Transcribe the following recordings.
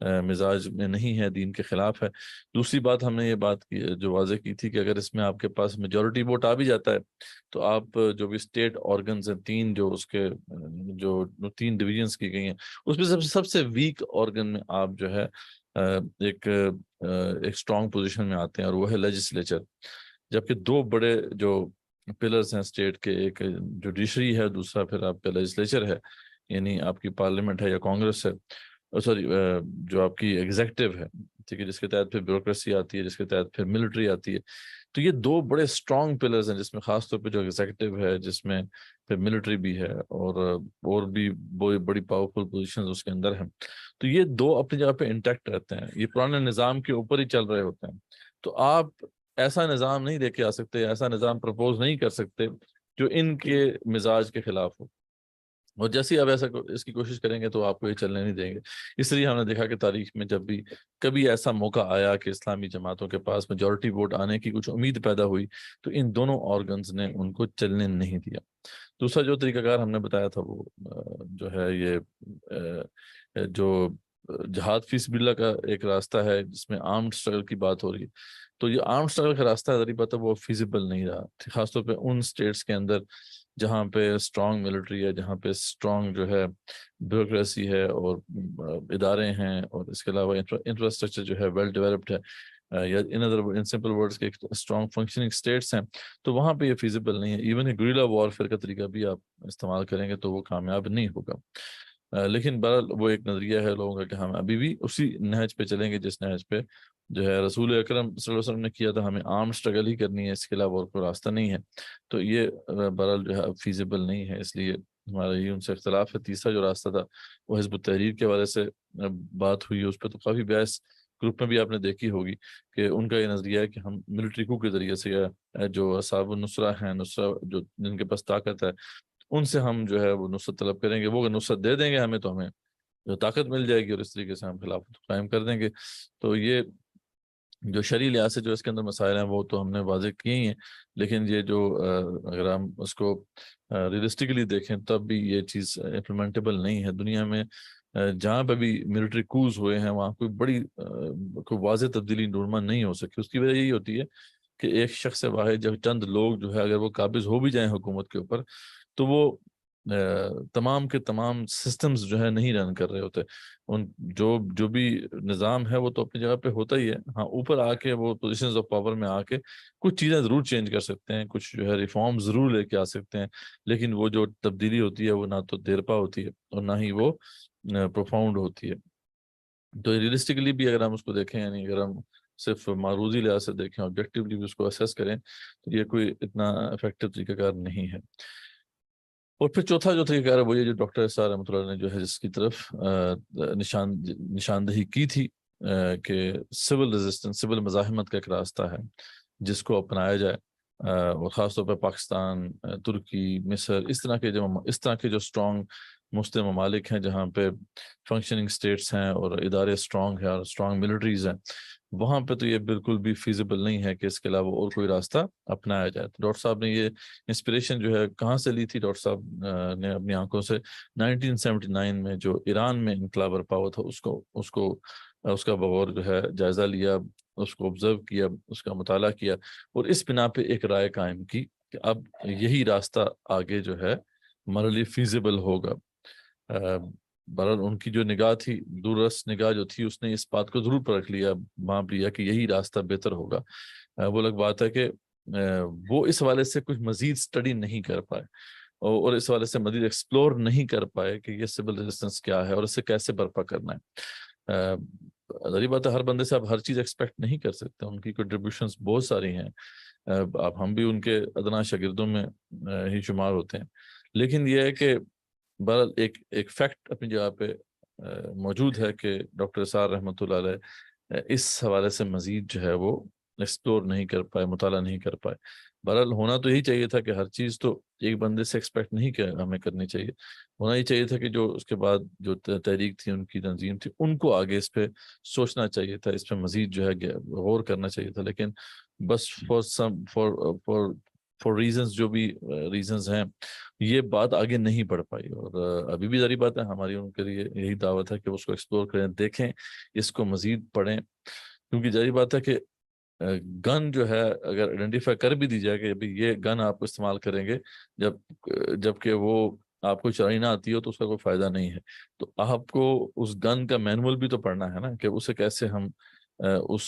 مزاج میں نہیں ہے، دین کے خلاف ہے۔ دوسری بات ہم نے یہ بات کی جو واضح کی تھی کہ اگر اس میں آپ کے پاس میجورٹی ووٹ آ بھی جاتا ہے تو آپ جو بھی اسٹیٹ آرگنز ہیں، تین جو اس کے جو تین ڈویژنز کی گئی ہیں، اس میں سب سے ویک آرگن میں آپ جو ہے ایک اسٹرانگ پوزیشن میں آتے ہیں، اور وہ ہے لیجسلیچر۔ جبکہ دو بڑے جو پلرز ہیں اسٹیٹ کے، ایک جوڈیشری ہے، دوسرا پھر آپ کا لیجسلیچر ہے، یعنی آپ کی پارلیمنٹ ہے یا کانگریس ہے، سوری جو آپ کی ایگزیکٹو ہے، ٹھیک ہے، جس کے تحت پھر بیوروکریسی آتی ہے، جس کے تحت پھر ملٹری آتی ہے۔ تو یہ دو بڑے اسٹرانگ پلرز ہیں، جس میں خاص طور پہ جو ایگزیکٹو ہے، جس میں پھر ملٹری بھی ہے، اور بھی بڑی پاورفل پوزیشنز اس کے اندر ہیں۔ تو یہ دو اپنی جگہ پہ انٹیکٹ رہتے ہیں، یہ پرانے نظام کے اوپر ہی چل رہے ہوتے ہیں۔ تو آپ ایسا نظام نہیں لے کے آ سکتے، ایسا نظام پرپوز نہیں کر سکتے جو ان کے مزاج کے خلاف ہو، اور جیسے ہی آپ ایسا اس کی کوشش کریں گے تو آپ کو یہ چلنے نہیں دیں گے۔ اس لیے ہم نے دیکھا کہ تاریخ میں جب بھی کبھی ایسا موقع آیا کہ اسلامی جماعتوں کے پاس میجورٹی ووٹ آنے کی کچھ امید پیدا ہوئی، تو ان دونوں آرگنز نے ان کو چلنے نہیں دیا۔ دوسرا جو طریقہ کار ہم نے بتایا تھا وہ جو ہے یہ جو جہاد فی سبیل اللہ کا ایک راستہ ہے، جس میں آرمڈ اسٹرگل کی بات ہو رہی ہے، تو یہ آرمڈ اسٹرگل کا راستہ ذریعہ بات ہے وہ فیزیبل نہیں رہا، خاص طور پہ ان سٹیٹس کے اندر جہاں پہ اسٹرانگ ملٹری ہے، جہاں پہ اسٹرانگ جو ہے بیوروکریسی ہے اور ادارے ہیں، اور اس کے علاوہ انفراسٹرکچر جو ہے ویل ڈیولپڈ ہے، یا ان سمپل ورڈز کے اسٹرانگ فنکشننگ اسٹیٹس ہیں، تو وہاں پہ یہ فیزیبل نہیں ہے۔ ایون گریلا وارفیئر کا طریقہ بھی آپ استعمال کریں گے تو وہ کامیاب نہیں ہوگا۔ لیکن بہرحال وہ ایک نظریہ ہے لوگوں کا کہ ہم ابھی بھی اسی نہج پہ چلیں گے جس نہج پہ جو ہے رسول اکرم صلی اللہ علیہ وسلم نے کیا تھا، ہمیں عام اسٹرگل ہی کرنی ہے، اس کے علاوہ اور کوئی راستہ نہیں ہے۔ تو یہ بہرحال جو ہے اب فیزیبل نہیں ہے، اس لیے ہمارا یہ ان سے اختلاف ہے۔ تیسرا جو راستہ تھا وہ حزب التحریر کے حوالے سے بات ہوئی، اس پہ تو کافی بحث گروپ میں بھی آپ نے دیکھی ہوگی کہ ان کا یہ نظریہ ہے کہ ہم ملٹری کو کے ذریعے سے یا جو اصحاب النصرہ ہیں، نصرہ جو جن کے پاس طاقت ہے، ان سے ہم جو ہے وہ نصرت طلب کریں گے، وہ اگر نصرت دے دیں گے ہمیں تو ہمیں جو طاقت مل جائے گی، اور اس طریقے سے ہم خلافت قائم کر دیں گے۔ تو یہ جو شرعی لحاظ سے جو اس کے اندر مسائل ہیں وہ تو ہم نے واضح کیے ہی ہیں، لیکن یہ جو اگر ہم اس کو ریئلسٹکلی دیکھیں تب بھی یہ چیز امپلیمنٹیبل نہیں ہے۔ دنیا میں جہاں پہ بھی ملٹری کوز ہوئے ہیں وہاں کوئی بڑی کوئی واضح تبدیلی نورمال نہیں ہو سکی۔ اس کی وجہ یہی ہوتی ہے کہ ایک شخص واحد، جب چند لوگ جو ہے اگر وہ قابض ہو بھی جائیں حکومت کے اوپر، تو وہ تمام کے تمام سسٹمز جو ہے نہیں رن کر رہے ہوتے۔ ان جو بھی نظام ہے وہ تو اپنی جگہ پہ ہوتا ہی ہے، ہاں اوپر آ کے وہ پوزیشنز آف پاور میں آ کے کچھ چیزیں ضرور چینج کر سکتے ہیں، کچھ جو ہے ریفارم ضرور لے کے آ سکتے ہیں، لیکن وہ جو تبدیلی ہوتی ہے وہ نہ تو دیرپا ہوتی ہے اور نہ ہی وہ پروفاؤنڈ ہوتی ہے۔ تو ریئلسٹکلی بھی اگر ہم اس کو دیکھیں، یعنی اگر ہم صرف معروضی لحاظ سے دیکھیں، آبجیکٹیولی بھی اس کو اسیس کریں، تو یہ کوئی اتنا افیکٹو طریقہ کار نہیں ہے۔ اور پھر چوتھا جو طریقہ کار ہے وہ یہ جو ڈاکٹر اسرار رحمۃ اللہ نے جو ہے جس کی طرف نشاندہی کی تھی کہ سول ریزسٹنس، سول مزاحمت کا ایک راستہ ہے جس کو اپنایا جائے، اور خاص طور پہ پاکستان، ترکی، مصر، اس طرح کے جو اسٹرانگ مسلم ممالک ہیں جہاں پہ فنکشننگ اسٹیٹس ہیں اور ادارے اسٹرانگ ہیں اور اسٹرانگ ملٹریز ہیں، وہاں پہ تو یہ بالکل بھی فیزیبل نہیں ہے کہ اس کے علاوہ اور کوئی راستہ اپنایا جائے۔ تو ڈاکٹر صاحب نے یہ انسپریشن جو ہے کہاں سے لی تھی؟ ڈاکٹر صاحب نے اپنی آنکھوں سے 1979 میں جو ایران میں انقلاب برپا ہوا تھا اس کا بغور جو ہے جائزہ لیا، اس کو آبزرو کیا، اس کا مطالعہ کیا، اور اس بنا پہ ایک رائے قائم کی کہ اب یہی راستہ آگے جو ہے ہمارے لیے فیزیبل ہوگا۔ بہرحال ان کی جو نگاہ تھی، دوررس نگاہ جو تھی، اس نے اس بات کو ضرور پرکھ لیا، مانپ لیا کہ یہی راستہ بہتر ہوگا۔ وہ الگ بات ہے کہ وہ اس حوالے سے کچھ مزید سٹڈی نہیں کر پائے، اور اس حوالے سے مزید ایکسپلور نہیں کر پائے کہ یہ سول ریزسٹنس کیا ہے اور اسے کیسے برپا کرنا ہے۔ ظاہر بات ہے ہر بندے سے آپ ہر چیز ایکسپیکٹ نہیں کر سکتے، ان کی کنٹریبیوشنز بہت ساری ہیں، اب ہم بھی ان کے ادنا شاگردوں میں ہی شمار ہوتے ہیں، لیکن یہ ہے کہ بہرحال ایک فیکٹ اپنی جگہ پہ موجود ہے کہ ڈاکٹر اسرار رحمۃ اللہ علیہ اس حوالے سے مزید جو ہے وہ ایکسپلور نہیں کر پائے، مطالعہ نہیں کر پائے۔ بہرحال ہونا تو یہی چاہیے تھا کہ ہر چیز تو ایک بندے سے ایکسپیکٹ نہیں کہ ہمیں کرنی چاہیے، ہونا ہی چاہیے تھا کہ جو اس کے بعد جو تحریک تھی، ان کی تنظیم تھی، ان کو آگے اس پہ سوچنا چاہیے تھا، اس پہ مزید جو ہے غور کرنا چاہیے تھا، لیکن بس فار فور ریزنز جو بھی ریزنز ہیں یہ بات آگے نہیں بڑھ پائی. اور ابھی بھی ظاہری بات ہے ہماری ان کے لیے یہی دعوت ہے کہ اس کو ایکسپلور کریں, دیکھیں, اس کو مزید پڑھیں, کیونکہ ظاہری بات ہے کہ گن جو ہے اگر آئیڈینٹیفائی کر بھی دی جائے کہ ابھی یہ گن آپ استعمال کریں گے جب کہ وہ آپ کو چلانی نہ آتی ہو تو اس کا کوئی فائدہ نہیں ہے. تو آپ کو اس گن کا مینول بھی تو پڑھنا ہے نا کہ اسے کیسے ہم اس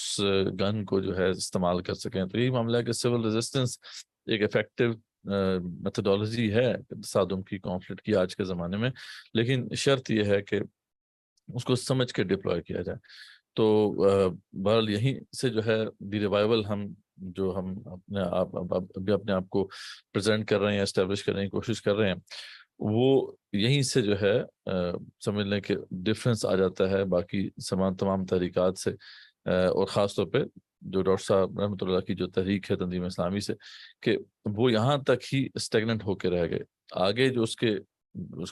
گن کو جو ہے استعمال کر سکیں. تو یہی معاملہ ہے کہ سول ریزسٹنس ایک افیکٹو میتھڈالوجی ہے تصادم کی, کانفلکٹ کی آج کے زمانے میں, لیکن شرط یہ ہے کہ اس کو سمجھ کے ڈپلوائے کیا جائے. تو بہرحال یہیں سے جو ہے دی ریوائول ہم اپنے آپ کو پریزنٹ کر رہے ہیں یا اسٹیبلش کرنے کی کوشش کر رہے ہیں, وہ یہیں سے جو ہے سمجھ لیں کہ ڈفرینس آ جاتا ہے باقی تمام تحریکات سے, اور خاص طور پہ جو ڈاکٹر صاحب رحمۃ اللہ کی جو تحریک ہے تنظیم اسلامی سے, کہ وہ یہاں تک ہی اسٹیگننٹ ہو کے رہ گئے. آگے جو اس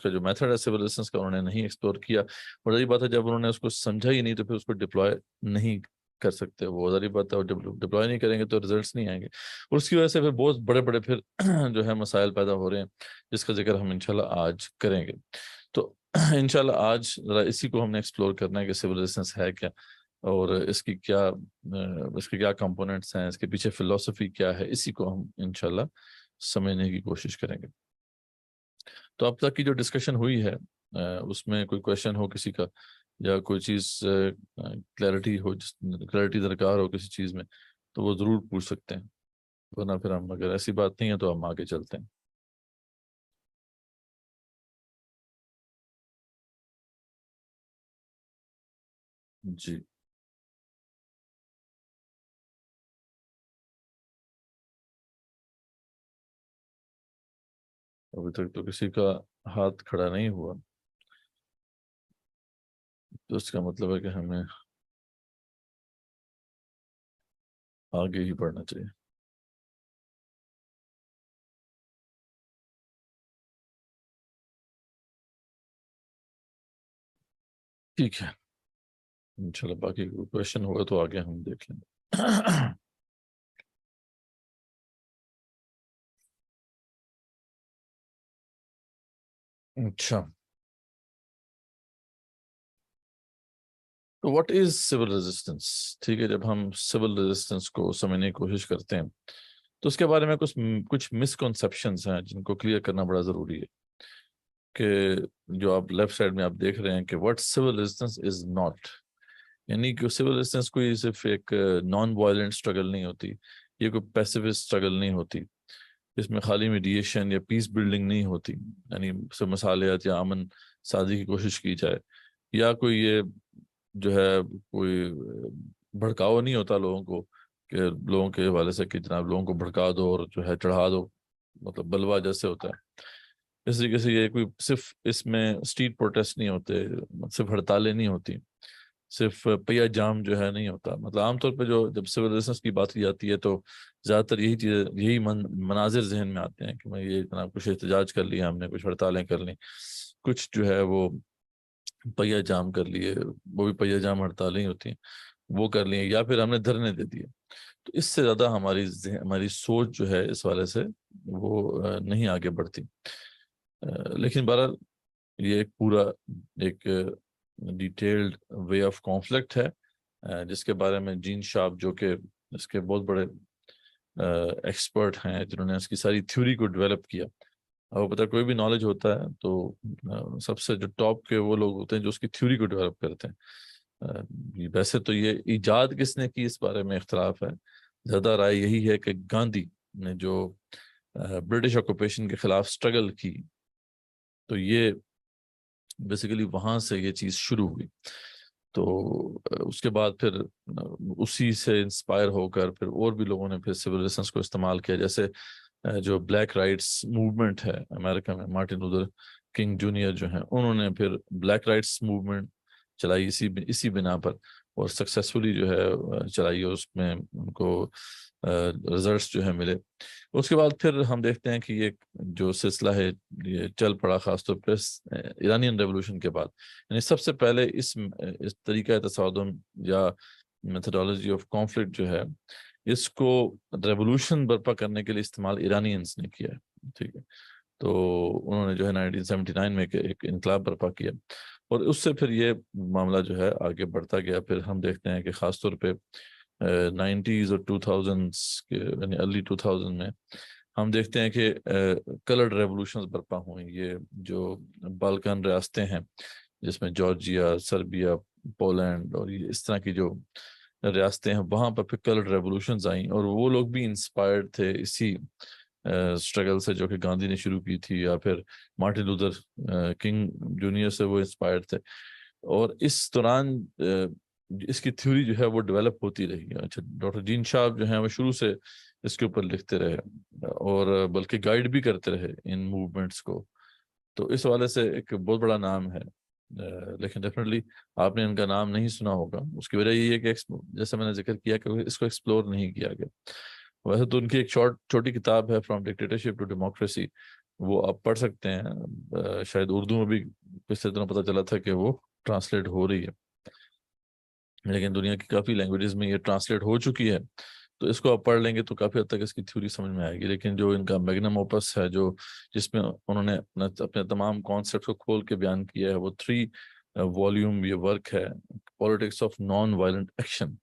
کا جو میتھڈ ہے سول ریزسٹنس کا انہوں نے نہیں ایکسپلور کیا, اور یہی بات ہے جب انہوں نے اس کو سمجھا ہی نہیں تو پھر اس کو ڈپلوائے نہیں کر سکتے. وہ ظاہری بات ہے, اور جب ڈپلوائے نہیں کریں گے تو ریزلٹس نہیں آئیں گے, اور اس کی وجہ سے پھر بہت بڑے بڑے پھر جو ہے مسائل پیدا ہو رہے ہیں جس کا ذکر ہم انشاءاللہ آج کریں گے. تو انشاءاللہ آج ذرا اسی کو ہم نے ایکسپلور کرنا ہے کہ سول ریزسٹنس ہے کیا, اور اس کے کیا کمپوننٹس ہیں, اس کے پیچھے فلسفی کیا ہے, اسی کو ہم انشاءاللہ سمجھنے کی کوشش کریں گے. تو اب تک کی جو ڈسکشن ہوئی ہے اس میں کوئی کویشچن ہو کسی کا, یا کوئی چیز کلیئرٹی درکار ہو کسی چیز میں, تو وہ ضرور پوچھ سکتے ہیں, ورنہ پھر ہم اگر ایسی بات نہیں ہے تو ہم آگے چلتے ہیں. جی, ابھی تک تو کسی کا ہاتھ کھڑا نہیں ہوا, تو اس کا مطلب ہے کہ ہمیں آگے ہی بڑھنا چاہیے. ٹھیک ہے, انشاءاللہ باقی کوئی کویشچن ہوگا تو آگے ہم دیکھ لیں گے. اچھا, تو واٹ از سول ریزسٹنس؟ ٹھیک ہے, جب ہم سول ریزسٹنس کو سمجھنے کی کوشش کرتے ہیں تو اس کے بارے میں کچھ مسکنسیپشنز ہیں جن کو کلیئر کرنا بڑا ضروری ہے. کہ جو آپ لیفٹ سائڈ میں آپ دیکھ رہے ہیں کہ what civil resistance is not, یعنی کہ سول ریزسٹنس کوئی صرف ایک نان وائلنٹ اسٹرگل نہیں ہوتی, یہ کوئی پیسیفسٹ اسٹرگل نہیں ہوتی, اس میں خالی میڈیشن یا پیس بلڈنگ نہیں ہوتی, یعنی مصالحت یا امن سازی کی کوشش کی جائے, یا کوئی یہ جو ہے کوئی بھڑکاؤ نہیں ہوتا لوگوں کو کہ لوگوں کے حوالے سے کہ جناب لوگوں کو بھڑکا دو اور جو ہے چڑھا دو, مطلب بلوا جیسے ہوتا ہے. اس طریقے سے یہ کوئی صرف اس میں اسٹریٹ پروٹیسٹ نہیں ہوتے, صرف ہڑتالیں نہیں ہوتی, صرف پیا جام جو ہے نہیں ہوتا. مطلب عام طور پہ جب سول ریزسٹنس کی بات کی جاتی ہے تو زیادہ تر یہی مناظر ذہن میں آتے ہیں کہ میں یہ جناب کچھ احتجاج کر لیا ہم نے, کچھ ہڑتالیں کر لیں, کچھ جو ہے وہ پیا جام کر لیے, وہ بھی پیا جام ہڑتالیں ہی ہوتی ہیں, وہ کر لیے, یا پھر ہم نے دھرنے دے دیے. تو اس سے زیادہ ہماری سوچ جو ہے اس والے سے وہ نہیں آگے بڑھتی. لیکن بہرحال یہ ایک پورا ایک ڈیٹیلڈ وے آف کانفلکٹ ہے جس کے بارے میں جین شارپ جو کہ اس کے بہت بڑے ایکسپرٹ ہیں جنہوں نے اس کی ساری تھیوری کو ڈیولپ کیا. اور پتہ کوئی بھی نالج ہوتا ہے تو سب سے جو ٹاپ کے وہ لوگ ہوتے ہیں جو اس کی تھیوری کو ڈیولپ کرتے ہیں. ویسے تو یہ ایجاد کس نے کی اس بارے میں اختلاف ہے, زیادہ رائے یہی ہے کہ گاندھی نے جو برٹش آکوپیشن کے خلاف سٹرگل کی تو یہ بیسیکلی وہاں سے یہ چیز شروع ہوئی. تو اس کے بعد پھر اسی سے انسپائر ہو کر پھر اور بھی لوگوں نے پھر سول ریزسٹنس کو استعمال کیا, جیسے جو بلیک رائٹس موومنٹ ہے امریکہ میں, مارٹن لوتھر کنگ جونیئر جو ہیں انہوں نے پھر بلیک رائٹس موومنٹ چلائی اسی بنا پر, اور سکسیسفلی جو ہے چلائی, اور اس میں ان کو رزلٹس جو ہے ملے. اس کے بعد پھر ہم دیکھتے ہیں کہ یہ جو سلسلہ ہے یہ چل پڑا خاص طور پہ ایرانین ریولوشن کے بعد. یعنی سب سے پہلے اس طریقہ تصادم یا میتھڈالوجی آف کانفلکٹ جو ہے اس کو ریولوشن برپا کرنے کے لیے استعمال ایرانینس نے کیا ہے، ٹھیک ہے. تو انہوں نے جو ہے 1979 میں ایک انقلاب برپا کیا، اور اس سے پھر یہ معاملہ جو ہے آگے بڑھتا گیا. پھر ہم دیکھتے ہیں کہ خاص طور پہ 90s اور 2000s کے یعنی ارلی 2000 میں ہم دیکھتے ہیں کہ کلرڈ ریولوشنز برپا ہوئیں. یہ جو بالکان ریاستیں ہیں جس میں جارجیا، سربیا، پولینڈ اور یہ اس طرح کی جو ریاستیں ہیں، وہاں پر پھر کلرڈ ریولوشنز آئیں، اور وہ لوگ بھی انسپائرڈ تھے اسی اسٹرگل سے جو کہ گاندھی نے شروع کی تھی، یا پھر مارٹن لوتھر کنگ جونیئر سے وہ انسپائرڈ تھے. اور اس دوران اس کی تھیوری جو ہے وہ ڈیولپ ہوتی رہی. اچھا، ڈاکٹر جین شارپ جو ہیں وہ شروع سے اس کے اوپر لکھتے رہے اور بلکہ گائیڈ بھی کرتے رہے ان موومنٹس کو. تو اس حوالے سے ایک بہت بڑا نام ہے، لیکن ڈیفینیٹلی آپ نے ان کا نام نہیں سنا ہوگا. اس کی وجہ یہ ہے کہ جیسے میں نے ذکر کیا کہ اس کو ایکسپلور نہیں کیا گیا. ویسے تو ان کی ایک چھوٹی کتاب ہے فرام ڈکٹیٹرشپ ٹو ڈیموکریسی، وہ آپ پڑھ سکتے ہیں. شاید اردو میں بھی پچھلے دنوں پتہ چلا تھا کہ وہ ٹرانسلیٹ ہو رہی ہے، لیکن دنیا کی کافی لینگویجز میں یہ ٹرانسلیٹ ہو چکی ہے. تو اس کو آپ پڑھ لیں گے تو کافی حد تک اس کی تھیوری سمجھ میں آئے گی. لیکن جو ان کا میگنم اوپس ہے، جس میں انہوں نے اپنے تمام کانسیپٹ کو کھول کے بیان کیا ہے، وہ 3 والیوم یہ ورک ہے، politics of non violent action.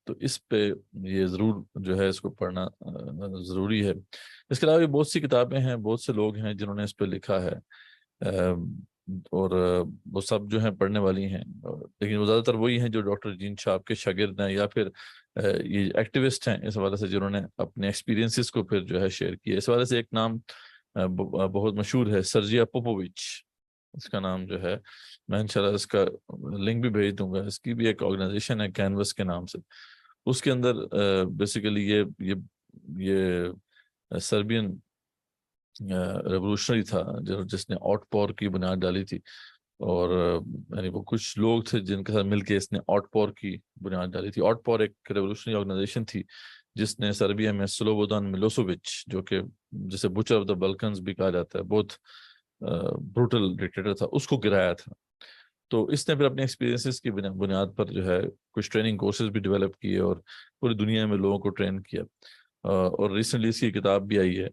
تو اس پہ یہ ضرور جو ہے اس کو پڑھنا ضروری ہے. اس کے علاوہ بھی بہت سی کتابیں ہیں، بہت سے لوگ ہیں جنہوں نے اس پہ لکھا ہے، اور وہ سب جو ہیں پڑھنے والی ہیں. لیکن وہ زیادہ تر وہی ہیں جو ڈاکٹر جین شارپ کے شاگرد ہیں، یا پھر یہ ایکٹیوسٹ ہیں اس حوالے سے، جنہوں نے اپنے ایکسپیرینسز کو پھر جو ہے شیئر کیا. اس حوالے سے ایک نام بہت مشہور ہے، سرجیا پوپووچ. اس کا نام جو ہے، میں انشاءاللہ اس کا لنک بھی بھیج دوں گا. اس کی بھی ایک آرگنائزیشن ہے کینوس کے نام سے. اس کے اندر بیسیکلی یہ سربین ریولوشنری تھا جس نے آؤٹ پور کی بنیاد ڈالی تھی. اور یعنی وہ کچھ لوگ تھے جن کے ساتھ مل کے اس نے آؤٹ پور کی بنیاد ڈالی تھی. آؤٹ پور ایک ریولوشنری آرگنائزیشن تھی جس نے سربیا میں سلوبودان ملوسووچ، جو کہ جسے بچر آف دا بلکنز بھی کہا جاتا ہے، بہت بروٹل ڈکٹیٹر تھا، اس کو گرایا تھا. تو اس نے پھر اپنے ایکسپیرینسز کی بنیاد پر جو ہے کچھ ٹریننگ کورسز بھی ڈیولپ کیے اور پوری دنیا میں لوگوں کو ٹرین کیا. اور ریسنٹلی اس کی کتاب بھی آئی ہے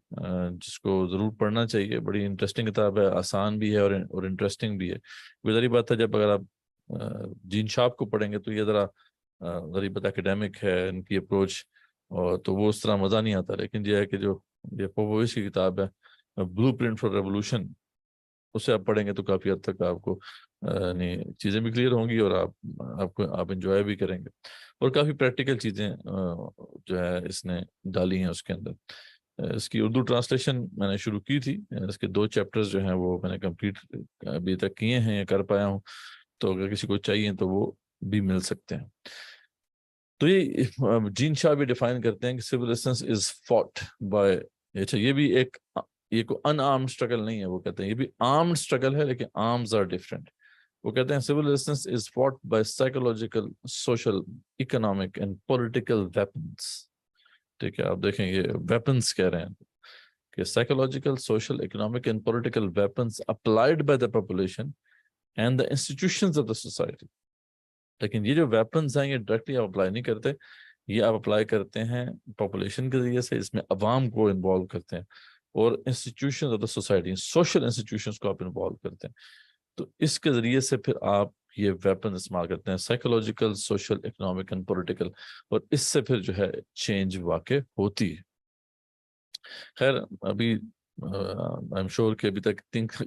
جس کو ضرور پڑھنا چاہیے. بڑی انٹرسٹنگ کتاب ہے، آسان بھی ہے اور انٹرسٹنگ بھی ہے. گزاری بات ہے، جب اگر آپ جین شارپ کو پڑھیں گے تو یہ ذرا غریبت ایکیڈیمک ہے ان کی اپروچ، اور تو وہ اس طرح مزہ نہیں آتا. لیکن یہ ہے کہ جو یہ پوپووچ کی کتاب ہے، بلو پرنٹ فار ریولوشن، اسے آپ پڑھیں گے تو کافی حد تک آپ کو چیزیں بھی کلیئر ہوں گی، اور آپ انجوائے بھی کریں گے. اور کافی پریکٹیکل چیزیں جو ہے اس نے ڈالی ہیں اس کے اندر. اس کی اردو ٹرانسلیشن میں نے شروع کی تھی. اس کے 2 چیپٹرز جو ہیں وہ میں نے کمپلیٹ ابھی تک کیے ہیں یا کر پایا ہوں. تو اگر کسی کو چاہیے تو وہ بھی مل سکتے ہیں. تو یہ جین شاہ بھی ڈیفائن کرتے ہیں کہ civil resistance is fought by. اچھا، یہ بھی یہ کوئی ان آرمڈ اسٹرگل نہیں ہے. وہ کہتے ہیں یہ بھی آرمڈ اسٹرگل ہے، لیکن آرمز آر ڈفرینٹ. وہ کہتے ہیں civil resistance is fought by psychological, social, economic and political weapons. ٹھیک ہے، آپ دیکھیں یہ weapons کہہ رہے ہیں کہ psychological, social, economic and political weapons applied by the population and the institutions of the society. لیکن یہ جو weapons ہیں یہ ڈائریکٹلی آپ اپلائی نہیں کرتے، یہ آپ اپلائی کرتے ہیں پاپولیشن کے ذریعے سے. اس میں عوام کو انوالو کرتے ہیں، اور institutions of the society, social institutions کو آپ انوالو کرتے ہیں. تو اس کے ذریعے سے پھر آپ یہ ویپن استعمال کرتے ہیں، psychological, social, economic and political, اور اس سے پھر جو ہے چینج واقع ہوتی ہے. خیر، ابھی آئی ایم شیور کہ ابھی تک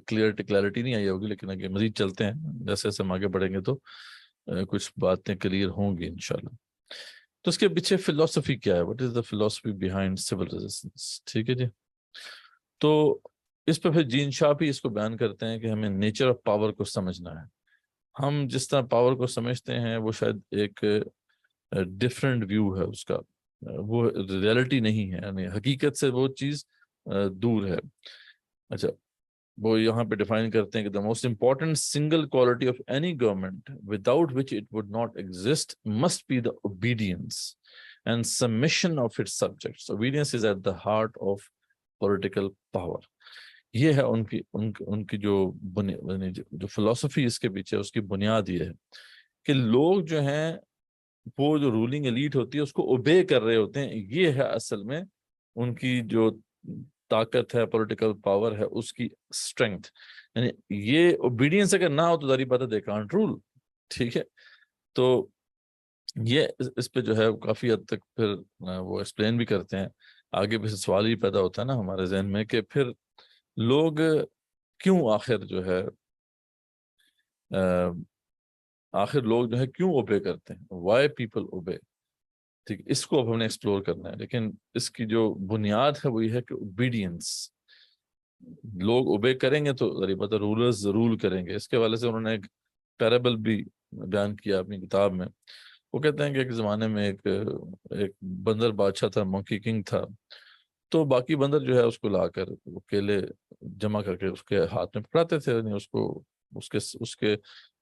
کلیئرٹی نہیں آئی ہوگی، لیکن آگے مزید چلتے ہیں. جیسے جیسے ہم آگے بڑھیں گے تو کچھ باتیں کلیئر ہوں گی انشاءاللہ. تو اس کے پیچھے فلسفی کیا ہے؟ واٹ از دا فلسفی بیہائنڈ سول ریزسٹنس؟ ٹھیک ہے جی. تو اس پہ پھر جین شاہ بھی اس کو بیان کرتے ہیں کہ ہمیں نیچر آف پاور کو سمجھنا ہے. ہم جس طرح پاور کو سمجھتے ہیں وہ شاید ایک ڈفرینٹ ویو ہے اس کا، وہ ریئلٹی نہیں ہے، یعنی حقیقت سے وہ چیز دور ہے. اچھا، وہ یہاں پہ ڈیفائن کرتے ہیں کہ the most important single quality of any government without which it would not exist must be the obedience and submission of its subjects. Obedience is at the heart of political power. یہ ہے ان کی جو فلسفی اس کے پیچھے، اس کی بنیاد یہ ہے کہ لوگ جو ہیں وہ جو رولنگ ایلیٹ ہوتی ہے اس کو اوبے کر رہے ہوتے ہیں. یہ ہے اصل میں ان کی جو طاقت ہے, پولیٹیکل پاور ہے, اس کی اسٹرینتھ. یعنی یہ اوبیڈینس اگر نہ ہو تو ظاہر بات ہے دے کانٹ رول. ٹھیک ہے, تو یہ اس پہ جو ہے کافی حد تک پھر وہ ایکسپلین بھی کرتے ہیں. آگے بھی سوال ہی پیدا ہوتا ہے نا ہمارے ذہن میں کہ پھر لوگ کیوں آخر جو ہے آخر لوگ جو ہے کیوں اوبے کرتے ہیں, وائی پیپل اوبے. ٹھیک, اس کو اب ہم نے ایکسپلور کرنا ہے. لیکن اس کی جو بنیاد ہے وہ یہ ہے کہ اوبیڈینس, لوگ اوبے کریں گے تو ذریعہ پتہ رولرز رول کریں گے. اس کے حوالے سے انہوں نے ایک پیرابل بھی بیان کیا اپنی کتاب میں. وہ کہتے ہیں کہ ایک زمانے میں ایک بندر بادشاہ تھا, منکی کنگ تھا. تو باقی بندر جو ہے اس کو لا کر وہ کیلے جمع کر کے اس کے ہاتھ میں پکڑاتے تھے, یعنی اس کو اس کے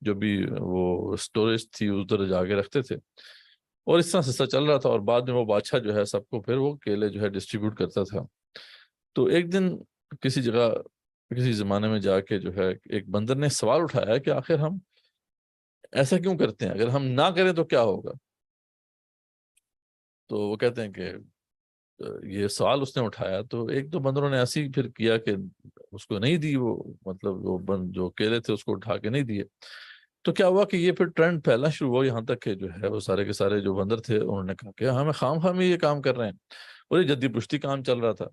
جو بھی وہ اسٹوریج تھی ادھر جا کے رکھتے تھے. اور اس طرح سلسلہ چل رہا تھا, اور بعد میں وہ بادشاہ جو ہے سب کو پھر وہ کیلے جو ہے ڈسٹریبیوٹ کرتا تھا. تو ایک دن کسی جگہ کسی زمانے میں جا کے جو ہے ایک بندر نے سوال اٹھایا کہ آخر ہم ایسا کیوں کرتے ہیں, اگر ہم نہ کریں تو کیا ہوگا. تو وہ کہتے ہیں کہ یہ سوال اس نے اٹھایا تو ایک دو بندروں نے ایسی پھر کیا کہ اس کو نہیں دی وہ, مطلب وہ جو کیلے تھے اس کو اٹھا کے نہیں دیے. تو کیا ہوا کہ یہ پھر ٹرینڈ پھیلنا شروع ہوا, یہاں تک کہ جو ہے وہ سارے کے سارے جو بندر تھے انہوں نے کہا کہ ہمیں خام خام یہ کام کر رہے ہیں, اور یہ جدی پشتی کام چل رہا تھا.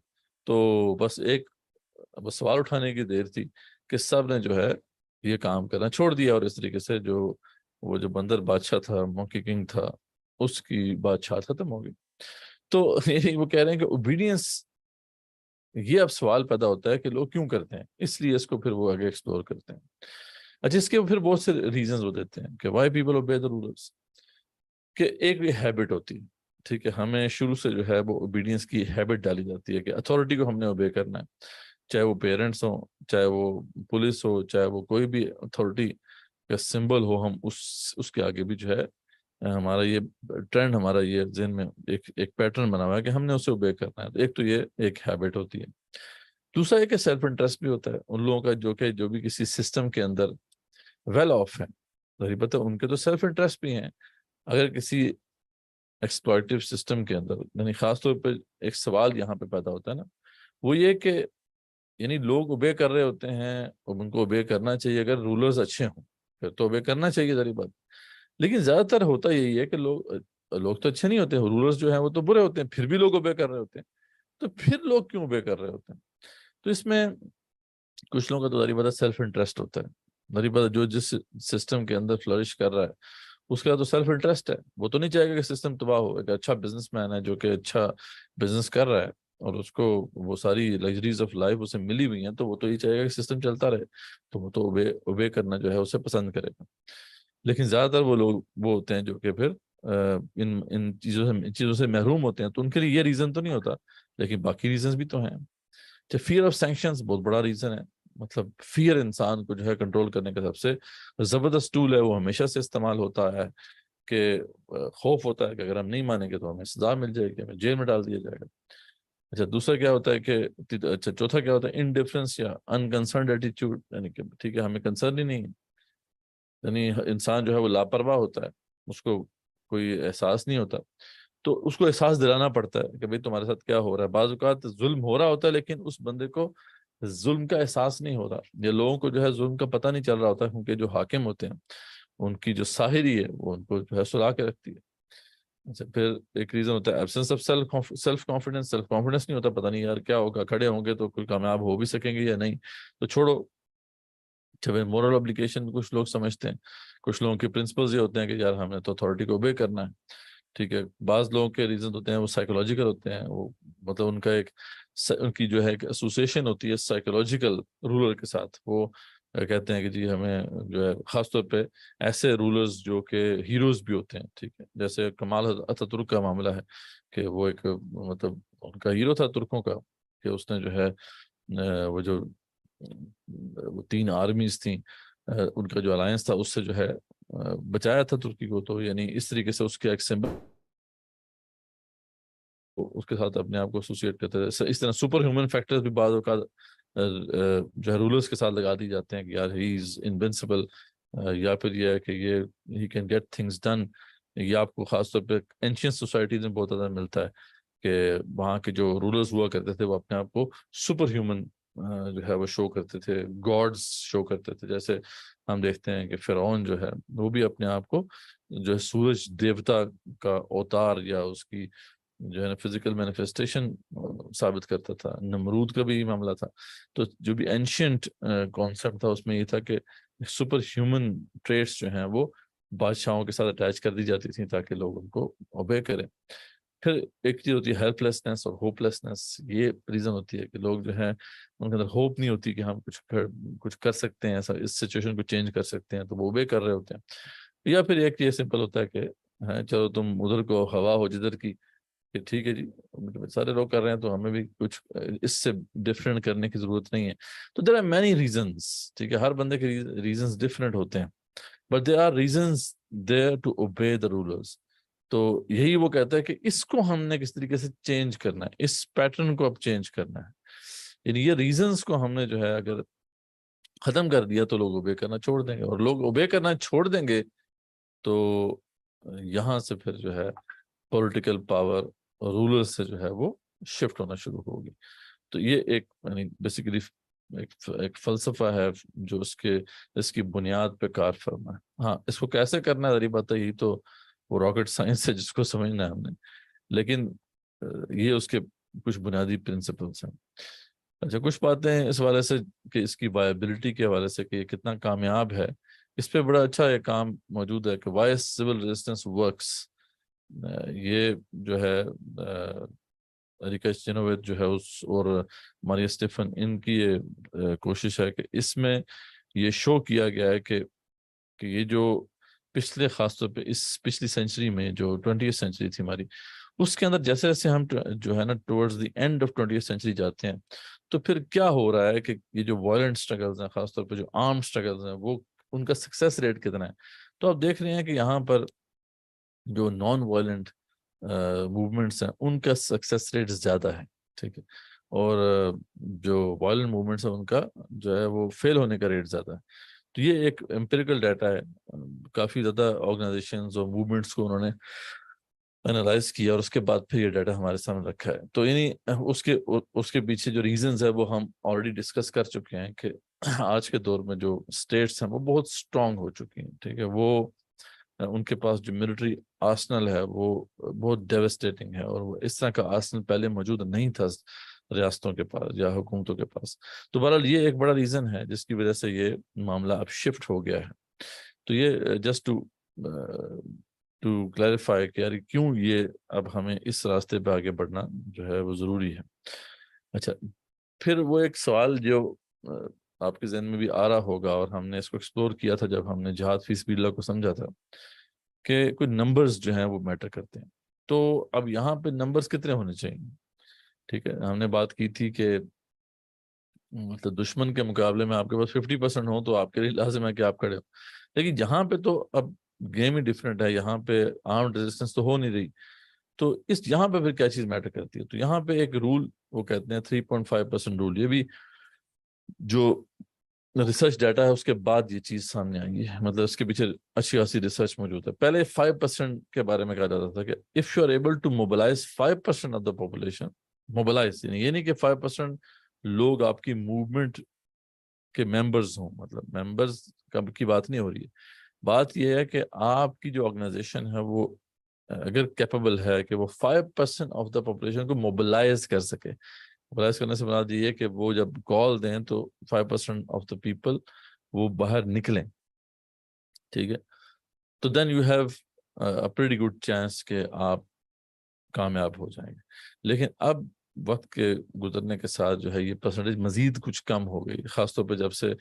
تو بس سوال اٹھانے کی دیر تھی کہ سب نے جو ہے یہ کام کرنا چھوڑ دیا, اور اس طریقے سے وہ جو بندر بادشاہ تھا, منکی کنگ تھا, اس کی بادشاہ ختم ہو گئی. تو وہ کہہ رہے ہیں کہ اوبیڈینس, یہ اب سوال پیدا ہوتا ہے کہ لوگ کیوں کرتے ہیں, اس لیے اس کو پھر وہ آگے ایکسپلور کرتے ہیں. اچھا, اس کے پھر بہت سے ریزنز وہ دیتے ہیں کہ why people obey the rulers. کہ ایک بھی ہیبٹ ہوتی ہے, ٹھیک ہے, ہمیں شروع سے جو ہے وہ اوبیڈینس کی ہیبٹ ڈالی جاتی ہے کہ اتھارٹی کو ہم نے اوبے کرنا ہے, چاہے وہ پیرنٹس ہوں, چاہے وہ پولیس ہو, چاہے وہ کوئی بھی اتھارٹی کا سمبل ہو, ہم اس کے آگے بھی جو ہے ہمارا یہ ٹرینڈ, ہمارا یہ ذہن میں ایک پیٹرن بنا ہوا ہے کہ ہم نے اسے اوبے کرنا ہے. ایک تو یہ ایک ہیبٹ ہوتی ہے. دوسرا یہ کہ سیلف انٹرسٹ بھی ہوتا ہے ان لوگوں کا جو بھی کسی سسٹم کے اندر ویل آف ہے, ظاہر بات ہے ان کے تو سیلف انٹرسٹ بھی ہیں. اگر کسی ایکسپلائٹیو سسٹم کے اندر, یعنی خاص طور پہ ایک سوال یہاں پہ پیدا ہوتا ہے نا, وہ یہ کہ یعنی لوگ اوبے کر رہے ہوتے ہیں, اور ان کو اوبے کرنا چاہیے. اگر رولرز اچھے ہوں پھر تو اوبے کرنا چاہیے, ظاہر بات. لیکن زیادہ تر ہوتا یہی ہے کہ لوگ تو اچھے نہیں ہوتے, رولرز جو ہیں وہ تو برے ہوتے ہیں, پھر بھی لوگ اوبے کر رہے ہوتے ہیں. تو پھر لوگ کیوں اوبے کر رہے ہوتے ہیں؟ تو اس میں کچھ لوگوں کا تو ظاہر بات سیلف انٹرسٹ ہوتا ہے. ظاہر بات جو جس سسٹم کے اندر فلرش کر رہا ہے اس کا تو سیلف انٹرسٹ ہے, وہ تو نہیں چاہے گا کہ سسٹم تباہ ہو. ایک اچھا بزنس مین ہے جو کہ اچھا بزنس کر رہا ہے اور اس کو وہ ساری لگژریز آف لائف اسے ملی ہوئی ہیں, تو وہ تو یہ چاہے گا کہ سسٹم چلتا رہے, تو وہ تو اوبے کرنا جو ہے اسے پسند کرے گا. لیکن زیادہ تر وہ لوگ وہ ہوتے ہیں جو کہ پھر ان چیزوں سے محروم ہوتے ہیں, تو ان کے لیے یہ ریزن تو نہیں ہوتا, لیکن باقی ریزنز بھی تو ہیں. فیئر آف سینکشنز بہت بڑا ریزن ہے. مطلب فیئر انسان کو جو ہے کنٹرول کرنے کا سب سے زبردست ٹول ہے, وہ ہمیشہ سے استعمال ہوتا ہے. کہ خوف ہوتا ہے کہ اگر ہم نہیں مانیں گے تو ہمیں سزا مل جائے گی, ہمیں جیل میں ڈال دیا جائے گا. اچھا, دوسرا کیا ہوتا ہے کہ اچھا چوتھا کیا ہوتا ہے انڈیفرنس یا انکنسرنڈ ایٹیچیوڈ, یعنی کہ ٹھیک ہے ہمیں کنسرن ہی نہیں ہے. یعنی انسان جو ہے وہ لاپرواہ ہوتا ہے, اس کو کوئی احساس نہیں ہوتا, تو اس کو احساس دلانا پڑتا ہے کہ بھئی تمہارے ساتھ کیا ہو رہا ہے. بعض اوقات ظلم ہو رہا ہوتا ہے لیکن اس بندے کو ظلم کا احساس نہیں ہو رہا, یہ لوگوں کو جو ہے ظلم کا پتہ نہیں چل رہا ہوتا ہے, کیونکہ جو حاکم ہوتے ہیں ان کی جو ساحری ہے وہ ان کو جو ہے سلا کے رکھتی ہے. اچھا, پھر ایک ریزن ہوتا ہے ایبسنس آف سیلف کانفیڈنس نہیں ہوتا, پتہ نہیں یار کیا ہوگا, کھڑے ہوں گے تو کوئی کامیاب ہو بھی سکیں گے یا نہیں, تو چھوڑو. مورل ابلیگیشن کچھ لوگ سمجھتے ہیں, کچھ لوگوں کے پرنسپلز یہ ہوتے ہیں کہ یار ہم نے تو اتھارٹی کو اوبے کرنا ہے. ٹھیک ہے, بعض لوگوں کے ریزن ہوتے ہیں وہ سائیکولوجیکل ہوتے ہیں, وہ مطلب ان کا ان کی جو ہے ایک ایسوسیشن ہوتی ہے سائیکولوجیکل رولر کے ساتھ. وہ کہتے ہیں کہ جی ہمیں جو ہے خاص طور پہ ایسے رولرز جو کہ ہیروز بھی ہوتے ہیں, ٹھیک ہے, جیسے کمال اتاتورک کا معاملہ ہے کہ وہ ایک مطلب ان کا ہیرو تھا ترکوں کا, کہ اس نے جو ہے وہ جو وہ 3 آرمیز تھیں, ان کا جو الائنس تھا اس سے جو ہے بچایا تھا ترکی کو. تو یعنی اس طریقے سے اس کے ایک سمبل اس کے ساتھ اپنے آپ کو ایسوسیٹ کرتے تھے. اس طرح سپر ہیومن فیکٹرز بھی بعض اوقات جو ہے رولرز کے ساتھ لگا دی جاتے ہیں کہ یار ہی از انوینسیبل, یا پھر یہ ہے کہ یہ he can get things done یہ آپ کو خاص طور پہ اینشینٹ سوسائٹیز میں بہت زیادہ ملتا ہے کہ وہاں کے جو رولرز ہوا کرتے تھے وہ اپنے آپ کو سپر ہیومن جو ہے وہ شو کرتے تھے، گاڈز شو کرتے تھے. جیسے ہم دیکھتے ہیں کہ فرعون جو ہے وہ بھی اپنے آپ کو جو ہے سورج دیوتا کا اوتار یا اس کی جو ہے نا فزیکل مینیفیسٹیشن ثابت کرتا تھا. نمرود کا بھی معاملہ تھا. تو جو بھی اینشینٹ کانسیپٹ تھا اس میں یہ تھا کہ سپر ہیومن ٹریٹس جو ہیں وہ بادشاہوں کے ساتھ اٹیچ کر دی جاتی تھیں تاکہ لوگ ان کو اوبے کریں. پھر ایک چیز ہوتی ہے ہیلپ لیسنس اور ہوپ لیسنس. یہ ریزن ہوتی ہے کہ لوگ جو ہیں ان کے اندر ہوپ نہیں ہوتی کہ ہم کچھ کر سکتے ہیں، ایسا اس سچویشن کو چینج کر سکتے ہیں، تو وہ اوبے کر رہے ہوتے ہیں. یا پھر ایک یہ سمپل ہوتا ہے کہ چلو تم ادھر کو ہوا ہو جدھر کی، کہ ٹھیک ہے جی سارے لوگ کر رہے ہیں تو ہمیں بھی کچھ اس سے ڈفرینٹ کرنے کی ضرورت نہیں ہے. تو دیر آر مینی ریزنس. ٹھیک ہے، ہر بندے کے ریزنس ڈفرینٹ ہوتے ہیں، but there are reasons there to obey the rulers. تو یہی وہ کہتا ہے کہ اس کو ہم نے کس طریقے سے چینج کرنا ہے، اس پیٹرن کو اب چینج کرنا ہے. یعنی یہ ریزنس کو ہم نے جو ہے اگر ختم کر دیا تو لوگ اوبے کرنا چھوڑ دیں گے، اور لوگ اوبے کرنا چھوڑ دیں گے تو یہاں سے پھر جو ہے پولیٹیکل پاور رولر سے جو ہے وہ شفٹ ہونا شروع ہوگی. تو یہ ایک یعنی بیسیکلی ایک فلسفہ ہے جو اس کی بنیاد پہ کار فرما ہے. ہاں اس کو کیسے کرنا ہے ذریعہ بات ہے، یہی تو وہ راکٹ سائنس ہے جس کو سمجھنا ہے ہم نے، لیکن یہ اس کے کچھ بنیادی پرنسپلس ہیں. اچھا، کچھ باتیں اس حوالے سے کہ اس کی وائبلٹی کے حوالے سے کہ یہ کتنا کامیاب ہے، اس پہ بڑا اچھا ایک کام موجود ہے کہ وائی سول ریزسٹنس ورکس. یہ جو ہے اریکا چینوویت جو ہے اور ماریا اسٹیفن ان کی یہ کوشش ہے کہ اس میں یہ شو کیا گیا ہے کہ یہ جو پچھلے خاص طور پہ اس پچھلی سینچری میں جو 20th سینچری تھی ہماری، اس کے اندر جیسے جیسے ہم جو ہے نا towards the end of 20th century جاتے ہیں تو پھر کیا ہو رہا ہے کہ یہ جو وائلنٹ سٹرگلز ہیں، خاص طور پہ جو آرم سٹرگلز ہیں، وہ ان کا سکسیس ریٹ کتنا ہے. تو آپ دیکھ رہے ہیں کہ یہاں پر جو نان وائلنٹ موومنٹس ہیں ان کا سکسیس ریٹ زیادہ ہے. ٹھیک ہے، اور جو وائلنٹ موومنٹس ہیں ان کا جو ہے وہ فیل ہونے کا ریٹ زیادہ ہے. تو یہ ایک امپیریکل ڈیٹا ہے. کافی زیادہ آرگنائزیشنز اور موومنٹس کو انہوں نے انالائز کیا اور اس کے بعد پھر یہ ڈیٹا ہمارے سامنے رکھا ہے. تو یعنی اس کے پیچھے جو ریزنز ہے وہ ہم آلریڈی ڈسکس کر چکے ہیں کہ آج کے دور میں جو اسٹیٹس ہیں وہ بہت اسٹرانگ ہو چکی ہیں. ٹھیک ہے، وہ ان کے پاس جو ملٹری آرسنل ہے وہ بہت ڈیوسٹیٹنگ ہے، اور وہ اس طرح کا آرسنل پہلے موجود نہیں تھا ریاستوں کے پاس یا حکومتوں کے پاس. تو بہرحال یہ ایک بڑا ریزن ہے جس کی وجہ سے یہ معاملہ اب شفٹ ہو گیا ہے. تو یہ جسٹ ٹو کلیریفائی کہ یار کیوں یہ اب ہمیں اس راستے پہ آگے بڑھنا جو ہے وہ ضروری ہے. اچھا، پھر وہ ایک سوال جو آپ کے ذہن میں بھی آ رہا ہوگا اور ہم نے اس کو ایکسپلور کیا تھا جب ہم نے جہاد فی سبیل اللہ کو سمجھا تھا کہ کوئی نمبرز جو ہیں وہ میٹر کرتے ہیں. تو اب یہاں پہ نمبرز کتنے ہونے چاہیے؟ ٹھیک ہے، ہم نے بات کی تھی کہ مطلب دشمن کے مقابلے میں آپ کے پاس 50% ہو تو آپ کے لیے لازم ہے کہ آپ کھڑے ہو. لیکن یہاں پہ تو اب گیم ہی ڈفرینٹ ہے، یہاں پہ آرمڈ ریزسٹنس تو ہو نہیں رہی. تو یہاں پہ پھر کیا چیز میٹر کرتی ہے؟ تو یہاں پہ ایک رول وہ کہتے ہیں 3.5% رول. یہ بھی جو ریسرچ ڈیٹا ہے اس کے بعد یہ چیز سامنے آئی ہے، مطلب اس کے پیچھے اچھی خاصی ریسرچ موجود ہے. پہلے 5% کے بارے میں کہا جاتا تھا کہ if you are able to mobilize 5% of the population, mobilize یعنی یہ نہیں کہ 5% لوگ آپ کی موومنٹ کے ممبرز ہوں، مطلب ممبرز کی بات نہیں ہو رہی ہے. بات یہ ہے کہ آپ کی جو آرگنائزیشن ہے وہ اگر کیپیبل ہے کہ وہ 5% آف دا پاپولیشن کو موبلائز کر سکے. موبلائز کرنے سے مراد یہ ہے کہ وہ جب کال دیں تو 5% آف دا پیپل وہ باہر نکلیں. ٹھیک ہے، تو then you have a pretty good chance کہ آپ کامیاب ہو جائیں گے. لیکن اب وقت کے گزرنے کے ساتھ جو ہے یہ پرسنٹیج مزید کچھ کم ہو گئی، خاص طور پہ جب سے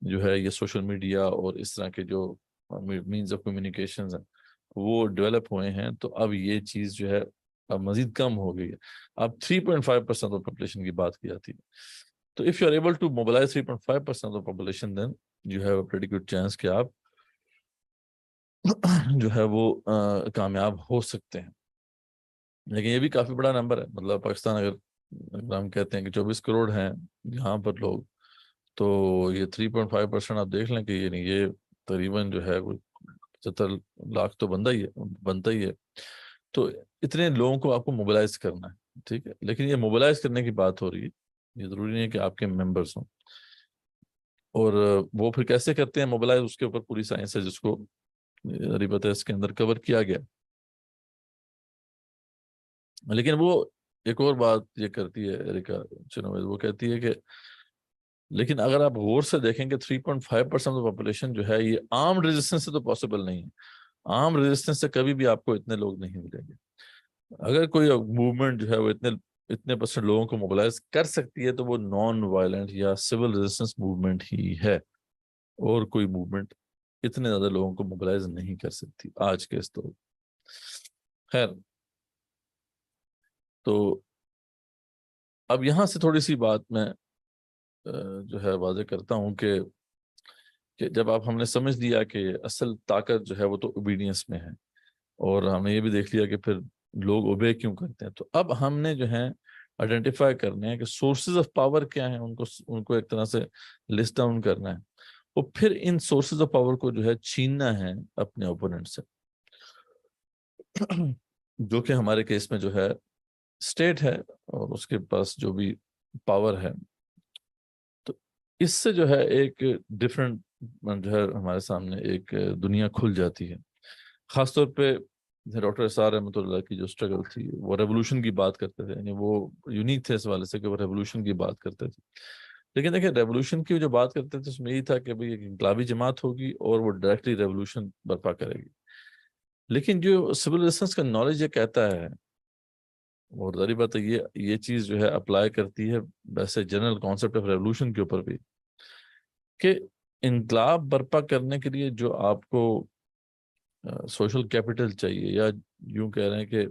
جو ہے یہ سوشل میڈیا اور اس طرح کے جو مینز آف کمیونیکیشنز ہیں وہ ڈیولپ ہوئے ہیں. تو اب یہ چیز جو ہے اب مزید کم ہو گئی ہے. اب 3.5% آف پاپولیشن کی بات کی جاتی ہے. تو if you are able to mobilize 3.5% of population then you have a pretty good chance کہ آپ جو ہے وہ کامیاب ہو سکتے ہیں. لیکن یہ بھی کافی بڑا نمبر ہے. مطلب پاکستان اگر ہم کہتے ہیں کہ 24 کروڑ ہیں یہاں پر لوگ، تو یہ 3.5% آپ دیکھ لیں کہ یہ تقریباً جو ہے 75 لاکھ تو بنتا ہی ہے. تو اتنے لوگوں کو آپ کو موبلائز کرنا ہے, ٹھیک ہے, لیکن یہ موبلائز کرنے کی بات ہو رہی ہے, یہ ضروری نہیں ہے کہ آپ کے ممبرس ہوں. اور وہ پھر کیسے کرتے ہیں موبلائز, اس کے اوپر پوری سائنس ہے جس کو پتہ ہے اس کے اندر کور کیا گیا. لیکن وہ ایک اور بات یہ کرتی ہے ایرکا چنویل, وہ کہتی ہے کہ لیکن اگر آپ غور سے دیکھیں کہ 3.5% پاپولیشن جو ہے یہ آرمڈ ریزسٹنس سے تو پاسبل نہیں ہے. آرمڈ ریزسٹنس سے کبھی بھی آپ کو اتنے لوگ نہیں ملیں گے. اگر کوئی موومنٹ جو ہے وہ اتنے پرسنٹ لوگوں کو موبلائز کر سکتی ہے تو وہ نان وائلنٹ یا سول ریزسٹنس موومنٹ ہی ہے, اور کوئی موومنٹ اتنے زیادہ لوگوں کو موبلائز نہیں کر سکتی آج کے اس دور. خیر, تو اب یہاں سے تھوڑی سی بات میں جو ہے واضح کرتا ہوں کہ جب ہم نے سمجھ لیا کہ اصل طاقت جو ہے وہ تو اوبیڈینس میں ہے, اور ہم نے یہ بھی دیکھ لیا کہ پھر لوگ اوبے کیوں کرتے ہیں, تو اب ہم نے جو ہے آئیڈینٹیفائی کرنے ہیں کہ سورسز آف پاور کیا ہیں, ان کو ایک طرح سے لسٹ ڈاؤن کرنا ہے, اور پھر ان سورسز آف پاور کو جو ہے چھیننا ہے اپنے اوپوننٹ سے, جو کہ ہمارے کیس میں جو ہے اسٹیٹ ہے, اور اس کے پاس جو بھی پاور ہے. تو اس سے جو ہے ایک ڈفرنٹ جو ہے ہمارے سامنے ایک دنیا کھل جاتی ہے. خاص طور پہ ڈاکٹر اسرار رحمۃ اللہ کی جو اسٹرگل تھی, وہ ریولوشن کی بات کرتے تھے, یعنی وہ یونیک تھے اس والے سے کہ وہ ریولوشن کی بات کرتے تھے. لیکن دیکھیں ریولوشن کی جو بات کرتے تھے اس میں یہی تھا کہ بھئی ایک انقلابی جماعت ہوگی اور وہ ڈائریکٹلی ریولوشن برپا کرے گی. لیکن جو سول ریزسٹنس کا نالج یہ کہتا ہے, اور ظاہر بات ہے یہ چیز جو ہے اپلائی کرتی ہے ویسے جنرل کانسیپٹ آف ریولوشن کے اوپر بھی, کہ انقلاب برپا کرنے کے لیے جو آپ کو سوشل کیپٹل چاہیے, یا یوں کہہ رہے ہیں کہ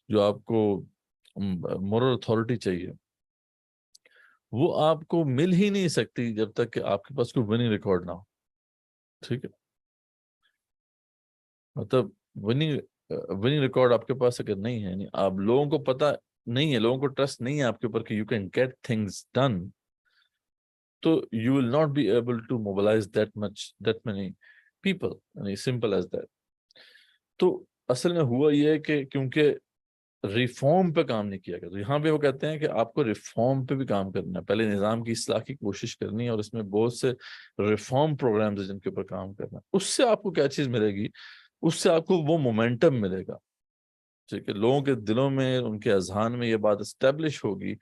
جو آپ کو مورل اتھارٹی چاہیے, وہ آپ کو مل ہی نہیں سکتی جب تک کہ آپ کے پاس کوئی وننگ ریکارڈ نہ ہو. ٹھیک ہے, مطلب وننگ ریکارڈ آپ کے پاس اگر نہیں ہے, آپ لوگوں کو پتہ نہیں ہے, لوگوں کو ٹرسٹ نہیں ہے آپ کے اوپر کہ you can get things done, تو you will not be able to mobilise that many people, یعنی سمپل ایز دیٹ. تو اصل میں ہوا یہ ہے کہ کیونکہ ریفارم پہ کام نہیں کیا گیا, تو یہاں پہ وہ کہتے ہیں کہ آپ کو ریفارم پہ بھی کام کرنا ہے, پہلے نظام کی اصلاح کی کوشش کرنی ہے, اور اس میں بہت سے ریفارم پروگرامز ہیں جن کے اوپر کام کرنا ہے. اس سے آپ کو کیا چیز ملے گی, اس سے آپ کو وہ مومنٹم ملے گا, ٹھیک ہے, لوگوں کے دلوں میں, ان کے اذہان میں یہ بات اسٹیبلش ہوگی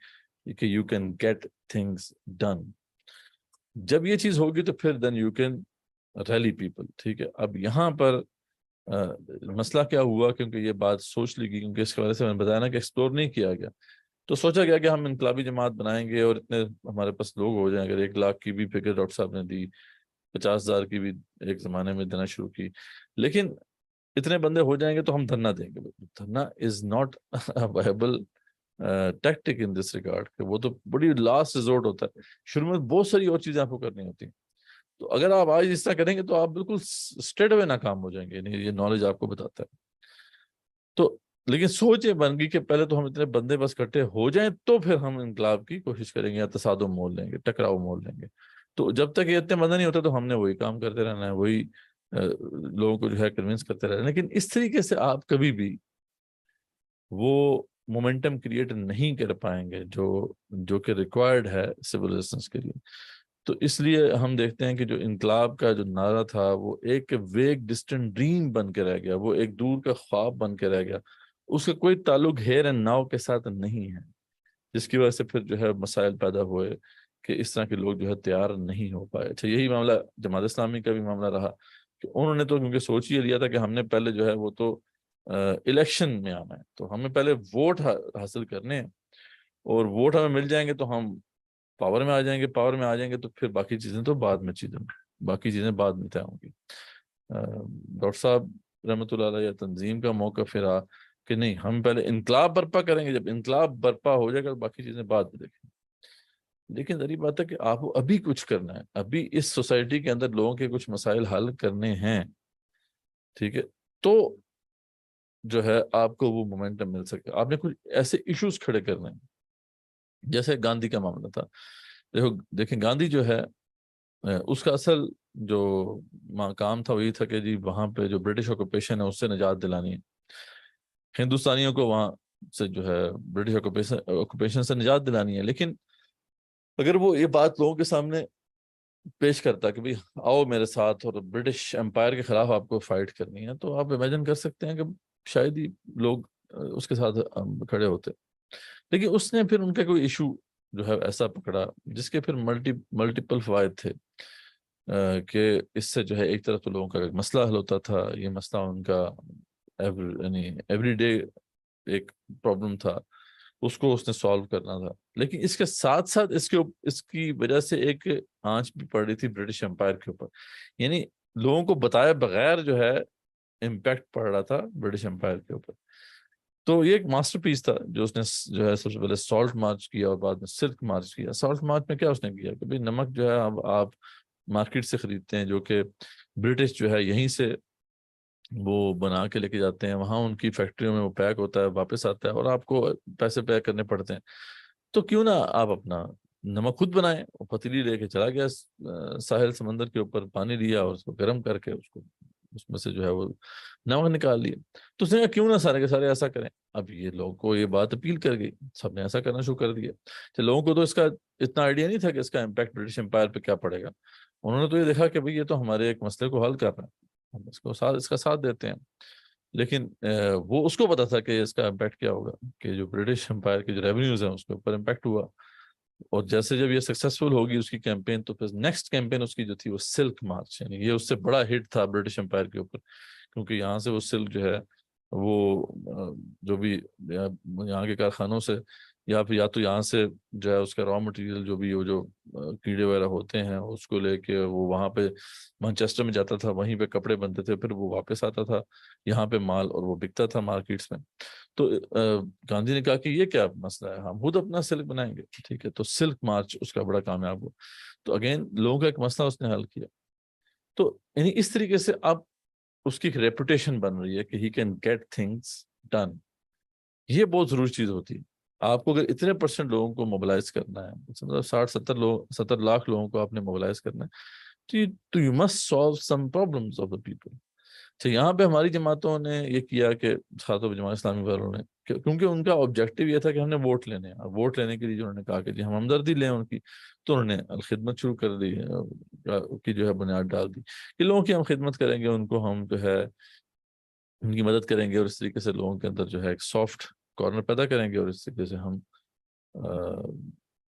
کہ you can get things done. جب یہ چیز ہوگی تو پھر then you can rally people. ٹھیک ہے, اب یہاں پر مسئلہ کیا ہوا, کیونکہ یہ بات سوچ لی گئی, کیونکہ اس کی وجہ سے میں نے بتایا نا کہ ایکسپلور نہیں کیا گیا, تو سوچا گیا کہ ہم انقلابی جماعت بنائیں گے اور اتنے ہمارے پاس لوگ ہو جائیں. اگر 1 لاکھ کی بھی فکر ڈاکٹر صاحب نے دی, 50,000 کی بھی ایک زمانے میں دینا شروع کی, لیکن اتنے بندے ہو جائیں گے تو ہم دھرنا دیں گے. Dharna is not viable tactic in this regard, کہ وہ تو بڑی لاسٹ ریزورٹ ہوتا ہے. شروع میں بہت ساری اور چیزیں آپ کو کرنی ہوتی ہیں, تو اگر آپ آج اس طرح کریں گے تو آپ بالکل اسٹریٹ اوے ناکام ہو جائیں گے, یہ نالج آپ کو بتاتا ہے. تو لیکن سوچ یہ بن گئی کہ پہلے تو ہم اتنے بندے بس اکٹھے ہو جائیں تو پھر ہم انقلاب کی کوشش کریں گے, یا تصادم مول لیں گے, ٹکراؤ مول لیں گے. تو جب تک یہ اتنے بندے نہیں ہوتے تو ہم نے وہی کام کرتے رہنا ہے, وہی لوگوں کو جو ہے کنونس کرتے رہنا. لیکن اس طریقے سے آپ کبھی بھی وہ مومنٹم کریٹ نہیں کر پائیں گے جو کہ ریکوائرڈ ہے سول ریزسٹنس کے لیے. تو اس لیے ہم دیکھتے ہیں کہ جو انقلاب کا جو نعرہ تھا وہ ایک ویگ ڈسٹنٹ ڈریم بن کے رہ گیا, وہ ایک دور کا خواب بن کے رہ گیا, اس کا کوئی تعلق ہیر اینڈ ناؤ کے ساتھ نہیں ہے, جس کی وجہ سے پھر جو ہے مسائل پیدا ہوئے کہ اس طرح کے لوگ جو ہے تیار نہیں ہو پائے. اچھا, یہی معاملہ جماعت اسلامی کا بھی معاملہ رہا کہ انہوں نے تو کیونکہ سوچ ہی لیا تھا کہ ہم نے پہلے جو ہے وہ تو الیکشن میں آنا ہے, تو ہمیں پہلے ووٹ حاصل کرنے ہیں, اور ووٹ ہمیں مل جائیں گے تو ہم پاور میں آ جائیں گے, پاور میں آ جائیں گے تو پھر باقی چیزیں تو بعد میں بعد میں طے ہوں گی. ڈاکٹر صاحب رحمۃ اللہ علیہ یا تنظیم کا موقع پھرا کہ نہیں, ہم پہلے انقلاب برپا کریں گے, جب انقلاب برپا ہو جائے گا تو باقی چیزیں بعد میں دیکھیں گے. لیکن ذریعہ بات ہے کہ آپ کو ابھی کچھ کرنا ہے, ابھی اس سوسائٹی کے اندر لوگوں کے کچھ مسائل حل کرنے ہیں, ٹھیک ہے, تو جو ہے آپ کو وہ مومنٹم مل سکے. آپ نے کچھ ایسے ایشوز کھڑے کرنے ہیں, جیسے گاندھی کا معاملہ تھا. دیکھیں گاندھی جو ہے اس کا اصل جو کام تھا وہی تھا کہ جی وہاں پہ جو برٹش آکوپیشن ہے اس سے نجات دلانی ہے، ہندوستانیوں کو وہاں سے جو ہے برٹش آکوپیشن سے نجات دلانی ہے۔ لیکن اگر وہ یہ بات لوگوں کے سامنے پیش کرتا کہ بھئی آؤ میرے ساتھ اور برٹش امپائر کے خلاف آپ کو فائٹ کرنی ہے، تو آپ امیجن کر سکتے ہیں کہ شاید ہی لوگ اس کے ساتھ کھڑے ہوتے۔ لیکن اس نے پھر ان کا کوئی ایشو جو ہے ایسا پکڑا جس کے پھر ملٹیپل فوائد تھے، کہ اس سے جو ہے ایک طرف تو لوگوں کا ایک مسئلہ حل ہوتا تھا، یہ مسئلہ ان کا یعنی ایوری ڈے ایک پرابلم تھا، اس کو اس نے سالو کرنا تھا۔ لیکن اس کے ساتھ ساتھ اس کی وجہ سے ایک آنچ بھی پڑ رہی تھی برٹش امپائر کے اوپر، یعنی لوگوں کو بتائے بغیر جو ہے امپیکٹ پڑ رہا تھا برٹش امپائر کے اوپر۔ تو یہ ایک ماسٹر پیس تھا جو اس نے جو ہے سب سے پہلے سالٹ مارچ کیا اور بعد میں سلک مارچ کیا۔ سالٹ مارچ میں کیا اس نے کیا کہ بھئی نمک جو ہے اب آپ مارکیٹ سے خریدتے ہیں، جو کہ برٹش جو ہے یہیں سے وہ بنا کے لے کے جاتے ہیں، وہاں ان کی فیکٹریوں میں وہ پیک ہوتا ہے، واپس آتا ہے اور آپ کو پیسے پیک کرنے پڑتے ہیں۔ تو کیوں نہ آپ اپنا نمک خود بنائیں۔ وہ پتیلی لے کے چلا گیا ساحل سمندر کے اوپر، پانی لیا اور اس کو گرم کر کے اس میں سے جو ہے وہ نمک نکال لیا۔ تو اس نے کہا کیوں نہ سارے کے سارے ایسا کریں۔ اب یہ لوگوں کو یہ بات اپیل کر گئی، سب نے ایسا کرنا شروع کر دیا۔ تو لوگوں کو تو اس کا اتنا آئیڈیا نہیں تھا کہ اس کا امپیکٹ برٹش امپائر پہ کیا پڑے گا۔ انہوں نے تو یہ دیکھا کہ بھئی یہ تو ہمارے ایک مسئلے کو حل کر رہا ہے، ہم اس کا ساتھ دیتے ہیں۔ لیکن وہ اس کو پتا تھا کہ اس کا امپیکٹ کیا ہوگا، کہ جو برٹش امپائر کے جو ریونیوز ہیں اس کے اوپر امپیکٹ ہوا۔ اور جیسے جب یہ سکسیسفل ہوگی اس کی کیمپین، تو پھر نیکسٹ کیمپین اس کی جو تھی وہ سلک مارچ، یعنی یہ اس سے بڑا ہٹ تھا برٹش امپائر کے اوپر، کیونکہ یہاں سے وہ سلک جو ہے وہ جو بھی یہاں کے کارخانوں سے یا تو یہاں سے جو ہے اس کا را مٹیریل جو بھی وہ جو کیڑے وغیرہ ہوتے ہیں اس کو لے کے وہ وہاں پہ مانچسٹر میں جاتا تھا، وہیں پہ کپڑے بنتے تھے، پھر وہ واپس آتا تھا یہاں پہ مال اور وہ بکتا تھا مارکیٹس میں۔ تو گاندھی نے کہا کہ یہ کیا مسئلہ ہے، ہم خود اپنا سلک بنائیں گے، ٹھیک ہے۔ تو سلک مارچ اس کا بڑا کامیاب ہوا۔ تو اگین لوگوں کا ایک مسئلہ اس نے حل کیا۔ تو یعنی اس طریقے سے اب اس کی ایک ریپوٹیشن بن رہی ہے کہ he can get things done. یہ بہت ضروری چیز ہوتی ہے۔ آپ کو اگر اتنے پرسنٹ لوگوں کو موبلائز کرنا ہے، مطلب 60-70 لاکھ لوگوں کو آپ نے موبلائز کرنا ہے، تو you must solve some problems of the people. تو یہاں پہ ہماری جماعتوں نے یہ کیا کہ خاص جماعت اسلامی والوں نے، کیونکہ ان کا آبجیکٹو یہ تھا کہ ہم نے ووٹ لینے ہیں، اور ووٹ لینے کے لیے انہوں نے کہا کہ جی ہم ہمدردی لیں ان کی، تو انہوں نے الخدمت شروع کر دی کی جو ہے بنیاد ڈال دی کہ لوگوں کی ہم خدمت کریں گے، ان کو ہم جو ہے ان کی مدد کریں گے، اور اس طریقے سے لوگوں کے اندر جو ہے ایک سافٹ کارنر پیدا کریں گے، اور اس طریقے سے ہم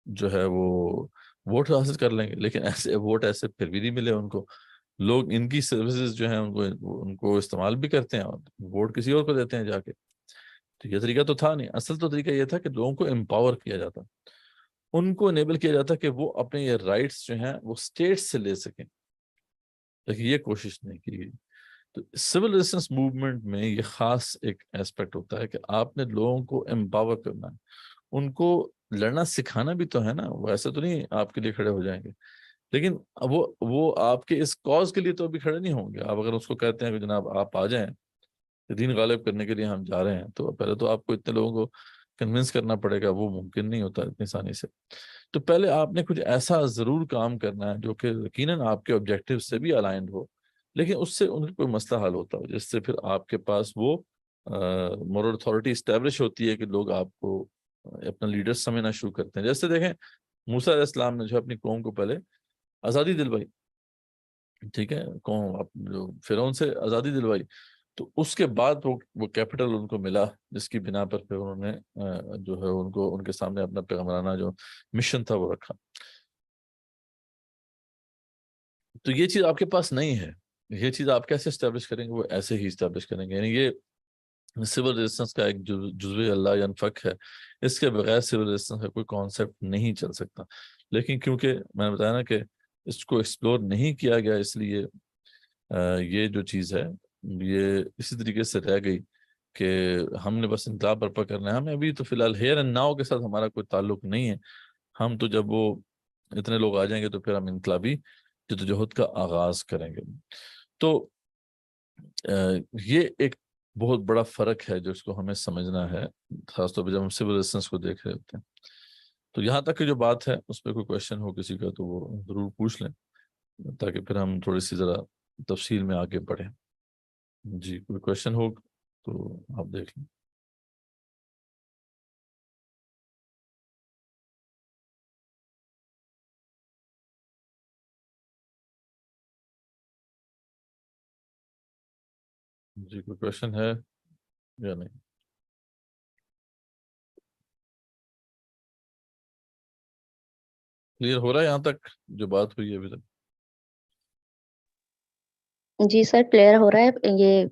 جو ہے وہ ووٹ حاصل کر لیں گے۔ لیکن ایسے ووٹ ایسے پھر بھی نہیں ملے ان کو۔ لوگ ان کی سروسز جو ہیں ان کو استعمال بھی کرتے ہیں اور ووٹ کسی اور کو دیتے ہیں جا کے۔ تو یہ طریقہ تو تھا نہیں، اصل تو طریقہ یہ تھا کہ لوگوں کو امپاور کیا جاتا، ان کو انیبل کیا جاتا کہ وہ اپنے یہ رائٹس جو ہیں وہ اسٹیٹ سے لے سکیں، لیکن یہ کوشش نہیں کی گئی۔ تو سول ریزسٹنس موومنٹ میں یہ خاص ایک ایسپیکٹ ہوتا ہے کہ آپ نے لوگوں کو امپاور کرنا ہے، ان کو لڑنا سکھانا بھی تو ہے نا، وہ ایسے تو نہیں آپ کے لیے کھڑے ہو جائیں گے، لیکن وہ آپ کے اس کاز کے لیے تو ابھی کھڑے نہیں ہوں گے۔ آپ اگر اس کو کہتے ہیں کہ جناب آپ آ جائیں، دین غالب کرنے کے لیے ہم جا رہے ہیں، تو پہلے تو آپ کو اتنے لوگوں کو کنونس کرنا پڑے گا، وہ ممکن نہیں ہوتا اتنی آسانی سے۔ تو پہلے آپ نے کچھ ایسا ضرور کام کرنا ہے جو کہ یقیناً آپ کے آبجیکٹیو سے بھی الائنڈ ہو، لیکن اس سے ان کا کوئی مسئلہ حل ہوتا ہو، جس سے پھر آپ کے پاس وہ مورل اتھارٹی اسٹیبلش ہوتی ہے کہ لوگ آپ کو اپنا لیڈر سمجھنا شروع کرتے ہیں۔ جیسے دیکھیں موسیٰ علیہ السلام نے جو اپنی قوم کو پہلے آزادی دلوائی، ٹھیک ہے، قوم جو فرعون سے آزادی دلوائی، تو اس کے بعد وہ کیپٹل ان کو ملا، جس کی بنا پر پھر انہوں نے جو ہے ان کے سامنے اپنا پیغمبرانہ جو مشن تھا وہ رکھا۔ تو یہ چیز آپ کے پاس نہیں ہے، یہ چیز آپ کیسے اسٹیبلش کریں گے؟ وہ ایسے ہی اسٹیبلش کریں گے، یعنی یہ سول ریزسٹنس کا ایک جزوی اللہ ینفق ہے، اس کے بغیر سول ریزسٹنس کا کوئی کانسیپٹ نہیں چل سکتا۔ لیکن کیونکہ میں نے بتایا نا کہ اس کو ایکسپلور نہیں کیا گیا، اس لیے یہ جو چیز ہے یہ اسی طریقے سے رہ گئی کہ ہم نے بس انقلاب برپا کرنا ہے۔ ہمیں ابھی تو فی الحال ہیئر اینڈ ناؤ کے ساتھ ہمارا کوئی تعلق نہیں ہے، ہم تو جب وہ اتنے لوگ آ جائیں گے تو پھر ہم انقلابی جدوجہد کا آغاز کریں گے۔ تو یہ ایک بہت بڑا فرق ہے جو اس کو ہمیں سمجھنا ہے، خاص طور پہ جب ہم سول ریزسٹنس کو دیکھ رہے ہوتے ہیں۔ تو یہاں تک کی جو بات ہے اس پہ کوئی کوشچن ہو کسی کا تو وہ ضرور پوچھ لیں۔ تاکہ پھر ہم تھوڑی سی ذرا تفصیل میں آگے بڑھیں. جی کوئی کوشچن ہو تو آپ دیکھ لیں. جی کوئی کوشچن ہے یا نہیں؟ کلیئر ہو رہا ہے یہاں تک جو بات ہوئی ہے ابھی تک؟ جی سر کلیئر ہو رہا ہے. یہ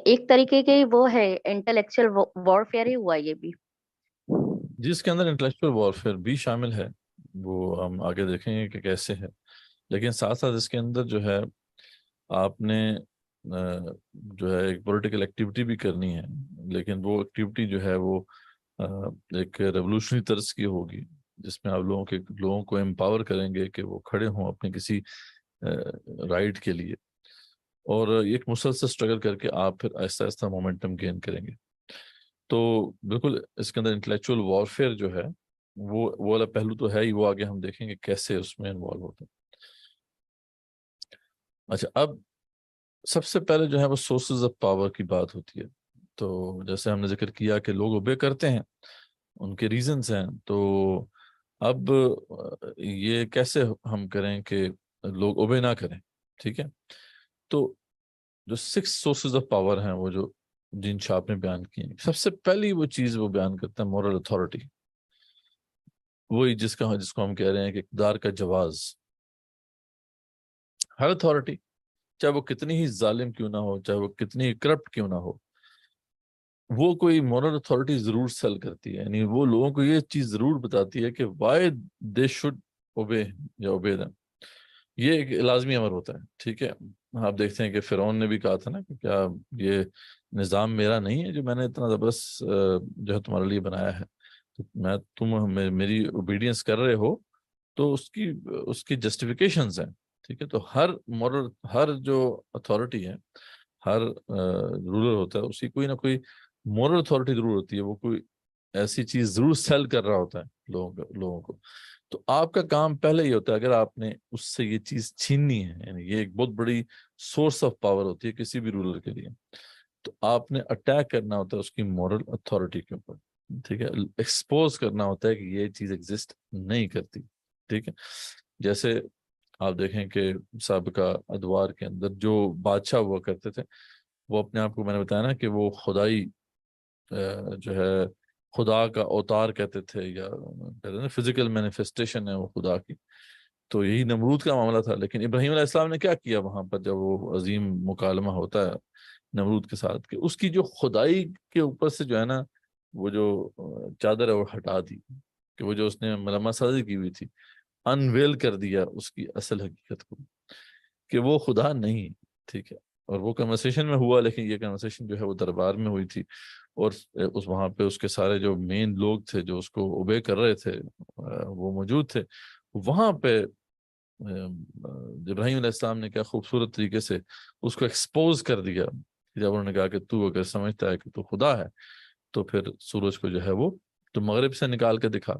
ایک طریقے کے وہ ہے انٹلیکچوئل وارفیئر ہی ہوا یہ بھی. جس کے اندر انٹلیکچوئل وارفیئر بھی شامل ہے، وہ ہم آگے دیکھیں گے کہ کیسے ہے. لیکن ساتھ ساتھ اس کے اندر جو ہے آپ نے جو ہے ایک پولیٹیکل ایکٹیویٹی بھی کرنی ہے، لیکن وہ ایکٹیویٹی جو ہے وہ ایک ریولوشنری طرز کی ہوگی، جس میں آپ لوگوں کو امپاور کریں گے کہ وہ کھڑے ہوں اپنے کسی رائٹ کے لیے، اور ایک مسلسل اسٹرگل کر کے آپ پھر آہستہ آہستہ مومنٹم گین کریں گے. تو بالکل اس کے اندر انٹلیکچوئل وارفیئر جو ہے وہ والا پہلو تو ہے ہی، وہ آگے ہم دیکھیں گے کیسے اس میں انوالو ہوتے ہیں. اچھا، اب سب سے پہلے جو ہے وہ سورسز آف پاور کی بات ہوتی ہے. تو جیسے ہم نے ذکر کیا کہ لوگ اوبے کرتے ہیں، ان کے ریزنز ہیں. تو اب یہ کیسے ہم کریں کہ لوگ اوبے نہ کریں؟ ٹھیک ہے، تو جو 6 سورسز آف پاور ہیں وہ جو جن شاپ نے بیان کیے ہیں، سب سے پہلی وہ چیز وہ بیان کرتا ہے مورل اتھارٹی. وہی جس کو ہم کہہ رہے ہیں کہ اقتدار کا جواز. ہر اتھارٹی چاہے وہ کتنی ہی ظالم کیوں نہ ہو، چاہے وہ کتنی ہی کرپٹ کیوں نہ ہو، وہ کوئی مورل اتھارٹی ضرور سیل کرتی ہے. یعنی وہ لوگوں کو یہ چیز ضرور بتاتی ہے کہ وائی دے شوڈ اوبے یا اوبے دم. یہ ایک لازمی امر ہوتا ہے. ٹھیک ہے، آپ دیکھتے ہیں کہ فرعون نے بھی کہا تھا نا کہ کیا یہ نظام میرا نہیں ہے جو میں نے اتنا زبردست جو ہے تمہارے لیے بنایا ہے، تو تم میری اوبیڈینس کر رہے ہو، تو اس کی جسٹیفیکیشنز ہیں. ٹھیک ہے، تو ہر جو اتھارٹی ہے، ہر رولر ہوتا ہے، اس کی کوئی نہ کوئی مورل اتھارٹی ضرور ہوتی ہے. وہ کوئی ایسی چیز ضرور سیل کر رہا ہوتا ہے لوگوں کو. تو آپ کا کام پہلے ہی ہوتا ہے، اگر آپ نے اس سے یہ چیز چھیننی ہے، یعنی یہ ایک بہت بڑی سورس آف پاور ہوتی ہے کسی بھی رولر کے لیے، تو آپ نے اٹیک کرنا ہوتا ہے اس کی مورل اتھارٹی کے اوپر. ٹھیک ہے، ایکسپوز کرنا ہوتا ہے کہ یہ چیز ایگزسٹ نہیں کرتی. ٹھیک ہے، جیسے آپ دیکھیں کہ سابقہ ادوار کے اندر جو بادشاہ ہوا کرتے تھے، وہ اپنے آپ کو، میں نے بتایا نا کہ وہ خدائی جو ہے خدا کا اوتار کہتے تھے، یا کہتے ہیں نا فزیکل مینیفیسٹیشن ہے وہ خدا کی. تو یہی نمرود کا معاملہ تھا. لیکن ابراہیم علیہ السلام نے کیا کیا وہاں پر جب وہ عظیم مکالمہ ہوتا ہے نمرود کے ساتھ، کہ اس کی جو خدائی کے اوپر سے جو ہے نا وہ جو چادر ہے وہ ہٹا دی، کہ وہ جو اس نے ملامہ سازی کی ہوئی تھی، انویل کر دیا اس کی اصل حقیقت کو، کہ وہ خدا نہیں. ٹھیک ہے، اور وہ کنورسیشن میں ہوا، لیکن یہ کنورسیشن جو ہے وہ دربار میں ہوئی تھی، اور اس وہاں پہ اس کے سارے جو مین لوگ تھے جو اس کو اوبے کر رہے تھے وہ موجود تھے. وہاں پہ ابراہیم علیہ السلام نے کیا خوبصورت طریقے سے اس کو ایکسپوز کر دیا. جب انہوں نے کہا کہ تو اگر سمجھتا ہے کہ تو خدا ہے، تو پھر سورج کو جو ہے وہ تو مغرب سے نکال کے دکھا.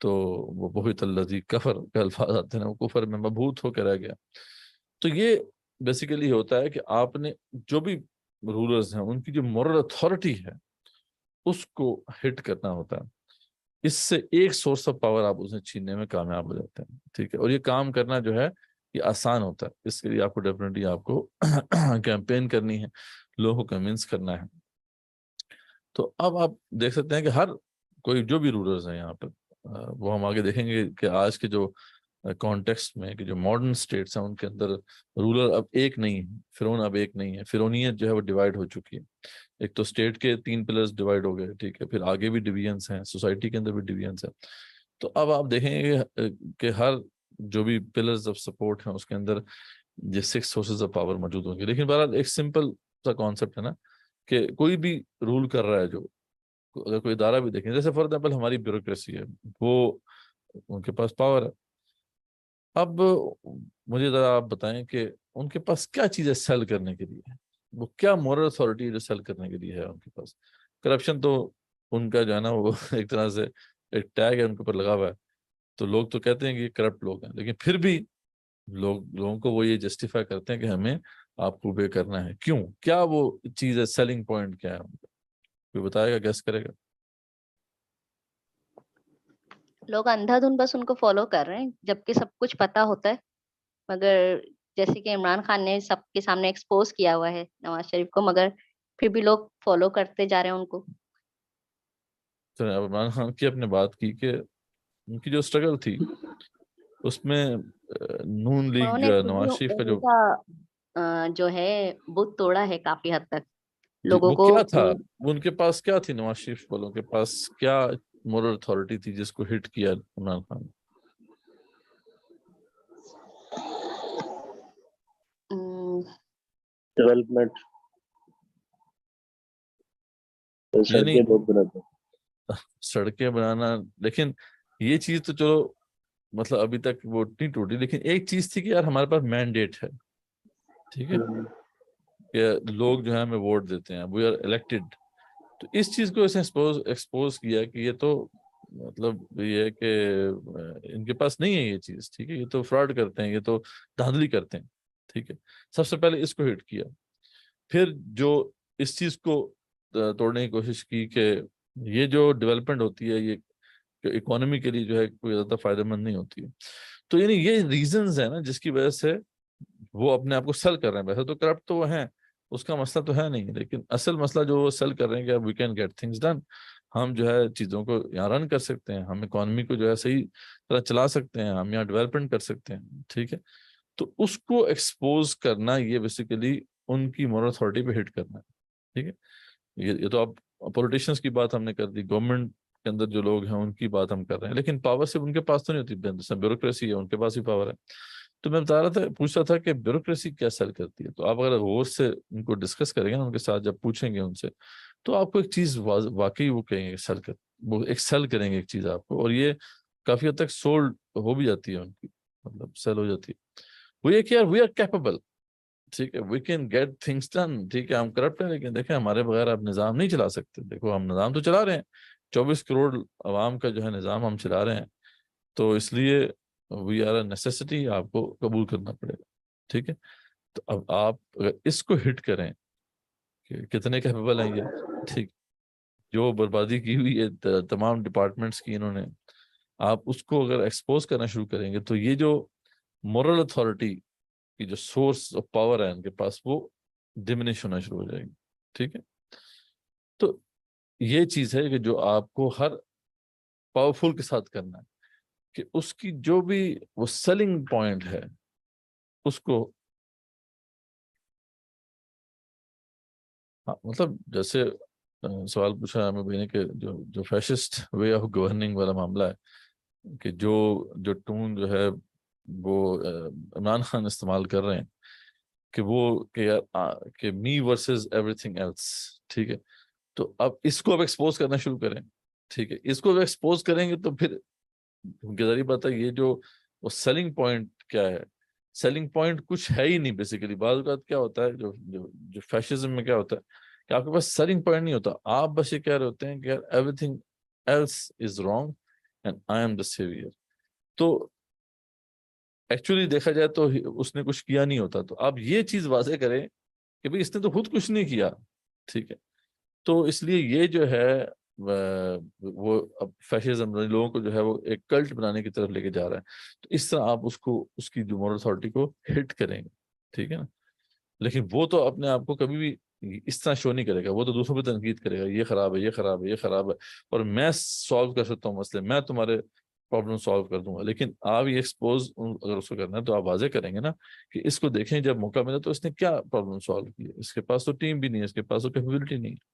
تو وہ بہت الذی کفر کے الفاظ آتے ہیں، وہ کفر میں مبہوت ہو کے رہ گیا. تو یہ بیسیکلی ہوتا ہے کہ آپ نے جو بھی رولرز ہیں ان کی جو مورل اتھارٹی ہے اس کو ہٹ کرنا ہوتا ہے. اس سے ایک سورس آف پاور آپ اسے چھیننے میں کامیاب ہو جاتے ہیں. ٹھیک ہے، اور یہ کام کرنا جو ہے یہ آسان ہوتا ہے. اس کے لیے آپ کو ڈیفینیٹلی آپ کو کیمپین کرنی ہے، لوگوں کو کنونس کرنا ہے. تو اب آپ دیکھ سکتے ہیں کہ ہر کوئی جو بھی رولرز ہیں یہاں پر، وہ ہم آگے دیکھیں گے کہ آج کے جو کانٹیکسٹ میں کہ جو ماڈرن سٹیٹس ہیں ان کے اندر رولر اب ایک نہیں ہے، فرعون اب ایک نہیں ہے. فرعونیت جو ہے وہ ڈیوائیڈ ہو چکی ہے. ایک تو اسٹیٹ کے 3 پلرز ڈیوائیڈ ہو گئے. ٹھیک ہے، پھر آگے بھی ڈویژنس ہیں، سوسائٹی کے اندر بھی ڈویژنس ہیں. تو اب آپ دیکھیں گے کہ ہر جو بھی پلرز آف سپورٹ ہیں اس کے اندر یہ 6 سورسز آف پاور موجود ہوں گے. لیکن بہرحال ایک سمپل سا کانسیپٹ ہے نا کہ کوئی بھی رول کر رہا ہے، جو اگر کوئی ادارہ بھی دیکھیں، جیسے فار ایگزامپل ہماری بیوروکریسی ہے، وہ ان کے پاس پاور ہے. اب مجھے ذرا آپ بتائیں کہ ان کے پاس کیا چیز ہے سیل کرنے کے لیے، وہ کیا مورل اتھارٹی ہے جو سیل کرنے کے لیے ہے ان کے پاس. کرپشن تو ان کا جو ہے نا وہ ایک طرح سے ایک ٹیگ ہے ان کے اوپر لگا ہوا ہے. تو لوگ تو کہتے ہیں کہ یہ کرپٹ لوگ ہیں، لیکن پھر بھی لوگوں کو وہ یہ جسٹیفائی کرتے ہیں کہ ہمیں آپ کو پے کرنا ہے. کیوں؟ کیا وہ چیز ہے؟ سیلنگ پوائنٹ کیا ہے؟ کوئی بتائے گا؟ گیس کرے گا؟ لوگ اندھا دھن بس ان کو فالو کر رہے ہیں جبکہ سب کچھ پتا ہوتا ہے، مگر جیسے کہ عمران خان نے سب کے سامنے ایکسپوز کیا ہوا ہے نواز شریف کو، مگر پھر بھی لوگ فالو کرتے جا رہے ہیں ان کو. تو اب عمران خان کی اپنے بات کی کہ ان کی جو اسٹرگل تھی اس میں نون لیگ انہوں نے جو ہے، خود نواز شریف کا ان جو کا جو ہے بت توڑا ہے کافی حد تک لوگوں وہ کو. کیا تھا، وہ ان کے پاس کیا تھی، نواز شریف والوں کے پاس کیا مورل اتھارٹی تھی جس کو ہٹ کیا عمران خان؟ ڈیولپمنٹ، یعنی سڑکیں بہت بناتے سڑکیں بنانا، لیکن یہ چیز تو چلو مطلب ابھی تک وہ نہیں ٹوٹی، لیکن ایک چیز تھی کہ یار ہمارے پاس مینڈیٹ ہے، ٹھیک ہے، ہیں. کہ لوگ جو ہے ہمیں ووٹ دیتے ہیں، وی آر الیکٹڈ. تو اس چیز کو اسے ایکسپوز کیا کہ یہ تو مطلب یہ ہے کہ ان کے پاس نہیں ہے یہ چیز، ٹھیک ہے، یہ تو فراڈ کرتے ہیں، یہ تو دھاندلی کرتے ہیں، ٹھیک ہے. سب سے پہلے اس کو ہٹ کیا، پھر جو اس چیز کو توڑنے کی کوشش کی کہ یہ جو ڈیولپمنٹ ہوتی ہے یہ اکانومی کے لیے جو ہے کوئی زیادہ فائدہ مند نہیں ہوتی ہے. تو یعنی یہ ریزنز ہیں نا جس کی وجہ سے وہ اپنے آپ کو سیل کر رہے ہیں. ویسے تو کرپٹ تو وہ ہیں، اس کا مسئلہ تو ہے نہیں، لیکن اصل مسئلہ جو وہ سیل کر رہے ہیں کہ we can get things done, ہم جو ہے چیزوں کو یہاں رن کر سکتے ہیں، ہم اکانومی کو جو ہے صحیح طرح چلا سکتے ہیں، ہم یہاں ڈیولپمنٹ کر سکتے ہیں، ٹھیک ہے. تو اس کو ایکسپوز کرنا یہ بیسیکلی ان کی مورل اتھارٹی پہ ہٹ کرنا ہے، ٹھیک ہے. یہ تو آپ پولیٹیشینس کی بات ہم نے کر دی، گورنمنٹ کے اندر جو لوگ ہیں ان کی بات ہم کر رہے ہیں، لیکن پاور صرف ان کے پاس تو نہیں ہوتی، بیوروکریسی ہے، ان کے پاس ہی پاور ہے. تو میں بتا رہا تھا، پوچھ رہا تھا کہ بیوروکریسی کیا سیل کرتی ہے. تو آپ اگر غور سے ان کو ڈسکس کریں گے نا، ان کے ساتھ جب پوچھیں گے ان سے، تو آپ کو ایک چیز واقعی وہ کہیں گے سیل کر، وہ ایک سیل کریں گے ایک چیز آپ کو، اور یہ کافی حد تک سولڈ ہو بھی جاتی ہے ان کی، مطلب سیل ہو جاتی ہے. وہ یہ کہ یار وی آر کیپیبل، ٹھیک ہے، we can get things done, ٹھیک ہے، ہم کرپٹ ہیں لیکن دیکھیں ہمارے بغیر آپ نظام نہیں چلا سکتے. دیکھو ہم نظام تو چلا رہے ہیں، 24 کروڑ عوام کا جو ہے نظام ہم چلا رہے ہیں، تو اس لیے وی آر اے نیسیسٹی، آپ کو قبول کرنا پڑے گا، ٹھیک ہے. تو اب آپ اگر اس کو ہٹ کریں کہ کتنے کیپیبل ہیں یہ، ٹھیک، جو بربادی کی ہوئی ہے تمام ڈپارٹمنٹس کی انہوں نے، آپ اس کو اگر ایکسپوز کرنا شروع کریں گے تو یہ جو مورل اتھارٹی کی جو سورس آف پاور ہے ان کے پاس، وہ ڈمنش ہونا شروع ہو جائے گی، ٹھیک ہے. تو یہ چیز ہے کہ جو آپ کو ہر پاورفل کے ساتھ کرنا ہے کہ اس کی جو بھی وہ سیلنگ پوائنٹ ہے اس کو، مطلب جیسے سوال پوچھا ہمیں بھائی نے کہ جو فیشسٹ وے آف گورننگ والا معاملہ ہے، کہ جو ٹون جو ہے وہ عمران خان استعمال کر رہے ہیں کہ وہ کہ می ورسز ایوری تھنگ ایلس، ٹھیک ہے. تو اب اس کو اب ایکسپوز کرنا شروع کریں، ٹھیک ہے. اس کو ایکسپوز کریں گے تو پھر ظاہری بات ہے یہ جو وہ سیلنگ پوائنٹ کیا ہے، سیلنگ پوائنٹ کچھ ہے ہی نہیں بیسیکلی. بعض اوقات کیا ہوتا ہے جو فیشزم میں کیا ہوتا ہے کہ آپ کے پاس سیلنگ پوائنٹ نہیں ہوتا، آپ بس یہ کہہ رہے ہوتے ہیں کہ everything else is wrong and I am the saviour. تو ایکچولی دیکھا جائے تو اس نے کچھ کیا نہیں ہوتا. تو آپ یہ چیز واضح کریں کہ بھئی اس نے تو خود کچھ نہیں کیا، ٹھیک ہے. تو اس لیے یہ جو ہے وہ اب فیشزم لوگوں کو جو ہے وہ ایک کلٹ بنانے کی طرف لے کے جا رہا ہے. تو اس طرح آپ اس کی جو مورل اتھارٹی کو ہٹ کریں گے، ٹھیک ہے نا. لیکن وہ تو اپنے آپ کو کبھی بھی اس طرح شو نہیں کرے گا، وہ تو دوسروں پہ تنقید کرے گا، یہ خراب ہے، یہ خراب ہے، یہ خراب ہے، اور میں سالو کر سکتا ہوں مسئلے، میں تمہارے پرابلم سالو کر دوں گا. لیکن آپ یہ ایکسپوز اگر اس کو کرنا ہے تو آپ واضح کریں گے نا کہ اس کو دیکھیں جب موقع ملا تو اس نے کیا پرابلم سالو کی ہے، اس کے پاس تو ٹیم بھی نہیں ہے، اس کے پاس تو کیپیبلٹی نہیں ہے.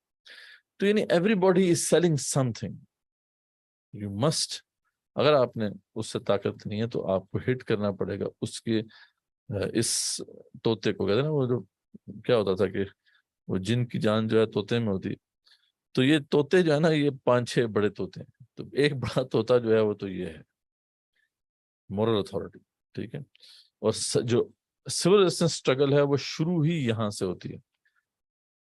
تو یعنی everybody is selling something, you must, اگر آپ نے اس سے طاقت نہیں ہے تو آپ کو ہٹ کرنا پڑے گا اس کے اس طوطے کو. کہتے ہیں نا وہ جو کیا ہوتا تھا کہ وہ جن کی جان جو ہے طوطے میں ہوتی، تو یہ طوطے جو ہے نا یہ 5-6 بڑے طوطے ہیں. تو ایک بڑا طوطا جو ہے وہ تو یہ ہے مورل اتھارٹی، ٹھیک ہے. اور جو سول ریزسٹنس اسٹرگل ہے وہ شروع ہی یہاں سے ہوتی ہے،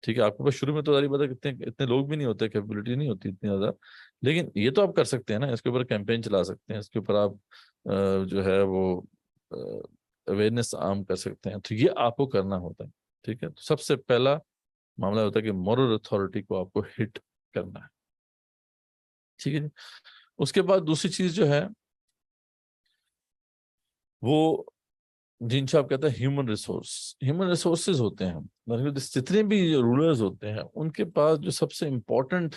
ٹھیک ہے. آپ کے پاس شروع میں تو ظاہری بات ہے اتنے لوگ بھی نہیں ہوتے، کیپیبلٹی نہیں ہوتی اتنی زیادہ، لیکن یہ تو آپ کر سکتے ہیں نا، اس کے اوپر کیمپین چلا سکتے ہیں، اس کے اوپر آپ جو ہے وہ اویئرنیس عام کر سکتے ہیں. تو یہ آپ کو کرنا ہوتا ہے. ٹھیک ہے. تو سب سے پہلا معاملہ ہوتا ہے کہ مورل اتھارٹی کو آپ کو ہٹ کرنا ہے. ٹھیک ہے جی. اس کے بعد دوسری چیز جو ہے وہ جن صاحب کہتا ہے ہیومن ریسورسز ہوتے ہیں. جتنے بھی رولرز ہوتے ہیں ان کے پاس جو سب سے امپورٹنٹ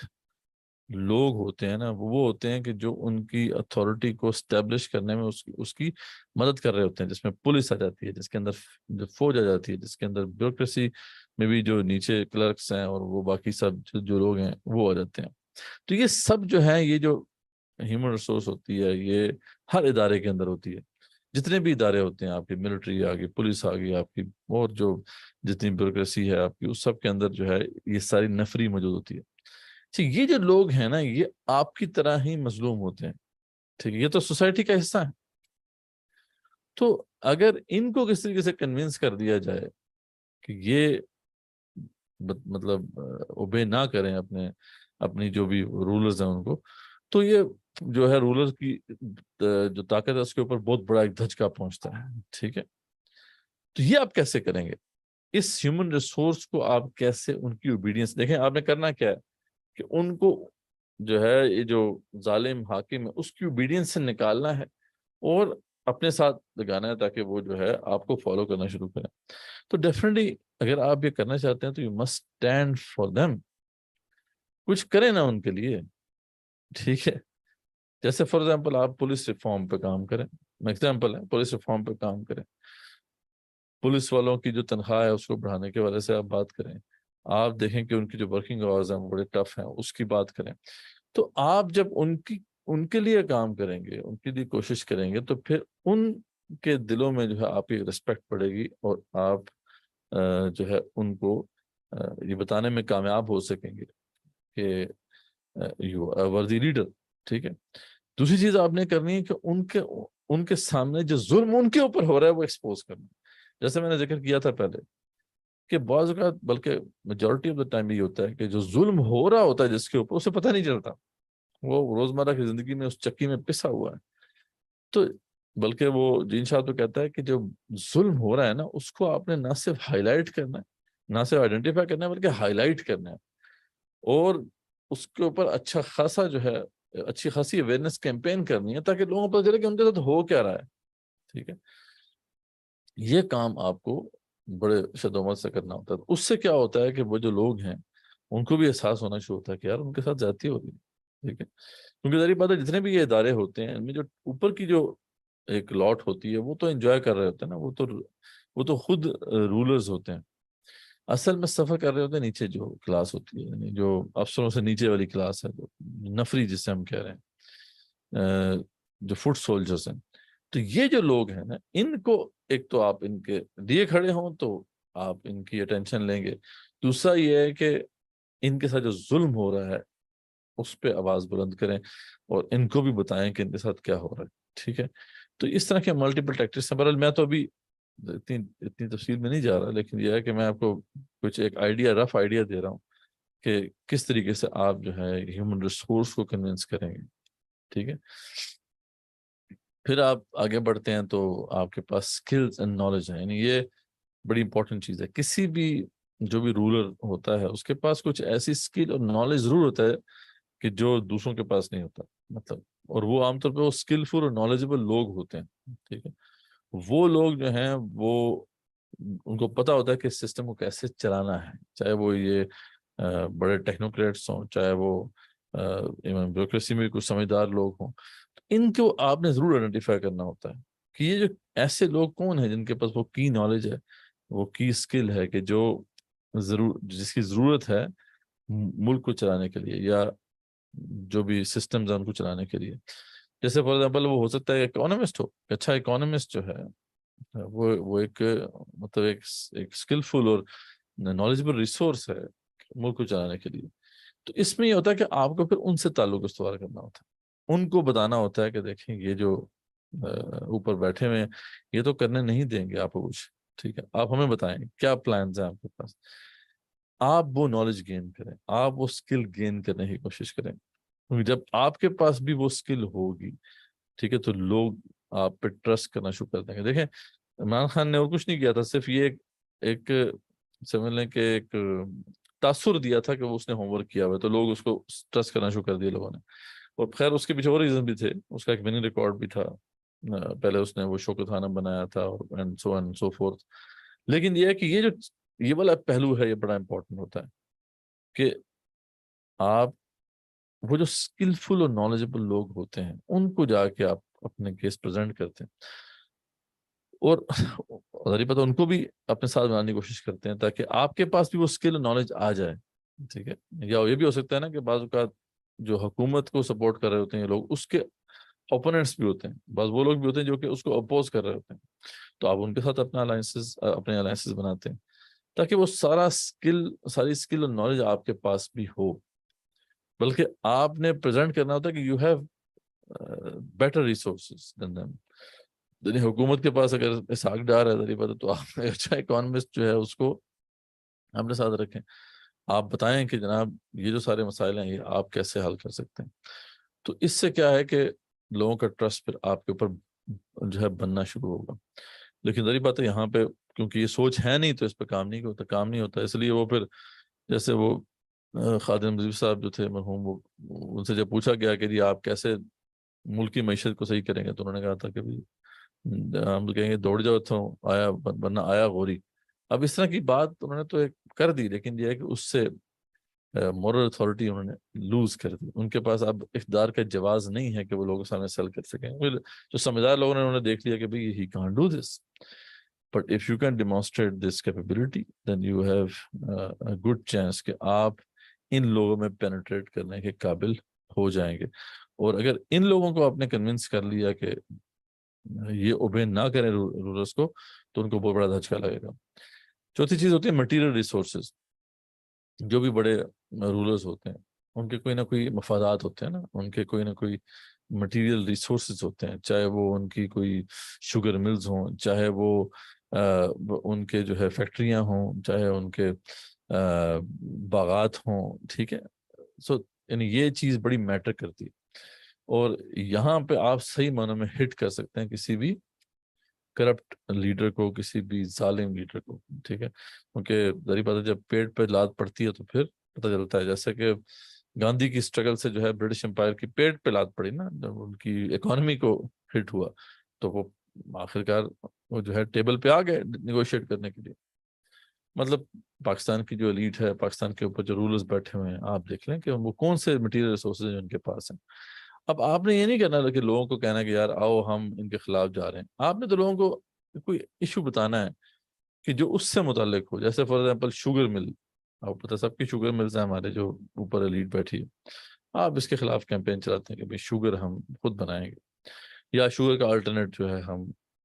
لوگ ہوتے ہیں نا وہ ہوتے ہیں کہ جو ان کی اتھارٹی کو اسٹیبلش کرنے میں اس کی مدد کر رہے ہوتے ہیں, جس میں پولیس آ جاتی ہے, جس کے اندر جو فوج آ جاتی ہے, جس کے اندر بیوروکریسی میں بھی جو نیچے کلرکس ہیں اور وہ باقی سب جو لوگ ہیں وہ آ جاتے ہیں. تو یہ سب جو ہے یہ جو ہیومن ریسورس ہوتی ہے یہ ہر ادارے کے اندر ہوتی ہے. جتنے بھی ادارے ہوتے ہیں, آپ کی ملٹری آ گئی, پولیس آ گئی, آپ کی اور جو جتنی بیوروکریسی ہے آپ کی, اس سب کے اندر جو ہے یہ ساری نفری موجود ہوتی ہے. ٹھیک, یہ جو لوگ ہیں نا یہ آپ کی طرح ہی مظلوم ہوتے ہیں. ٹھیک ہے, یہ تو سوسائٹی کا حصہ ہے. تو اگر ان کو کس طریقے سے کنونس کر دیا جائے کہ یہ مطلب اوبے نہ کریں اپنی جو بھی رولرز ہیں ان کو, تو یہ جو ہے رولرز کی جو طاقت ہے اس کے اوپر بہت بڑا ایک دھچکا پہنچتا ہے. ٹھیک ہے. تو یہ آپ کیسے کریں گے؟ اس ہیومن ریسورس کو آپ کیسے ان کی اوبیڈینس, دیکھیں آپ نے کرنا کیا ہے کہ ان کو جو ہے یہ جو ظالم حاکم ہے اس کی اوبیڈینس سے نکالنا ہے اور اپنے ساتھ لگانا ہے تاکہ وہ جو ہے آپ کو فالو کرنا شروع کریں. تو ڈیفینیٹلی اگر آپ یہ کرنا چاہتے ہیں تو you must stand for them, کچھ کریں نا ان کے لیے. ٹھیک ہے. جیسے فار ایگزامپل آپ پولیس ریفارم پہ کام کریں, ایگزامپل ہے, پولیس ریفارم پہ کام کریں, پولیس والوں کی جو تنخواہ ہے اس کو بڑھانے کے وجہ سے آپ بات کریں, آپ دیکھیں کہ ان کی جو ورکنگ آورز ہیں وہ بڑے ٹف ہیں اس کی بات کریں. تو آپ جب ان کے لیے کام کریں گے, ان کے لیے کوشش کریں گے, تو پھر ان کے دلوں میں جو ہے آپ کی رسپیکٹ پڑے گی اور آپ جو ہے ان کو یہ بتانے میں کامیاب ہو سکیں گے کہ یو آر وردی لیڈر. ٹھیک ہے. دوسری چیز آپ نے کرنی ہے کہ ان کے سامنے جو ظلم ان کے اوپر ہو رہا ہے وہ ایکسپوز کرنا. جیسے میں نے ذکر کیا تھا پہلے کہ بعض اوقات بلکہ میجورٹی آف دا ٹائم یہ ہوتا ہے کہ جو ظلم ہو رہا ہوتا ہے جس کے اوپر اسے پتہ نہیں چلتا, وہ روزمرہ کی زندگی میں اس چکی میں پسا ہوا ہے. تو بلکہ وہ جین شاہ تو کہتا ہے کہ جو ظلم ہو رہا ہے نا اس کو آپ نے نہ صرف ہائی لائٹ کرنا ہے, نہ صرف آئیڈینٹیفائی کرنا ہے بلکہ ہائی لائٹ کرنا ہے اور اس کے اوپر اچھا خاصا جو ہے اچھی خاصی اویئرنیس کیمپین کرنی ہے تاکہ لوگوں کو پتہ چلے کہ ان کے ساتھ ہو کیا رہا ہے. ٹھیک ہے. یہ کام آپ کو بڑے شدت سے کرنا ہوتا ہے. اس سے کیا ہوتا ہے کہ وہ جو لوگ ہیں ان کو بھی احساس ہونا شروع ہوتا ہے کہ یار ان کے ساتھ زیادتی ہو رہی ہے. ٹھیک ہے. کیونکہ ظاہر بات ہے جتنے بھی یہ ادارے ہوتے ہیں ان میں جو اوپر کی جو ایک لاٹ ہوتی ہے وہ تو انجوائے کر رہے ہوتے ہیں نا, وہ تو خود رولرز ہوتے ہیں. اصل میں سفر کر رہے ہوتے ہیں نیچے جو کلاس ہوتی ہے, یعنی جو افسروں سے نیچے والی کلاس ہے, جو نفری جسے ہم کہہ رہے ہیں, جو فٹ سولجرز ہیں. تو یہ جو لوگ ہیں نا ان کو ایک تو آپ ان کے لیے کھڑے ہوں تو آپ ان کی اٹینشن لیں گے. دوسرا یہ ہے کہ ان کے ساتھ جو ظلم ہو رہا ہے اس پہ آواز بلند کریں اور ان کو بھی بتائیں کہ ان کے ساتھ کیا ہو رہا ہے. ٹھیک ہے. تو اس طرح کے ملٹیپل ٹیکٹکس ہیں. بہرحال میں تو ابھی اتنی تفصیل میں نہیں جا رہا, لیکن یہ ہے کہ میں آپ کو کچھ ایک رف آئیڈیا دے رہا ہوں کہ کس طریقے سے آپ جو ہے ہیومن ریسورس کو کنونس کریں گے. ٹھیک ہے. پھر آپ آگے بڑھتے ہیں تو آپ کے پاس سکلز اینڈ نالج ہے, یعنی یہ بڑی امپورٹنٹ چیز ہے. کسی بھی جو بھی رولر ہوتا ہے اس کے پاس کچھ ایسی سکل اور نالج ضرور ہوتا ہے کہ جو دوسروں کے پاس نہیں ہوتا, مطلب, اور وہ عام طور پہ وہ سکلفل اور نالجبل لوگ ہوتے ہیں. ٹھیک ہے. وہ لوگ جو ہیں وہ ان کو پتا ہوتا ہے کہ اس سسٹم کو کیسے چلانا ہے, چاہے وہ یہ بڑے ٹیکنوکریٹس ہوں, چاہے وہ بیوروکریسی میں کچھ سمجھدار لوگ ہوں. ان کو آپ نے ضرور آئیڈینٹیفائی کرنا ہوتا ہے کہ یہ جو ایسے لوگ کون ہیں جن کے پاس وہ کی نالج ہے, وہ کی سکل ہے کہ جس کی ضرورت ہے ملک کو چلانے کے لیے یا جو بھی سسٹمز ہیں ان کو چلانے کے لیے. جیسے فار ایگزامپل وہ ہو سکتا ہے اکانومسٹ ہو, اچھا اکانومسٹ جو ہے وہ ایک مطلب ایک اسکلفل اور نالجبل ریسورس ہے ملک کو چلانے کے لیے. تو اس میں یہ ہوتا ہے کہ آپ کو پھر ان سے تعلق استوار کرنا ہوتا ہے, ان کو بتانا ہوتا ہے کہ دیکھیں یہ جو اوپر بیٹھے ہوئے ہیں یہ تو کرنے نہیں دیں گے آپ کو کچھ. ٹھیک ہے. آپ ہمیں بتائیں کیا پلانز ہیں آپ کے پاس. آپ وہ نالج گین کریں, آپ وہ اسکل گین کرنے کی کوشش کریں, کیونکہ جب آپ کے پاس بھی وہ اسکل ہوگی, ٹھیک ہے, تو لوگ آپ پہ ٹرسٹ کرنا شروع کر دیں گے. دیکھیں, عمران خان نے اور کچھ نہیں کیا تھا، صرف یہ ایک سمجھ لیں کہ ایک تاثر دیا تھا کہ وہ اس نے ہوم ورک کیا ہوا ہے، تو لوگ اس کو ٹرسٹ کرنا شروع کر دیا لوگوں نے. اور خیر اس کے پیچھے اور ریزن بھی تھے، اس کا ایک منی ریکارڈ بھی تھا. پہلے اس نے وہ شوکت خانم بنایا تھا اور اینڈ سو فورتھ. لیکن یہ ہے کہ یہ والا پہلو ہے، یہ بڑا امپورٹنٹ ہوتا ہے کہ آپ وہ جو اسکلفل اور نالجبل لوگ ہوتے ہیں ان کو جا کے آپ اپنے کیس پریزنٹ کرتے ہیں، اور ظاہر پتہ ان کو بھی اپنے ساتھ بنانے کی کوشش کرتے ہیں تاکہ آپ کے پاس بھی وہ اسکل اور نالج آ جائے. ٹھیک ہے، یا یہ بھی ہو سکتا ہے نا کہ بعض اوقات جو حکومت کو سپورٹ کر رہے ہوتے ہیں یہ لوگ، اس کے اوپوننٹس بھی ہوتے ہیں، بعض وہ لوگ بھی ہوتے ہیں جو کہ اس کو اپوز کر رہے ہوتے ہیں، تو آپ ان کے ساتھ اپنے الائنسز بناتے ہیں تاکہ وہ ساری اسکل اور نالج آپ کے پاس بھی ہو. بلکہ آپ نے پریزنٹ کرنا ہوتا ہے کہ you have better resources then them. یعنی حکومت کے پاس اگر اسحاق ڈار ہے ذریعہ پتہ، تو آپ اچھا اکانومسٹ جو ہے اس کو اپنے ساتھ رکھیں، آپ بتائیں کہ جناب یہ جو سارے مسائل ہیں یہ آپ کیسے حل کر سکتے ہیں. تو اس سے کیا ہے کہ لوگوں کا ٹرسٹ پھر آپ کے اوپر جو ہے بننا شروع ہوگا. لیکن ذریعہ بات ہے یہاں پہ کیونکہ یہ سوچ ہے نہیں تو اس پہ کام نہیں ہوتا. اس لیے وہ پھر جیسے وہ خادم نظیر صاحب جو تھے مرحوم، وہ ان سے جب پوچھا گیا کہ جی آپ کیسے ملک کی معیشت کو صحیح کریں گے، تو انہوں نے کہا تھا کہ ہم کہیں گے دوڑ جاؤ تھا آیا بننا آیا غوری. اب اس طرح کی بات انہوں نے تو ایک کر دی، لیکن یہ ہے کہ اس سے مورل اتھارٹی انہوں نے لوز کر دی. ان کے پاس اب اقتدار کا جواز نہیں ہے کہ وہ لوگوں کے سامنے سیل کر سکیں. جو سمجھدار لوگوں نے انہوں نے دیکھ لیا کہ بھئی he can't do this. But if you can demonstrate this capability, then you have a good chance کہ آپ ان لوگوں میں پینیٹریٹ کرنے کے قابل ہو جائیں گے. اور اگر ان لوگوں کو آپ نے کنونس کر لیا کہ یہ اوبے نہ کریں رولرز کو، تو ان کو بہت بڑا دھچکا لگے گا. چوتھی چیز ہوتی ہے مٹیریل ریسورسز. جو بھی بڑے رولرز ہوتے ہیں ان کے کوئی نہ کوئی مفادات ہوتے ہیں نا، ان کے کوئی نہ کوئی مٹیریل ریسورسز ہوتے ہیں، چاہے وہ ان کی کوئی شوگر ملز ہوں، چاہے وہ ان کے جو ہے فیکٹریاں ہوں، چاہے ان کے باغات ہوں. ٹھیک ہے، یعنی یہ چیز بڑی میٹر کرتی ہے. اور یہاں پہ آپ صحیح معنوں میں ہٹ کر سکتے ہیں کسی بھی کرپٹ لیڈر کو، کسی بھی ظالم لیڈر کو. ٹھیک ہے، کیونکہ ظاہر بات ہے جب پیٹ پہ لات پڑتی ہے تو پھر پتہ چلتا ہے. جیسے کہ گاندھی کی سٹرگل سے جو ہے برٹش امپائر کی پیٹ پہ لات پڑی نا، جب ان کی اکانومی کو ہٹ ہوا تو وہ آخرکار وہ جو ہے ٹیبل پہ آ گئے نیگوشیٹ کرنے کے لیے. مطلب پاکستان کی جو ایلیٹ ہے، پاکستان کے اوپر جو رولرز بیٹھے ہوئے ہیں، آپ دیکھ لیں کہ وہ کون سے مٹیریل ریسورسز ہیں ان کے پاس ہیں. اب آپ نے یہ نہیں کرنا کہ لوگوں کو کہنا کہ یار آؤ ہم ان کے خلاف جا رہے ہیں. آپ نے تو لوگوں کو کوئی ایشو بتانا ہے کہ جو اس سے متعلق ہو. جیسے فار ایگزامپل شوگر مل، آپ پتہ سب کی شوگر ملز ہیں ہمارے جو اوپر ایلیٹ بیٹھی ہے، آپ اس کے خلاف کیمپین چلاتے ہیں کہ بھئی شوگر ہم خود بنائیں گے، یا شوگر کا الٹرنیٹ جو ہے ہم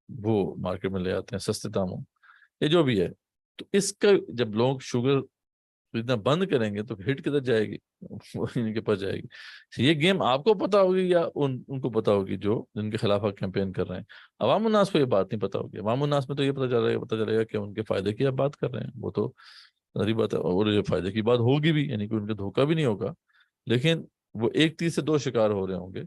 وہ مارکیٹ میں لے آتے ہیں سستے داموں، یہ جو بھی ہے. تو اس کا جب لوگ شوگر خریدنا بند کریں گے تو ہٹ کدھر جائے گی؟ وہ ان کے پاس جائے گی. یہ گیم آپ کو پتا ہوگی یا ان کو پتا ہوگی جو جن کے خلاف آپ کیمپین کر رہے ہیں. عوام الناس کو یہ بات نہیں پتا ہوگی. عوام الناس میں تو یہ پتا چلے گا کہ ان کے فائدے کی آپ بات کر رہے ہیں، وہ تو ظاہری بات ہے. اور یہ فائدے کی بات ہوگی بھی، یعنی کہ ان کے دھوکہ بھی نہیں ہوگا، لیکن وہ ایک تیر سے دو شکار ہو رہے ہوں گے.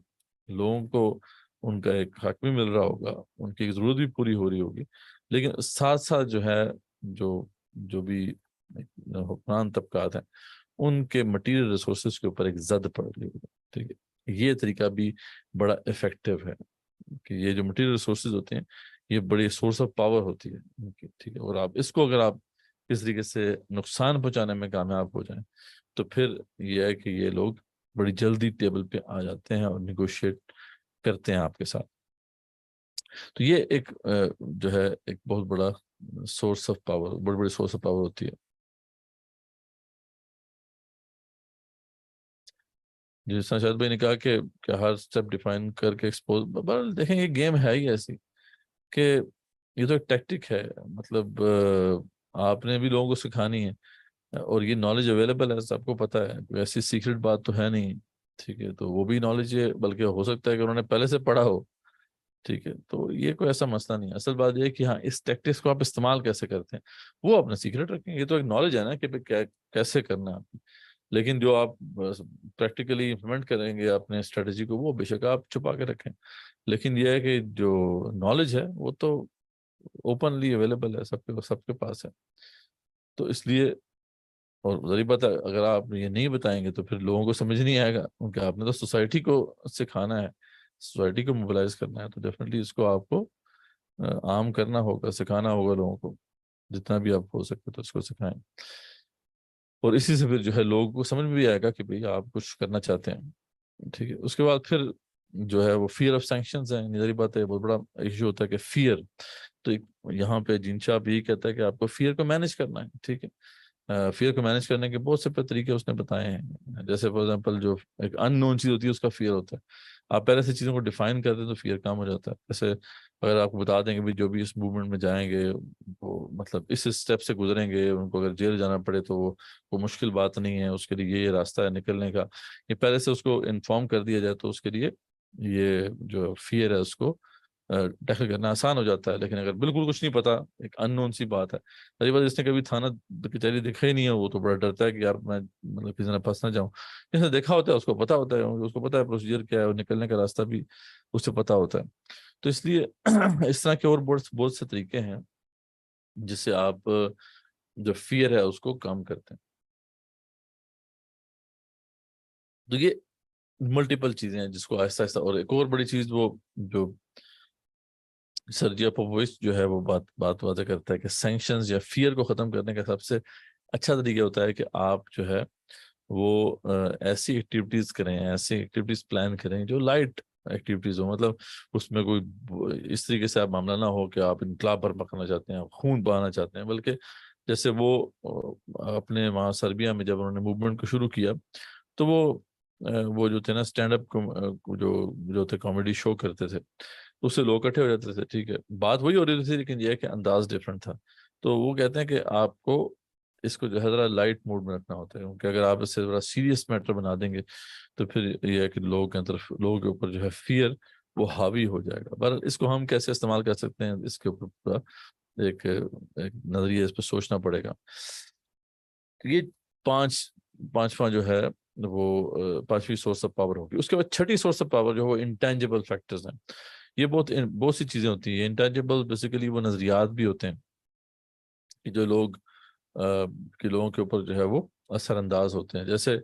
لوگوں کو ان کا ایک حق بھی مل رہا ہوگا، ان کی ضرورت بھی پوری ہو رہی ہوگی، لیکن ساتھ ساتھ جو ہے جو بھی حکمران طبقات ہیں ان کے مٹیریل ریسورسز کے اوپر ایک زد پڑ رہی ہوگی. ٹھیک ہے، یہ طریقہ بھی بڑا افیکٹو ہے کہ یہ جو مٹیریل ریسورسز ہوتے ہیں یہ بڑی سورس آف پاور ہوتی ہے ان کی. ٹھیک ہے، اور آپ اس کو اگر آپ اس طریقے سے نقصان پہنچانے میں کامیاب ہو جائیں تو پھر یہ ہے کہ یہ لوگ بڑی جلدی ٹیبل پہ آ جاتے ہیں اور نیگوشیٹ کرتے ہیں آپ کے ساتھ. تو یہ ایک جو ہے ایک بہت بڑا سورس آف پاور، بڑی بڑی سورس آف پاور ہوتی ہے. جس طرح شاہد بھائی نے کہا کہ ہر سٹیپ ڈیفائن کر کے ایکسپوز، دیکھیں یہ گیم ہے ہی ایسی کہ یہ تو ایک ٹیکٹک ہے. مطلب آپ نے بھی لوگوں کو سکھانی ہے، اور یہ نالج اویلیبل ہے، سب کو پتہ ہے، کوئی ایسی سیکرٹ بات تو ہے نہیں. ٹھیک ہے، تو وہ بھی نالج ہے، بلکہ ہو سکتا ہے کہ انہوں نے پہلے سے پڑھا ہو. ٹھیک ہے، تو یہ کوئی ایسا مسئلہ نہیں ہے. اصل بات یہ ہے کہ ہاں اس ٹیکٹکس کو آپ استعمال کیسے کرتے ہیں وہ اپنا سیکرٹ رکھیں. یہ تو ایک نالج ہے نا کہ کیسے کرنا ہے آپ نے. لیکن جو آپ پریکٹیکلی امپلیمنٹ کریں گے اپنے اسٹریٹجی کو، وہ بے شک آپ چھپا کے رکھیں. لیکن یہ ہے کہ جو نالج ہے وہ تو اوپنلی اویلیبل ہے، سب کے پاس ہے. تو اس لیے، اور ذریعہ بات ہے، اگر آپ یہ نہیں بتائیں گے تو پھر لوگوں کو سمجھ نہیں آئے گا، کیونکہ آپ نے تو سوسائٹی کو سکھانا ہے، سوسائٹی کو موبلائز کرنا ہے. تو ڈیفینیٹلی اس کو آپ کو عام کرنا ہوگا، سکھانا ہوگا لوگوں کو، جتنا بھی آپ ہو سکے تو اس کو سکھائیں. اور اسی سے پھر جو ہے لوگوں کو سمجھ میں بھی آئے گا کہ بھئی آپ کچھ کرنا چاہتے ہیں. ٹھیک ہے. اس کے بعد پھر جو ہے وہ فیئر آف سینکشنز ہیں. ظاہری بات ہے بہت بڑا ایشو ہوتا ہے کہ فیئر. تو یہاں پہ جین شاہ بھی کہتا ہے کہ آپ کو فیئر کو مینج کرنا ہے. ٹھیک ہے. فیئر کو مینج کرنے کے بہت سے طریقے اس نے بتائے ہیں. جیسے فار ایگزامپل جو ایک ان نون چیز ہوتی ہے اس کا فیئر ہوتا ہے. آپ پہلے سے چیزوں کو ڈیفائن کرتے ہیں تو فیئر کم ہو جاتا ہے. جیسے اگر آپ کو بتا دیں کہ جو بھی اس موومنٹ میں جائیں گے وہ مطلب اس اسٹیپ سے گزریں گے، ان کو اگر جیل جانا پڑے تو وہ مشکل بات نہیں ہے، اس کے لیے یہ راستہ ہے نکلنے کا. یہ پہلے سے اس کو انفارم کر دیا جائے تو اس کے لیے یہ جو فیئر ہے اس کو ٹیکل کرنا آسان ہو جاتا ہے. لیکن اگر بالکل کچھ نہیں پتا، ایک ان نون سی بات ہے، پہلی بات جس نے کبھی تھانہ کچہری دیکھا ہی نہیں ہے وہ تو بڑا ڈرتا ہے کہ یار میں مطلب کسی نے پھنس نہ جاؤں. جس نے دیکھا ہوتا ہے اس کو پتا ہوتا ہے، اس کو پتا ہے پروسیجر کیا ہے اور نکلنے کا راستہ بھی اسے پتا ہوتا ہے. تو اس لیے اس طرح کے اور بہت سے طریقے ہیں جس سے آپ جو فیئر ہے اس کو کم کرتے ہیں. تو یہ ملٹیپل چیزیں ہیں جس کو آہستہ آہستہ. اور ایک اور بڑی چیز وہ جو سرجیا پوپووچ جو ہے وہ بات واضح کرتا ہے کہ سینکشنز یا فیئر کو ختم کرنے کا سب سے اچھا طریقہ ہوتا ہے کہ آپ جو ہے وہ ایسی ایکٹیویٹیز کریں، ایسی ایکٹیویٹیز پلان کریں جو لائٹ ایکٹیویٹیز ہو. مطلب اس میں کوئی اس طریقے سے آپ معاملہ نہ ہو کہ آپ انقلاب پر پکڑنا چاہتے ہیں، خون بہانا چاہتے ہیں، بلکہ جیسے وہ اپنے وہاں سربیا میں جب انہوں نے موومنٹ کو شروع کیا تو وہ جو تھے نا اسٹینڈ اپ جو تھے کامیڈی شو کرتے تھے، اس سے لوگ اکٹھے ہو جاتے تھے. ٹھیک ہے. بات وہی ہو رہی تھی لیکن یہ ہے کہ انداز ڈفرینٹ تھا. تو وہ کہتے ہیں کہ آپ کو اس کو جو ہے ذرا لائٹ موڈ میں رکھنا ہوتا ہے، کیونکہ اگر آپ اس سے ذرا سیریس میٹر بنا دیں گے تو پھر یہ ہے کہ لوگوں کے اوپر جو ہے فیئر وہ حاوی ہو جائے گا. پر اس کو ہم کیسے استعمال کر سکتے ہیں، اس کے اوپر پورا ایک نظریہ اس پہ سوچنا پڑے گا. یہ پانچواں جو ہے وہ پانچویں سورس آف پاور ہوگی. اس کے بعد چھٹی سورس آف پاور جو وہ انٹینجیبل فیکٹرز ہیں. یہ بہت سی چیزیں ہوتی ہیں. انٹینجیبل بیسیکلی وہ نظریات بھی ہوتے ہیں کہ جو لوگوں کے اوپر جو ہے وہ اثر انداز ہوتے ہیں. جیسے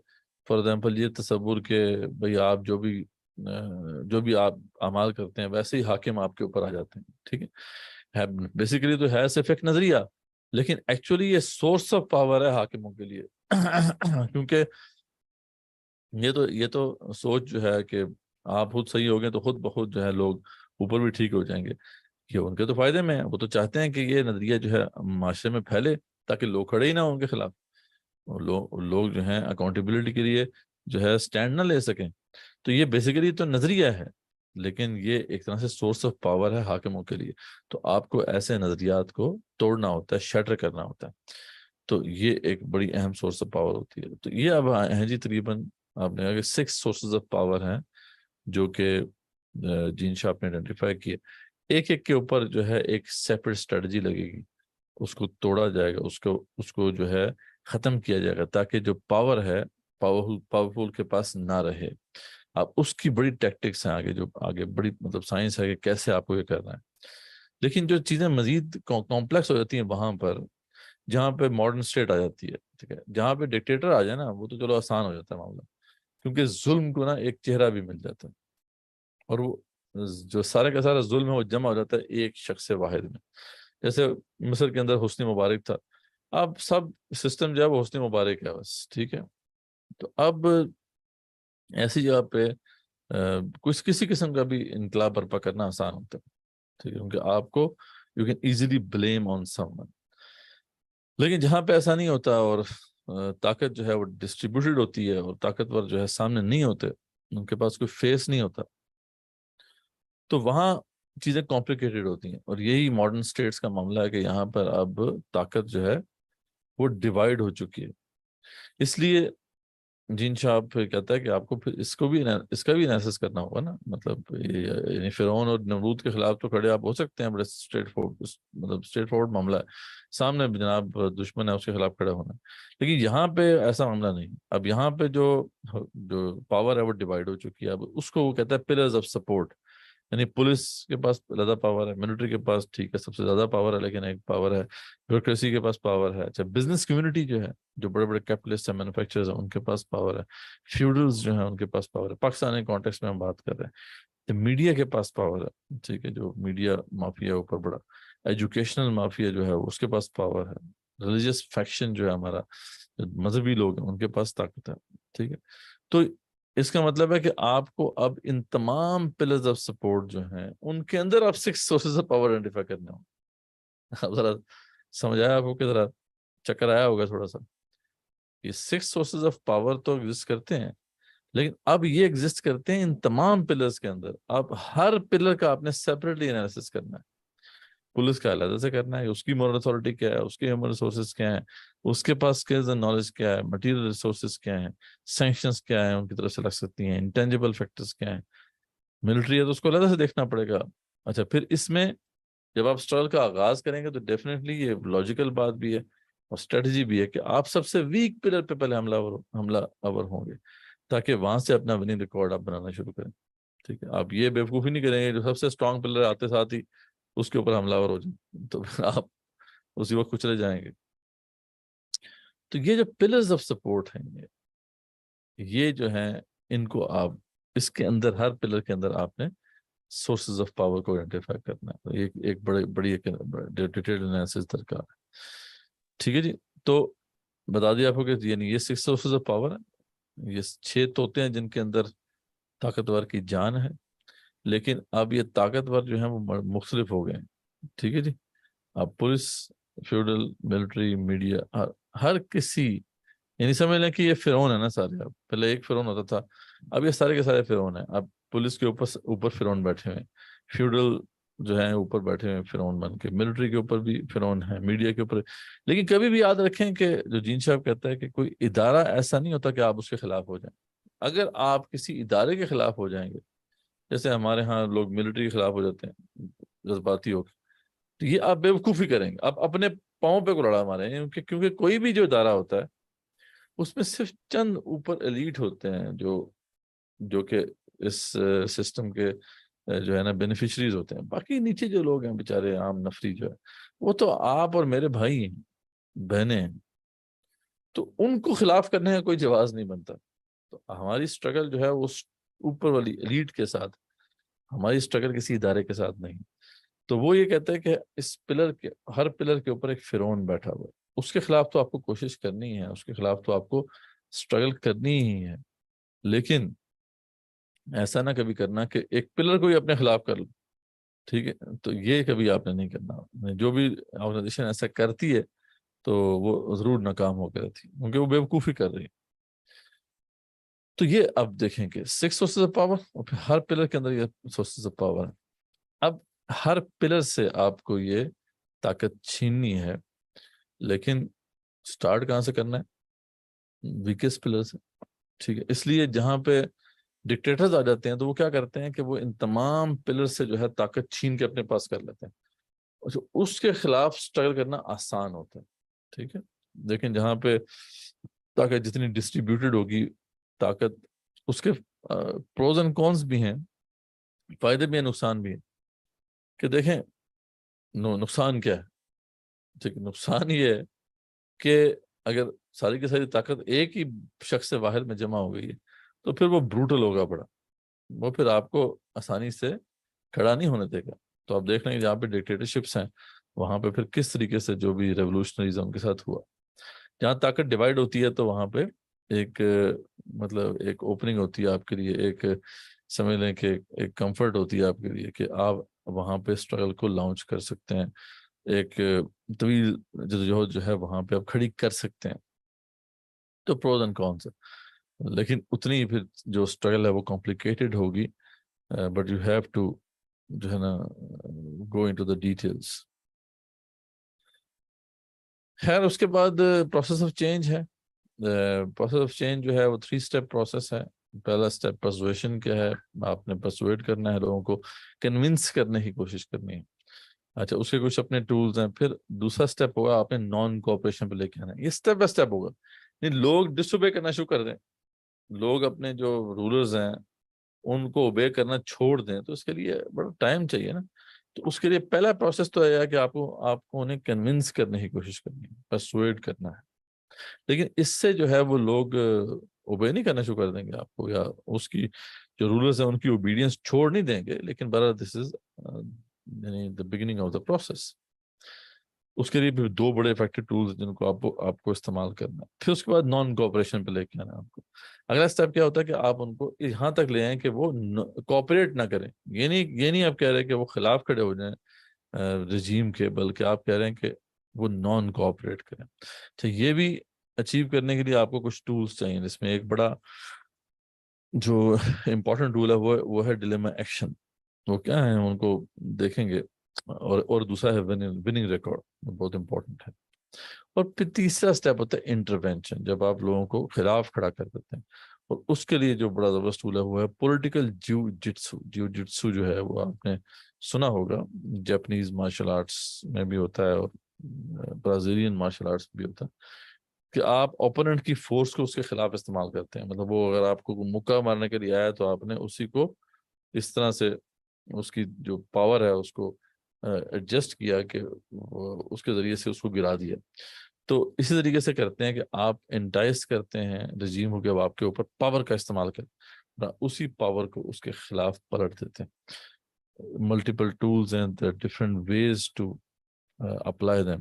فار ایگزامپل یہ تصور کہ بھئی آپ جو بھی آپ اعمال کرتے ہیں ویسے ہی حاکم آپ کے اوپر آ جاتے ہیں. ٹھیک ہے. بیسیکلی تو ہے صرف ایک نظریہ، لیکن ایکچولی یہ سورس آف پاور ہے حاکموں کے لیے. کیونکہ یہ تو سوچ جو ہے کہ آپ خود صحیح ہو گئے تو خود بخود جو ہے لوگ اوپر بھی ٹھیک ہو جائیں گے، کہ ان کے تو فائدے میں ہیں. وہ تو چاہتے ہیں کہ یہ نظریہ جو ہے معاشرے میں پھیلے تاکہ لوگ کھڑے ہی نہ ہوں ان کے خلاف. لوگ جو ہیں اکاؤنٹیبلٹی کے لیے جو ہے سٹینڈ نہ لے سکیں. تو یہ بیسیکلی تو نظریہ ہے، لیکن یہ ایک طرح سے سورس آف پاور ہے حاکموں کے لیے. تو آپ کو ایسے نظریات کو توڑنا ہوتا ہے، شٹر کرنا ہوتا ہے. تو یہ ایک بڑی اہم سورس آف پاور ہوتی ہے. تو یہ اب ہیں جی تقریباً آپ نے کہا کہ 6 سورسز آف پاور ہیں جو کہ جین شاپ نے آئیڈینٹیفائی کیے. ایک کے اوپر جو ہے ایک سیپریٹ اسٹریٹجی لگے گی، اس کو توڑا جائے گا، اس کو جو ہے ختم کیا جائے گا تاکہ جو پاور ہے پاورفل کے پاس نہ رہے. اب اس کی بڑی ٹیکٹکس ہیں آگے بڑی مطلب سائنس ہے کہ کیسے آپ کو یہ کرنا ہے. لیکن جو چیزیں مزید کمپلیکس ہو جاتی ہیں وہاں پر جہاں پہ ماڈرن اسٹیٹ آ جاتی ہے. ٹھیک ہے. جہاں پہ ڈکٹیٹر آ جائے نا وہ تو چلو آسان ہو جاتا ہے معاملہ، کیونکہ ظلم کو نا ایک چہرہ بھی مل جاتا ہے اور وہ جو سارے کا سارا ظلم ہے وہ جمع ہو جاتا ہے ایک شخص واحد میں. جیسے مصر کے اندر حسنی مبارک تھا، اب سب سسٹم جو ہے وہ حسنی مبارک ہے بس. ٹھیک ہے. تو اب ایسی جگہ پہ کسی قسم کا بھی انقلاب برپا کرنا آسان ہوتا ہے. ٹھیک ہے. کیونکہ آپ کو you can easily blame on some one. لیکن جہاں پہ ایسا نہیں ہوتا اور طاقت جو ہے وہ ڈسٹریبیوٹیڈ ہوتی ہے اور طاقتور جو ہے سامنے نہیں ہوتے، ان کے پاس کوئی فیس نہیں ہوتا، تو وہاں چیزیں کمپلیکیٹڈ ہوتی ہیں. اور یہی ماڈرن اسٹیٹس کا معاملہ ہے کہ یہاں پر اب طاقت جو ہے وہ ڈیوائیڈ ہو چکی ہے. اس لیے جین شاپ کہتا ہے کہ آپ کو پھر اس کا بھی انالیسس کرنا ہوگا نا. مطلب یعنی فرعون اور نمرود کے خلاف تو کھڑے آپ ہو سکتے ہیں، بڑے اسٹریٹ فارورڈ معاملہ ہے، سامنے جناب دشمن ہے اس کے خلاف کھڑے ہونا. لیکن یہاں پہ ایسا معاملہ نہیں. اب یہاں پہ جو پاور ہے وہ ڈیوائیڈ ہو چکی ہے. اب اس کو وہ کہتا ہے پلرز آف سپورٹ. یعنی پولیس کے پاس زیادہ پاور ہے, ملٹری کے پاس ٹھیک ہے سب سے زیادہ پاور ہے, لیکن ایک پاور ہے بیوروکریسی کے پاس پاور ہے. اچھا بزنس کمیونٹی جو ہے, جو بڑے بڑے کیپٹلسٹ ہیں, مینوفیکچررز ہیں, ان کے پاس پاور ہے. فیوڈلز جو ہیں ان کے پاس پاور ہے. پاکستانی کانٹیکس میں ہم بات کر رہے ہیں. تو میڈیا کے پاس پاور ہے, ٹھیک ہے, جو میڈیا مافیا اوپر بڑا. ایجوکیشنل مافیا جو ہے اس کے پاس پاور ہے. ریلیجیس فیکشن جو ہے ہمارا, جو مذہبی لوگ ہیں, ان کے پاس طاقت ہے. ٹھیک ہے, تو اس کا مطلب ہے کہ آپ کو اب ان تمام پلرز آف سپورٹ جو ہیں ان کے اندر آپ 6 سورسز آف پاور آئیڈینٹیفائی کرنے ہوں. اب ذرا سمجھ آیا آپ کو کہ ذرا چکر آیا ہوگا تھوڑا سا. یہ 6 سورسز آف پاور تو ایگزسٹ کرتے ہیں, لیکن اب یہ ایگزسٹ کرتے ہیں ان تمام پلرز کے اندر. اب ہر پلر کا آپ نے سیپریٹلی انالیسس کرنا ہے. پولیس کا علیحدہ سے کرنا ہے, اس کی مورل اتھارٹی کیا ہے, اس کے ہیومن ریسورسز کیا ہیں, اس کے پاس اسکلز اینڈ نالج کیا ہے, مٹیریل ریسورسز کیا ہیں, سینکشنز کیا ہیں ان کی طرف سے لگ سکتی ہیں, انٹینجیبل فیکٹرز کیا ہیں. ملٹری ہے تو اس کو علیحدہ سے دیکھنا پڑے گا. اچھا پھر اس میں جب آپ اسٹرگل کا آغاز کریں گے تو ڈیفینیٹلی یہ لاجیکل بات بھی ہے اور اسٹریٹجی بھی ہے کہ آپ سب سے ویک پلر پہ پہلے حملہ آور ہوں گے, تاکہ وہاں سے اپنا وننگ ریکارڈ آپ بنانا شروع کریں. ٹھیک ہے, آپ یہ بیوقوفی نہیں کریں گے جو سب سے اسٹرانگ پلر آتے ساتھ ہی اس کے اوپر حملہ آور ہو جائیں, تو آپ اسی وقت کچلے جائیں گے. تو یہ جو پلرز آف سپورٹ ہیں یہ جو ہیں, ان کو آپ اس کے اندر ہر پلر کے اندر آپ نے سورسز آف پاور کو آئیڈینٹیفائی کرنا ہے. ایک بڑی ڈیٹیلڈ انالیسس درکار ہے. ٹھیک ہے جی, تو بتا دیا آپ کو کہ یعنی یہ 6 سورسز آف پاور ہیں. یہ 6 طوطے ہیں جن کے اندر طاقتور کی جان ہے, لیکن اب یہ طاقتور جو ہیں وہ مختلف ہو گئے ہیں. ٹھیک ہے جی, اب پولیس, فیوڈل, ملٹری, میڈیا, ہر کسی, یعنی سمجھ لیں کہ یہ فرعون ہے نا سارے. اب پہلے ایک فرعون ہوتا تھا, اب یہ سارے کے سارے فرعون ہیں. اب پولیس کے اوپر فرعون بیٹھے ہوئے ہیں, فیوڈل جو ہیں اوپر بیٹھے ہوئے ہیں فرعون بن کے, ملٹری کے اوپر بھی فرعون ہے, میڈیا کے اوپر. لیکن کبھی بھی یاد رکھیں کہ جو جین صاحب کہتا ہے کہ کوئی ادارہ ایسا نہیں ہوتا کہ آپ اس کے خلاف ہو جائیں. اگر آپ کسی ادارے کے خلاف ہو جائیں گے, جیسے ہمارے ہاں لوگ ملٹری کے خلاف ہو جاتے ہیں جذباتی ہو کے, تو یہ آپ بیوقوفی کریں گے, آپ اپنے پاؤں پہ کو لڑا ماریں گے. کیونکہ کوئی بھی جو ادارہ ہوتا ہے اس میں صرف چند اوپر ایلیٹ ہوتے ہیں جو کہ اس سسٹم کے جو ہے نا بینیفیشریز ہوتے ہیں. باقی نیچے جو لوگ ہیں بیچارے عام نفری جو ہے, وہ تو آپ اور میرے بھائی ہیں, بہنیں ہیں, تو ان کو خلاف کرنے کا کوئی جواز نہیں بنتا. تو ہماری سٹرگل جو ہے وہ اوپر والی ایلیٹ کے ساتھ, ہماری سٹرگل کسی ادارے کے ساتھ نہیں. تو وہ یہ کہتا ہے کہ اس پلر کے, ہر پلر کے اوپر ایک فرعون بیٹھا ہوا ہے, اس کے خلاف تو آپ کو کوشش کرنی ہے, اس کے خلاف تو آپ کو سٹرگل کرنی ہی ہے. لیکن ایسا نہ کبھی کرنا کہ ایک پلر کو ہی اپنے خلاف کر لو. ٹھیک ہے, تو یہ کبھی آپ نے نہیں کرنا. جو بھی آرگنائزیشن ایسا کرتی ہے تو وہ ضرور ناکام ہو کے رہتی ہے, کیونکہ وہ بیوقوفی کر رہی ہے. تو یہ اب دیکھیں کہ 6 سورسز آف پاور, اور پھر ہر پلر کے اندر یہ سورسز آف پاور ہے. اب ہر پلر سے آپ کو یہ طاقت چھیننی ہے, لیکن سٹارٹ کہاں سے کرنا ہے؟ ویکسٹ پلر سے. ٹھیک ہے, اس لیے جہاں پہ ڈکٹیٹرز آ جاتے ہیں تو وہ کیا کرتے ہیں کہ وہ ان تمام پلر سے جو ہے طاقت چھین کے اپنے پاس کر لیتے ہیں. اس کے خلاف سٹرگل کرنا آسان ہوتا ہے. ٹھیک ہے, لیکن جہاں پہ طاقت جتنی ڈسٹریبیوٹیڈ ہوگی, طاقت اس کے پروز اینڈ کونس بھی ہیں, فائدے بھی ہیں, نقصان بھی ہیں. کہ دیکھیں نقصان کیا ہے. ٹھیک ہے, نقصان یہ ہے کہ اگر ساری کی ساری طاقت ایک ہی شخص سے واحد میں جمع ہو گئی ہے تو پھر وہ بروٹل ہوگا بڑا, وہ پھر آپ کو آسانی سے کھڑا نہیں ہونے دے گا. تو آپ دیکھ لیں گے جہاں پہ ڈکٹیٹرشپس ہیں وہاں پہ پھر کس طریقے سے جو بھی ریولوشنریز ان کے ساتھ ہوا. جہاں طاقت ڈیوائیڈ ہوتی ہے تو وہاں پہ ایک مطلب ایک اوپننگ ہوتی ہے آپ کے لیے, ایک سمجھ لیں کہ ایک کمفرٹ ہوتی ہے آپ کے لیے کہ آپ وہاں پہ اسٹرگل کو لانچ کر سکتے ہیں, ایک طویل جدوجہد جو ہے وہاں پہ آپ کھڑی کر سکتے ہیں. تو پروز اینڈ کونس ہے, لیکن اتنی پھر جو اسٹرگل ہے وہ کمپلیکیٹڈ ہوگی, بٹ یو ہیو ٹو جو ہے نا گو انٹو دا ڈیٹیلس. خیر اس کے بعد پروسیس آف چینج ہے. پروسیس آف چینج جو ہے وہ 3 اسٹیپ پروسیس ہے. پہلا اسٹیپ پرسویشن کیا ہے, آپ نے پرسویٹ کرنا ہے, لوگوں کو کنونس کرنے کی کوشش کرنی ہے. اچھا اس کے کچھ اپنے ٹولز ہیں. پھر دوسرا اسٹیپ ہوگا آپ نے نان کوآپریشن پہ لے کے آنا ہے. یہ اسٹیپ بائی اسٹیپ ہوگا. نہیں لوگ ڈس اوبے کرنا شروع کر دیں, لوگ اپنے جو رولرز ہیں ان کو اوبے کرنا چھوڑ دیں تو اس کے لیے بڑا ٹائم چاہیے نا. تو اس کے لیے پہلا پروسیس تو ہے کہ آپ کو انہیں کنونس کرنے کی کوشش کرنی ہے, پرسویڈ کرنا ہے. لیکن اس سے جو ہے وہ لوگ اوبے نہیں کرنا شروع کر دیں گے آپ کو, یا اس کی جو رولرز ہیں ان کی اوبیڈینس چھوڑ نہیں دیں گے. لیکن برادر دس از یعنی the beginning of the process. اس کے لیے بھی دو بڑے افیکٹو ٹولز جن کو آپ کو استعمال کرنا ہے. پھر اس کے بعد نان کوآپریشن پہ لے کے آنا آپ کو. اگلا اسٹیپ کیا ہوتا ہے کہ آپ ان کو یہاں تک لے آئیں کہ وہ کوآپریٹ نہ کریں. یہ نہیں آپ کہہ رہے کہ وہ خلاف کھڑے ہو جائیں رجیم کے, بلکہ آپ کہہ رہے ہیں کہ وہ نان کوآپریٹ کریں. تو یہ بھی اچیو کرنے کے لیے آپ کو کچھ ٹولز چاہیے, جس میں ایک بڑا جو امپورٹنٹ ٹول ہے وہ ہے ڈیلیما ایکشن. وہ کیا ہے ان کو دیکھیں گے. اور دوسرا ہے وننگ ریکارڈ, بہت امپورٹنٹ ہے. اور پھر تیسرا اسٹیپ ہوتا ہے انٹرونشن, جب آپ لوگوں کو خلاف کھڑا کر دیتے ہیں. اور اس کے لیے جو بڑا زبردست ٹول ہے وہ ہے پولیٹیکل جیو جٹسو جو ہے وہ آپ نے سنا ہوگا, جاپنیز مارشل آرٹس میں بھی ہوتا ہے اور برازیلین مارشل آرٹس بھی ہوتا ہے, کہ آپ اوپوننٹ کی فورس کو اس کے خلاف استعمال کرتے ہیں. مطلب وہ اگر آپ کو مکہ مارنے کے لیے آیا تو آپ نے اسی کو اس طرح سے اس کی جو پاور ہے اس کو ایڈجسٹ کیا کہ اس کے ذریعے سے اس کو گرا دیا. تو اسی طریقے سے کرتے ہیں کہ آپ انٹائس کرتے ہیں رجیم ہو کہ آپ کے اوپر پاور کا استعمال کریں, اسی پاور کو اس کے خلاف پلٹ دیتے ہیں. ملٹیپل ٹولز ہیں, different ways to apply them.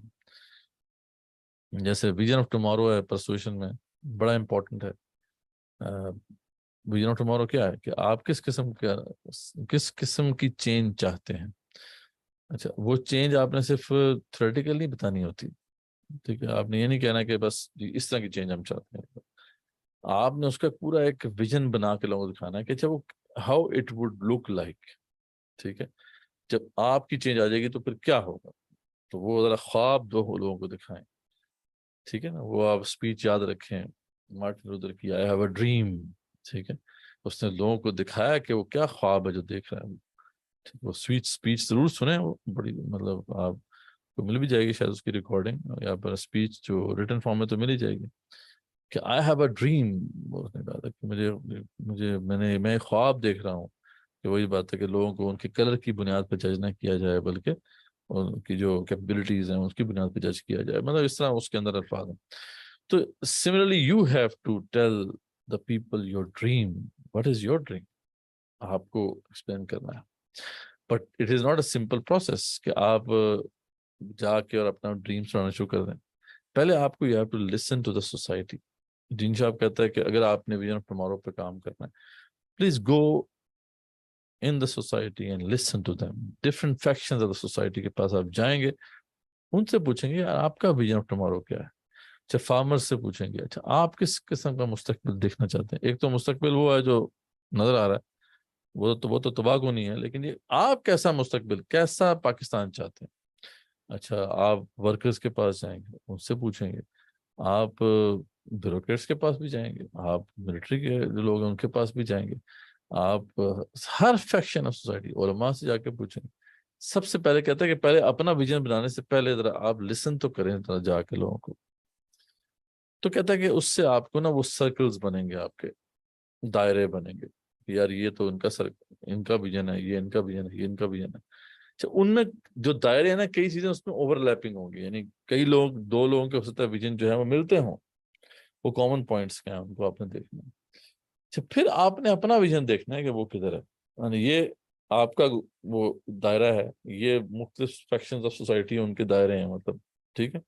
جیسے ویژن آف ٹمارو ہے پرسویشن میں, بڑا امپورٹنٹ ہے. ویژن آف ٹمارو کیا ہے کہ آپ کس قسم کی چینج چاہتے ہیں. اچھا, وہ چینج آپ نے صرف تھیوریٹیکل نہیں بتانی ہوتی. ٹھیک ہے, آپ نے یہ نہیں کہنا کہ بس اس طرح کی چینج ہم چاہتے ہیں. آپ نے اس کا پورا ایک ویژن بنا کے لوگوں کو دکھانا ہے کہ اچھا وہ how it would look like. ٹھیک ہے, جب آپ کی چینج آ جائے گی تو پھر کیا ہوگا, تو وہ ذرا خواب دو لوگوں کو دکھائیں. ٹھیک ہے نا, وہ آپ اسپیچ یاد رکھیں مارٹن لوتھر کی, آئی ہیو اے ڈریم. ٹھیک ہے, اس نے لوگوں کو دکھایا کہ وہ کیا خواب ہے جو دیکھ رہا ہے. وہ اسپیچ ضرور سنیں, وہ بڑی مطلب آپ کو مل بھی جائے گی شاید اس کی ریکارڈنگ, یا پر اسپیچ جو ریٹن فارم میں تو مل ہی جائے گی. کہ آئی ہیو اے ڈریم, اس نے کہا تھا کہ میں خواب دیکھ رہا ہوں. کہ وہی بات ہے کہ لوگوں کو ان کے کلر کی بنیاد پہ جج نہ کیا جائے, بلکہ ان کی جو کیپبلٹیز ہیں اس کی بنیاد پہ جج کیا جائے. مطلب اس طرح اس کے اندر الفاظ ہیں. تو similarly you have to tell the people your dream. What is your dream, آپ کو ایکسپلین کرنا ہے. But it is not a simple process کہ آپ جا کے اور اپنا ڈریم سنانا شروع کر دیں. پہلے آپ کو you have to listen to the society. جن صاحب کہتا ہے کہ اگر آپ نے ویژن آف ٹمارو پہ کام کرنا ہے, please go in the society and listen to them. Different factions of the society کے پاس آپ جائیں گے, ان سے پوچھیں گے یار آپ کا ویژن آف ٹمارو کیا ہے. اچھا, فارمرز سے پوچھیں گے اچھا آپ کس قسم کا مستقبل دیکھنا چاہتے ہیں. ایک تو مستقبل وہ ہے جو نظر آ رہا ہے, وہ تو تباہ کو نہیں ہے, لیکن یہ آپ کیسا مستقبل, کیسا پاکستان چاہتے ہیں. اچھا, آپ ورکرز کے پاس جائیں گے, ان سے پوچھیں گے. آپ بیوروکریٹس کے پاس بھی جائیں گے, آپ ملٹری کے جو لوگ ہیں ان کے پاس بھی جائیں گے, آپ ہر فیکشن آف سوسائٹی علماء سے جا کے پوچھیں گے. سب سے پہلے کہتا ہے کہ پہلے اپنا ویژن بنانے سے پہلے ذرا آپ لسن تو کریں ذرا جا کے لوگوں کو. تو کہتا ہے کہ اس سے آپ کو نا وہ سرکلز بنیں گے, آپ کے دائرے بنیں گے. یار یہ تو ان کا ویژن ہے, یہ ان کا ویژن ہے, یہ ان کا ویژن ہے. اچھا, ان میں جو دائرے ہیں نا, کئی چیزیں اس میں اوور لیپنگ ہوں گی. یعنی کئی لوگ, دو لوگوں کے ہو سکتا ہے ویژن جو ہے وہ ملتے ہوں, وہ کامن پوائنٹس کیا ہیں ان کو آپ نے دیکھنا ہے. اچھا, پھر آپ نے اپنا ویژن دیکھنا ہے کہ وہ کدھر ہے. یعنی یہ آپ کا وہ دائرہ ہے, یہ مختلف فیکشنز آف سوسائٹی ان کے دائرے ہیں مطلب. ٹھیک ہے.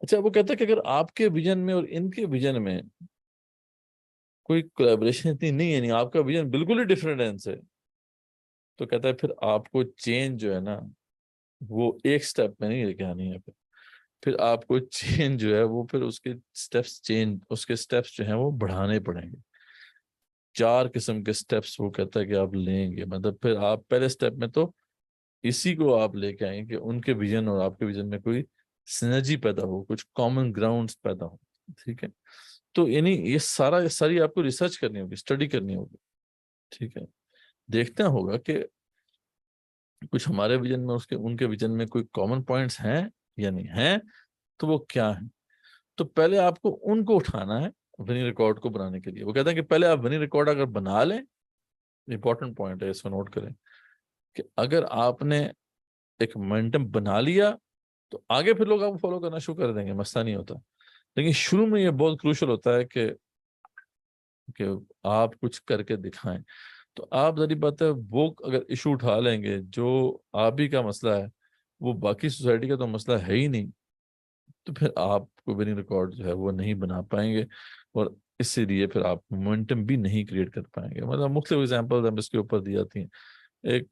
اچھا, وہ کہتا ہے کہ اگر آپ کے ویژن میں اور ان کے ویژن میں کوئی کولیبریشن اتنی نہیں ہے, یعنی آپ کا ویژن بالکل ہی ڈفرینٹ ہے ان سے, تو کہتا ہے پھر آپ کو چینج جو ہے نا وہ ایک سٹیپ میں نہیں لے کے آنی ہے. پھر آپ کو چینج جو ہے وہ پھر اس کے سٹیپس جو ہیں وہ بڑھانے پڑیں گے. 4 قسم کے سٹیپس وہ کہتا ہے کہ آپ لیں گے. مطلب پھر آپ پہلے سٹیپ میں تو اسی کو آپ لے کے آئیں کہ ان کے ویژن اور آپ کے ویژن میں کوئی سینرجی پیدا ہو, کچھ کامن گراؤنڈز پیدا ہو. ٹھیک ہے. تو یعنی یہ ساری آپ کو ریسرچ کرنی ہوگی, اسٹڈی کرنی ہوگی. ٹھیک ہے. دیکھنا ہوگا کہ کچھ ہمارے ویژن میں ان کے ویژن میں کوئی کامن پوائنٹس ہیں یا نہیں ہیں, تو وہ کیا ہیں. تو پہلے آپ کو ان کو اٹھانا ہے وننگ ریکارڈ کو بنانے کے لیے. وہ کہتے ہیں کہ پہلے آپ وننگ ریکارڈ اگر بنا لیں امپورٹنٹ پوائنٹ ہے, اس کو نوٹ کریں کہ اگر آپ نے ایک مومنٹم بنا لیا تو آگے پھر لوگ آپ کو فالو کرنا شروع کر دیں گے, مسئلہ نہیں ہوتا. لیکن شروع میں یہ بہت کروشل ہوتا ہے کہ آپ کچھ کر کے دکھائیں. تو آپ ذریعہ بات ہے وہ اگر ایشو اٹھا لیں گے جو آپ ہی کا مسئلہ ہے, وہ باقی سوسائٹی کا تو مسئلہ ہے ہی نہیں, تو پھر آپ کو وننگ ریکارڈ جو ہے وہ نہیں بنا پائیں گے, اور اس لیے پھر آپ مومنٹم بھی نہیں کریٹ کر پائیں گے. مطلب مختلف ایگزامپل ہم اس کے اوپر دی جاتی ہیں. ایک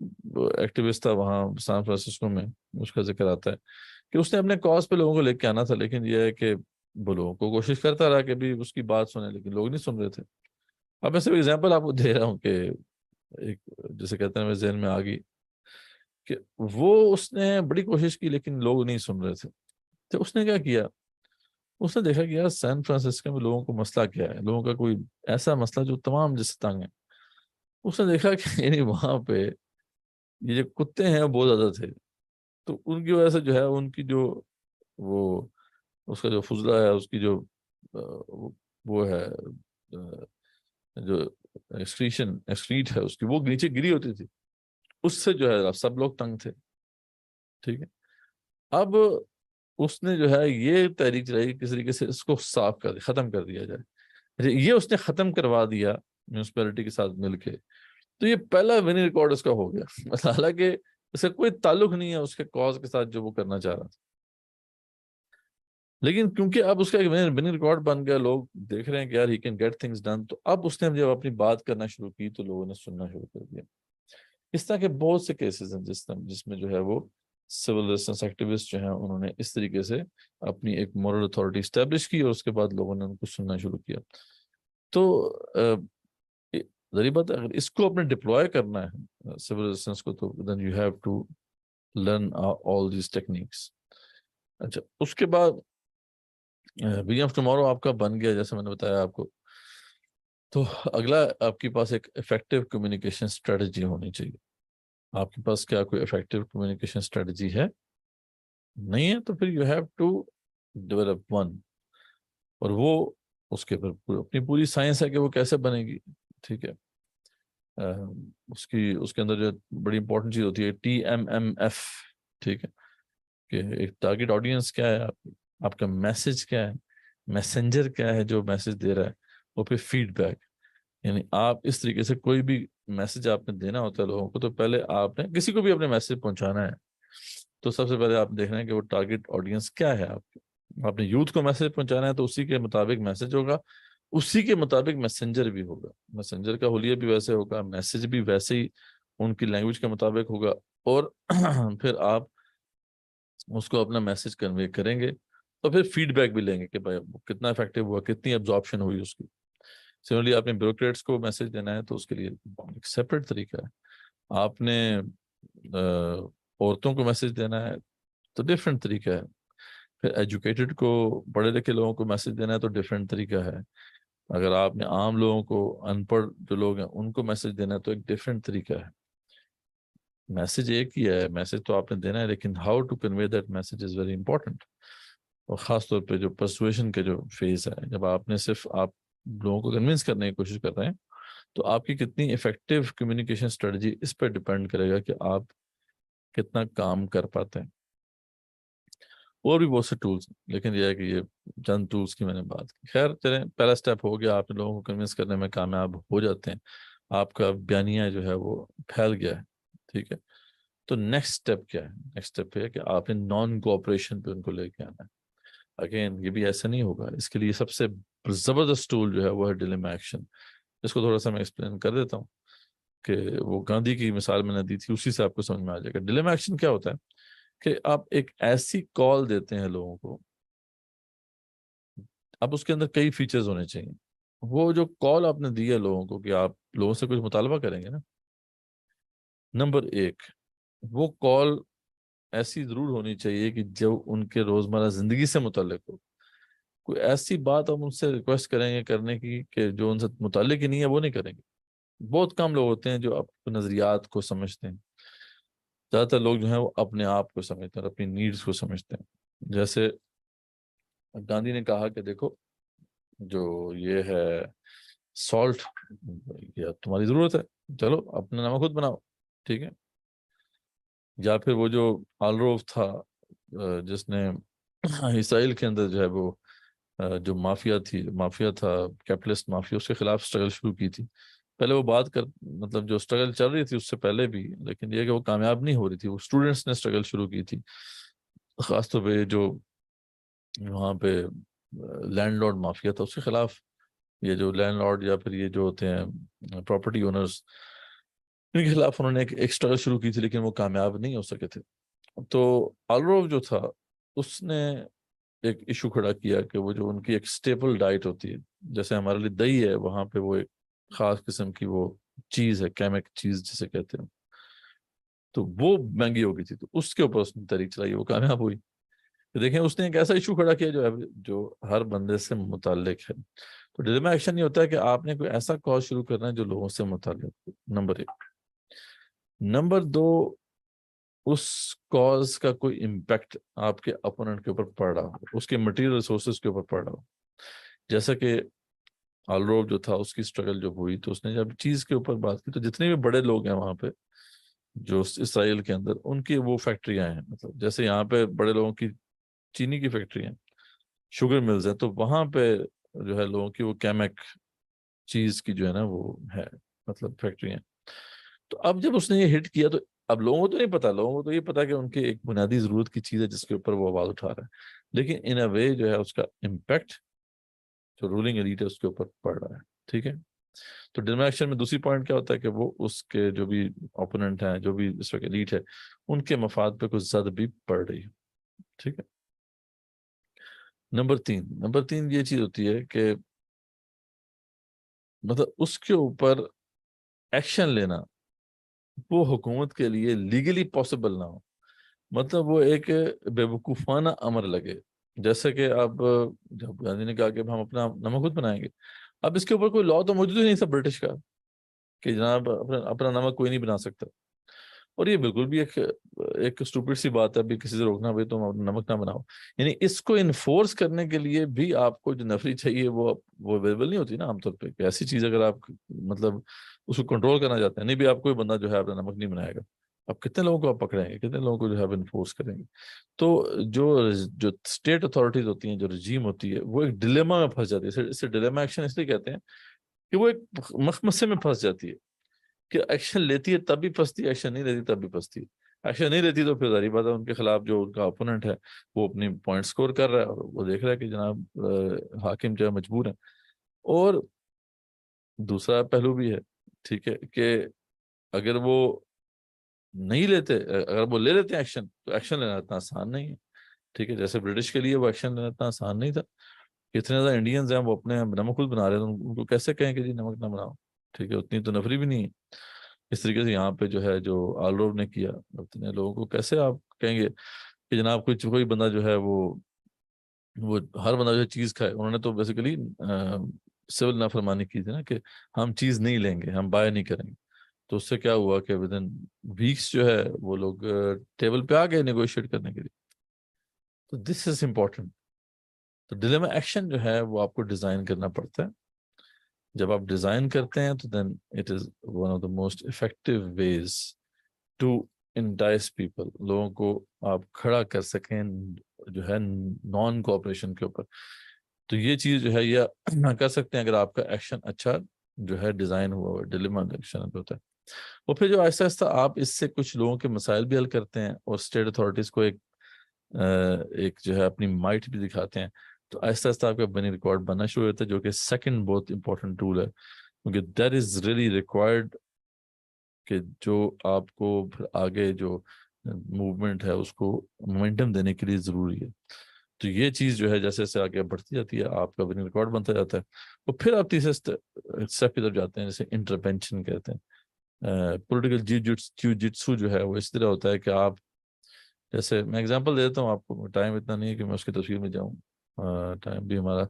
ایکٹیوسٹ تھا وہاں سان فرانسسکو میں, اس کا ذکر آتا ہے کہ اس نے اپنے کاز پہ لوگوں کو لے کے آنا تھا, لیکن یہ ہے کہ وہ لوگوں کو کوشش کرتا رہا کہ بھی اس کی بات سنیں, لیکن لوگ نہیں سن رہے تھے. اب میں صرف ایگزامپل آپ کو دے رہا ہوں کہ ایک جیسے کہتے ہیں میرے ذہن میں آ گئی کہ وہ اس نے بڑی کوشش کی لیکن لوگ نہیں سن رہے تھے. تو اس نے کیا کیا, اس نے دیکھا کہ یار سان فرانسسکو میں لوگوں کو مسئلہ کیا ہے, لوگوں کا کوئی ایسا مسئلہ جو تمام جس سے تنگ ہے. اس نے دیکھا کہ یعنی وہاں پہ یہ جو کتے ہیں وہ بہت زیادہ تھے, تو ان کی وجہ سے جو ہے ان کی جو وہ اس کا جو فضلہ ہے, اس کی جو وہ ہے جو ایکسکریٹ ہے اس کی, وہ نیچے گری ہوتی تھی. اس سے جو ہے سب لوگ تنگ تھے. ٹھیک ہے, اب اس نے جو ہے یہ تحریک چلائی کس طریقے سے اس کو صاف کر ختم کر دیا جائے. یہ اس نے ختم کروا دیا میونسپیلٹی کے ساتھ مل کے, تو یہ پہلا وننگ ریکارڈ اس کا ہو گیا. حالانکہ اس کا کوئی تعلق نہیں ہے اس کے کاز کے ساتھ جو وہ کرنا چاہ رہا تھا, لیکن کیونکہ اب اس کا ایک وننگ ریکارڈ بن گیا, لوگ دیکھ رہے ہیں کہ یار he can get things done, تو اب اس نے جب اپنی بات کرنا شروع کی تو لوگوں نے سننا شروع کر دیا. اس طرح کے بہت سے کیسز ہیں جس میں جو ہے وہ سول ریزسٹنس ایکٹیوسٹ جو ہیں انہوں نے اس طریقے سے اپنی ایک مورل اتھارٹی اسٹیبلش کی, اور اس کے بعد لوگوں نے ان کو سننا شروع کیا. تو ذریعہ بات اگر اس کو اپنے ڈپلوائے کرنا ہے سول ریزسٹنس کو, تو then you have to learn all these techniques. اچھا, اس کے بعد بیگننگ آف ٹمارو آپ کا بن گیا جیسے میں نے بتایا آپ کو. تو اگلا آپ کے پاس ایک افیکٹو کمیونیکیشن اسٹریٹجی ہونی چاہیے. آپ کے پاس کیا کوئی افیکٹو کمیونیکیشن اسٹریٹجی ہے؟ نہیں ہے, تو پھر you have to develop one, اور وہ اس کے اوپر اپنی پوری سائنس ہے کہ وہ کیسے بنے گی. ٹھیک ہے, اس کے اندر جو بڑی امپورٹنٹ چیز ہوتی ہے TMMF. ٹھیک ہے, کہ ایک ٹارگیٹ آڈینس کیا ہے آپ کا میسج کیا ہے, میسنجر کیا ہے جو میسج دے رہا ہے, اور پھر فیڈ بیک. یعنی آپ اس طریقے سے کوئی بھی میسج آپ نے دینا ہوتا ہے لوگوں کو, تو پہلے آپ نے کسی کو بھی اپنے میسج پہنچانا ہے تو سب سے پہلے آپ دیکھ رہے ہیں کہ وہ ٹارگیٹ آڈینس کیا ہے. آپ نے یوتھ کو میسج پہنچانا ہے تو اسی کے مطابق میسج ہوگا, اسی کے مطابق میسنجر بھی ہوگا, میسنجر کا حلیہ بھی ویسے ہوگا, میسج بھی ویسے ہی ان کی لینگویج کے مطابق ہوگا, اور پھر آپ اس کو اپنا میسج کنوے کریں گے, تو پھر فیڈ بیک بھی لیں گے کہ بھائی کتنا افیکٹو ہوا, کتنی ابزارپشن ہوئی اس کی. سملرلی آپ نے بیوروکریٹس کو میسج دینا ہے تو اس کے لیے ایک سیپریٹ طریقہ ہے. آپ نے عورتوں کو میسج دینا ہے تو ڈفرینٹ طریقہ ہے. پھر ایجوکیٹڈ کو, پڑھے لکھے لوگوں کو میسج دینا ہے تو ڈفرینٹ طریقہ ہے. اگر آپ نے عام لوگوں کو, ان پڑھ جو لوگ ہیں ان کو میسج دینا ہے تو ایک ڈفرینٹ طریقہ ہے. میسج ایک ہی ہے, میسج تو آپ نے دینا ہے, لیکن how to convey that message is very important. اور خاص طور پہ جو پرسویشن کے جو فیز ہے, جب آپ نے صرف آپ لوگوں کو کنونس کرنے کی کوشش کر رہے ہیں, تو آپ کی کتنی افیکٹو کمیونیکیشن اسٹریٹجی اس پہ ڈپینڈ کرے گا کہ آپ کتنا کام کر پاتے ہیں. اور بھی بہت سے ٹولز, لیکن یہ ہے کہ یہ چند ٹولز کی میں نے بات کی. خیر چلیں, پہلا سٹیپ ہو گیا, آپ نے لوگوں کو کنونس کرنے میں کامیاب ہو جاتے ہیں, آپ کا بیانیہ جو ہے وہ پھیل گیا ہے. ٹھیک ہے, تو نیکسٹ سٹیپ کیا ہے؟ نیکسٹ سٹیپ یہ ہے کہ آپ نے نان کوآپریشن پہ ان کو لے کے آنا ہے. اگین یہ بھی ایسا نہیں ہوگا, اس کے لیے سب سے زبردست ٹول جو ہے وہ ہے ڈیلیما ایکشن. اس کو تھوڑا سا میں ایکسپلین کر دیتا ہوں کہ وہ گاندھی کی مثال میں نے دی تھی, اسی سے آپ کو سمجھ میں آ جائے گا. ڈیلیما ایکشن کیا ہوتا ہے کہ آپ ایک ایسی کال دیتے ہیں لوگوں کو, اب اس کے اندر کئی فیچرز ہونے چاہیے. وہ جو کال آپ نے دی ہے لوگوں کو کہ آپ لوگوں سے کچھ مطالبہ کریں گے نا, نمبر ایک, وہ کال ایسی ضرور ہونی چاہیے کہ جو ان کے روزمرہ زندگی سے متعلق ہو. کوئی ایسی بات ہم ان سے ریکویسٹ کریں گے کرنے کی کہ جو ان سے متعلق ہی نہیں ہے وہ نہیں کریں گے. بہت کم لوگ ہوتے ہیں جو اپنے نظریات کو سمجھتے ہیں. زیادہ تر لوگ جو ہیں وہ اپنے آپ کو سمجھتے ہیں اور اپنی نیڈز کو سمجھتے ہیں. جیسے گاندھی نے کہا کہ دیکھو جو یہ ہے سالٹ یا تمہاری ضرورت ہے، چلو اپنا نمک خود بناؤ، ٹھیک ہے. یا پھر وہ جو آلروف تھا جس نے اسرائیل کے اندر جو ہے وہ جو مافیا تھا کیپٹلسٹ مافیا، اس کے خلاف اسٹرگل شروع کی تھی. پہلے وہ بات کر مطلب جو اسٹرگل چل رہی تھی اس سے پہلے بھی، لیکن یہ کہ وہ کامیاب نہیں ہو رہی تھی. وہ اسٹوڈنٹس نے اسٹرگل شروع کی تھی، خاص طور پہ جو وہاں پہ لینڈ لارڈ مافیا تھا اس کے خلاف. یہ جو لینڈ لارڈ یا پھر یہ جو ہوتے ہیں پراپرٹی اونرز، ان کے خلاف انہوں نے ایک اسٹرگل شروع کی تھی، لیکن وہ کامیاب نہیں ہو سکے تھے. تو آلروف جو تھا اس نے ایک ایشو کھڑا کیا کہ وہ جو ان کی ایک سٹیپل ڈائٹ ہوتی ہے، جیسے ہمارے لیے دہی ہے، وہاں پہ وہ ایک خاص قسم کی وہ چیز ہے، کیمک چیز جسے کہتے ہیں، تو وہ مہنگی ہو گئی تھی. تو اس کے اوپر اس نے تحریک چلائی، وہ کامیاب ہوئی. تو دیکھیں اس نے ایک ایسا ایشو کھڑا کیا جو ہر بندے سے متعلق ہے. تو ڈیلیما ایکشن یہ ہوتا ہے کہ آپ نے کوئی ایسا کاز شروع کرنا ہے جو لوگوں سے متعلق ہو، نمبر 1. نمبر 2، اس کاز کا کوئی امپیکٹ آپ کے اپوننٹ کے اوپر پڑ رہا ہو، اس کے مٹیریل ریسورسز کے اوپر پڑ رہا ہو. جیسا کہ آلروف جو تھا اس کی اسٹرگل جو ہوئی، تو اس نے جب چیز کے اوپر بات کی تو جتنے بھی بڑے لوگ ہیں وہاں پہ جو اسرائیل کے اندر، ان کی وہ فیکٹریاں ہیں، مطلب جیسے یہاں پہ بڑے لوگوں کی چینی کی فیکٹری ہیں، شوگر ملز ہیں، تو وہاں پہ جو ہے لوگوں کی وہ کیمک چیز کی جو ہے نا وہ ہے مطلب فیکٹری ہیں. تو اب جب اس نے یہ ہٹ کیا تو اب لوگوں کو تو نہیں پتا، لوگوں کو تو یہ پتا کہ ان کی ایک بنیادی ضرورت کی چیز ہے جس کے اوپر وہ آواز اٹھا رہا ہے، لیکن ان اے وے جو ہے اس کا امپیکٹ جو رولنگ ایلیٹ ہے اس کے اوپر پڑ رہا ہے. ٹھیک ہے. تو ڈیلیما ایکشن میں دوسری پوائنٹ کیا ہوتا ہے کہ وہ اس کے جو بھی اوپوننٹ ہیں، جو بھی اس وقت ایلیٹ ہے، ان کے مفاد پہ کچھ زد بھی پڑ رہی ہے. ٹھیک ہے. نمبر تین یہ چیز ہوتی ہے کہ مطلب اس کے اوپر ایکشن لینا وہ حکومت کے لیے لیگلی پاسبل نہ ہو، مطلب وہ ایک بے وقوفانہ امر لگے. جیسے کہ اب جب گاندھی نے کہا کہ ہم اپنا نمک خود بنائیں گے، اب اس کے اوپر کوئی لا تو موجود ہی نہیں تھا برٹش کا کہ جناب اپنا نمک کوئی نہیں بنا سکتا. اور یہ بالکل بھی ایک اسٹوپڈ سی بات ہے، ابھی کسی سے روکنا بھائی تم نمک نہ بناؤ. یعنی اس کو انفورس کرنے کے لیے بھی آپ کو جو نفری چاہیے وہ اویلیبل نہیں ہوتی نا عام طور پہ. کہ ایسی چیز اگر آپ مطلب اس کو کنٹرول کرنا چاہتے ہیں، نہیں بھی آپ کوئی بندہ جو ہے اپنا نمک نہیں بنائے گا، اب کتنے لوگوں کو آپ پکڑیں گے، کتنے لوگوں کو جو ہے انفورس کریں گے. تو جو اسٹیٹ اتھارٹیز ہوتی ہیں، جو رجیم ہوتی ہے، وہ ایک ڈیلیما میں پھنس جاتی ہے. اسے ڈیلیما ایکشن اس لیے کہتے ہیں کہ وہ ایک مخمصے میں پھنس جاتی ہے کہ ایکشن لیتی ہے تب بھی پھنستی ہے، ایکشن نہیں لیتی تب بھی پھنستی ہے. ایکشن نہیں لیتی تو پھر ظاہر بات ہے ان کے خلاف جو ان کا اپوننٹ ہے وہ اپنی پوائنٹ سکور کر رہا ہے، اور وہ دیکھ رہا ہے کہ جناب حاکم جو ہے مجبور ہیں. اور دوسرا پہلو بھی ہے، ٹھیک ہے، کہ اگر وہ نہیں لیتے، اگر وہ لے لیتے ہیں ایکشن، تو ایکشن لینا اتنا آسان نہیں ہے. ٹھیک ہے. جیسے برٹش کے لیے وہ ایکشن لینا اتنا آسان نہیں تھا. اتنے زیادہ انڈینز ہیں وہ اپنے نمک خود بنا رہے ہیں، ان کو کیسے کہیں کہ جی نمک نہ بناؤ. ٹھیک ہے. اتنی تو نفری بھی نہیں ہے. اس طریقے سے یہاں پہ جو ہے جو آلروف نے کیا، اتنے لوگوں کو کیسے آپ کہیں گے کہ جناب کوئی بندہ جو ہے وہ ہر بندہ جو ہے چیز کھائے. انہوں نے تو بیسیکلی سول نافرمانی کی تھی نا کہ ہم چیز نہیں لیں گے، ہم بائی نہیں کریں گے. تو اس سے کیا ہوا کہ ودن ویکس جو ہے وہ لوگ ٹیبل پہ آ گئے نیگوشیٹ کرنے کے لیے. تو دس از امپورٹنٹ. تو ڈیلیما ایکشن جو ہے وہ آپ کو ڈیزائن کرنا پڑتا ہے. جب آپ ڈیزائن کرتے ہیں تو then it is one of the most effective ways to entice people. لوگوں کو آپ کھڑا کر سکیں جو ہے نان کوآپریشن کے اوپر. تو یہ چیز جو ہے یہ کر سکتے ہیں اگر آپ کا ایکشن اچھا جو ہے ڈیزائن ہوا ہوا ڈیلیما ایکشن ہوتا ہے. اور پھر جو آہستہ آہستہ آپ اس سے کچھ لوگوں کے مسائل بھی حل کرتے ہیں اور اسٹیٹ اتھارٹیز کو ایک جو ہے اپنی مائٹ بھی دکھاتے ہیں. تو آہستہ آہستہ آپ کا بنی ریکارڈ بننا شروع ہوتا ہے، جو کہ سیکنڈ بہت امپورٹنٹ ٹول ہے، کیونکہ دیٹ از ریئلی ریکوائرڈ کہ جو آپ کو پھر آگے جو موومنٹ ہے اس کو مومنٹم دینے کے لیے ضروری ہے. تو یہ چیز جو ہے جیسے جیسے آگے بڑھتی جاتی ہے آپ کا بنی ریکارڈ بنتا جاتا ہے. اور پھر آپ تیسرے اسٹیپ کی طرف جاتے ہیں جیسے انٹرونشن کہتے ہیں. پولیٹیکل جیوجٹسو جو ہے وہ اس طرح ہوتا ہے کہ آپ جیسے میں اگزامپل دے دیتا ہوں آپ کو، ٹائم اتنا نہیں ہے کہ میں اس کی تفصیل میں جاؤں، ٹائم بھی ہمارا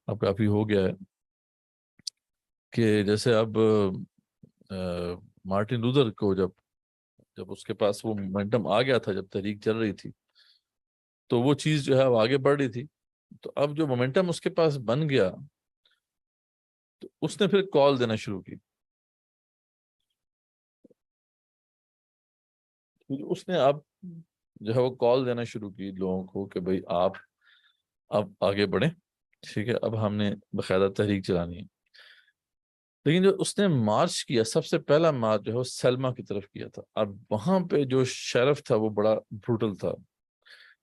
اب کافی ہو گیا ہے. کہ جیسے اب مارٹن لوتھر کو جب اس کے پاس وہ مومنٹم آ گیا تھا، جب تحریک چل رہی تھی تو وہ چیز جو ہے وہ آگے بڑھ رہی تھی. تو اب جو مومنٹم اس کے پاس بن گیا تو اس نے پھر کال دینا شروع کی. اس نے اب جو ہے وہ کال دینا شروع کی لوگوں کو کہ بھئی آپ اب آگے بڑھیں, ٹھیک ہے, اب ہم نے باقاعدہ تحریک چلانی ہے. لیکن جو اس نے مارچ کیا, سب سے پہلا مارچ جو ہے وہ سلما کی طرف کیا تھا. اب وہاں پہ جو شیرف تھا وہ بڑا بروٹل تھا,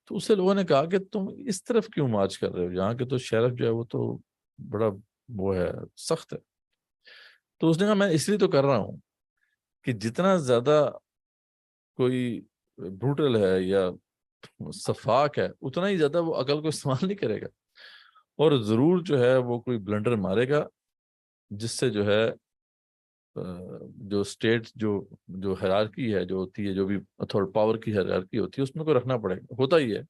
تو اسے لوگوں نے کہا کہ تم اس طرف کیوں مارچ کر رہے ہو, یہاں کے تو شیرف جو ہے وہ تو بڑا وہ ہے, سخت ہے. تو اس نے کہا میں اس لیے تو کر رہا ہوں کہ جتنا زیادہ کوئی بروٹل ہے یا سفاک ہے, اتنا ہی زیادہ وہ عقل کو استعمال نہیں کرے گا, اور ضرور جو ہے وہ کوئی بلنڈر مارے گا جس سے جو ہے جو اسٹیٹ جو ہیرارکی ہے جو ہوتی ہے, جو بھی پاور کی ہیرارکی ہوتی ہے, اس میں کو رکھنا پڑے گا. ہوتا ہی ہے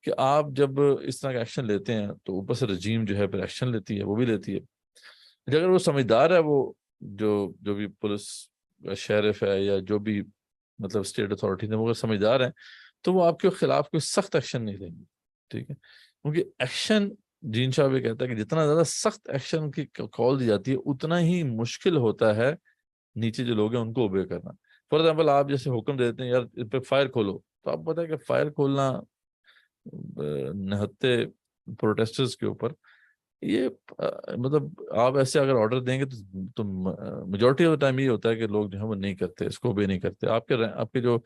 کہ آپ جب اس طرح کا ایکشن لیتے ہیں تو اوپر سے رجیم جو ہے پھر ایکشن لیتی ہے, وہ بھی لیتی ہے. اگر وہ سمجھدار ہے, وہ جو بھی پولیس شیرف ہے یا جو بھی مطلب اسٹیٹ اتھارٹی ہے, وہ اگر سمجھدار ہیں تو وہ آپ کے خلاف کوئی سخت ایکشن نہیں لیں گے, ٹھیک ہے. کیونکہ ایکشن, جین شاہ بھی کہتا ہے کہ جتنا زیادہ سخت ایکشن کی کال دی جاتی ہے اتنا ہی مشکل ہوتا ہے نیچے جو لوگ ہیں ان کو اوبے کرنا. فار ایگزامپل آپ جیسے حکم دے دیتے ہیں یار ان پہ فائر کھولو, تو آپ پتہ ہے کہ فائر کھولنا نہتے پروٹیسٹرز کے اوپر, یہ مطلب آپ ایسے اگر آرڈر دیں گے تو میجورٹی آف ٹائم یہ ہوتا ہے کہ لوگ جو ہے وہ نہیں کرتے, اس کو بھی نہیں کرتے. آپ کے جو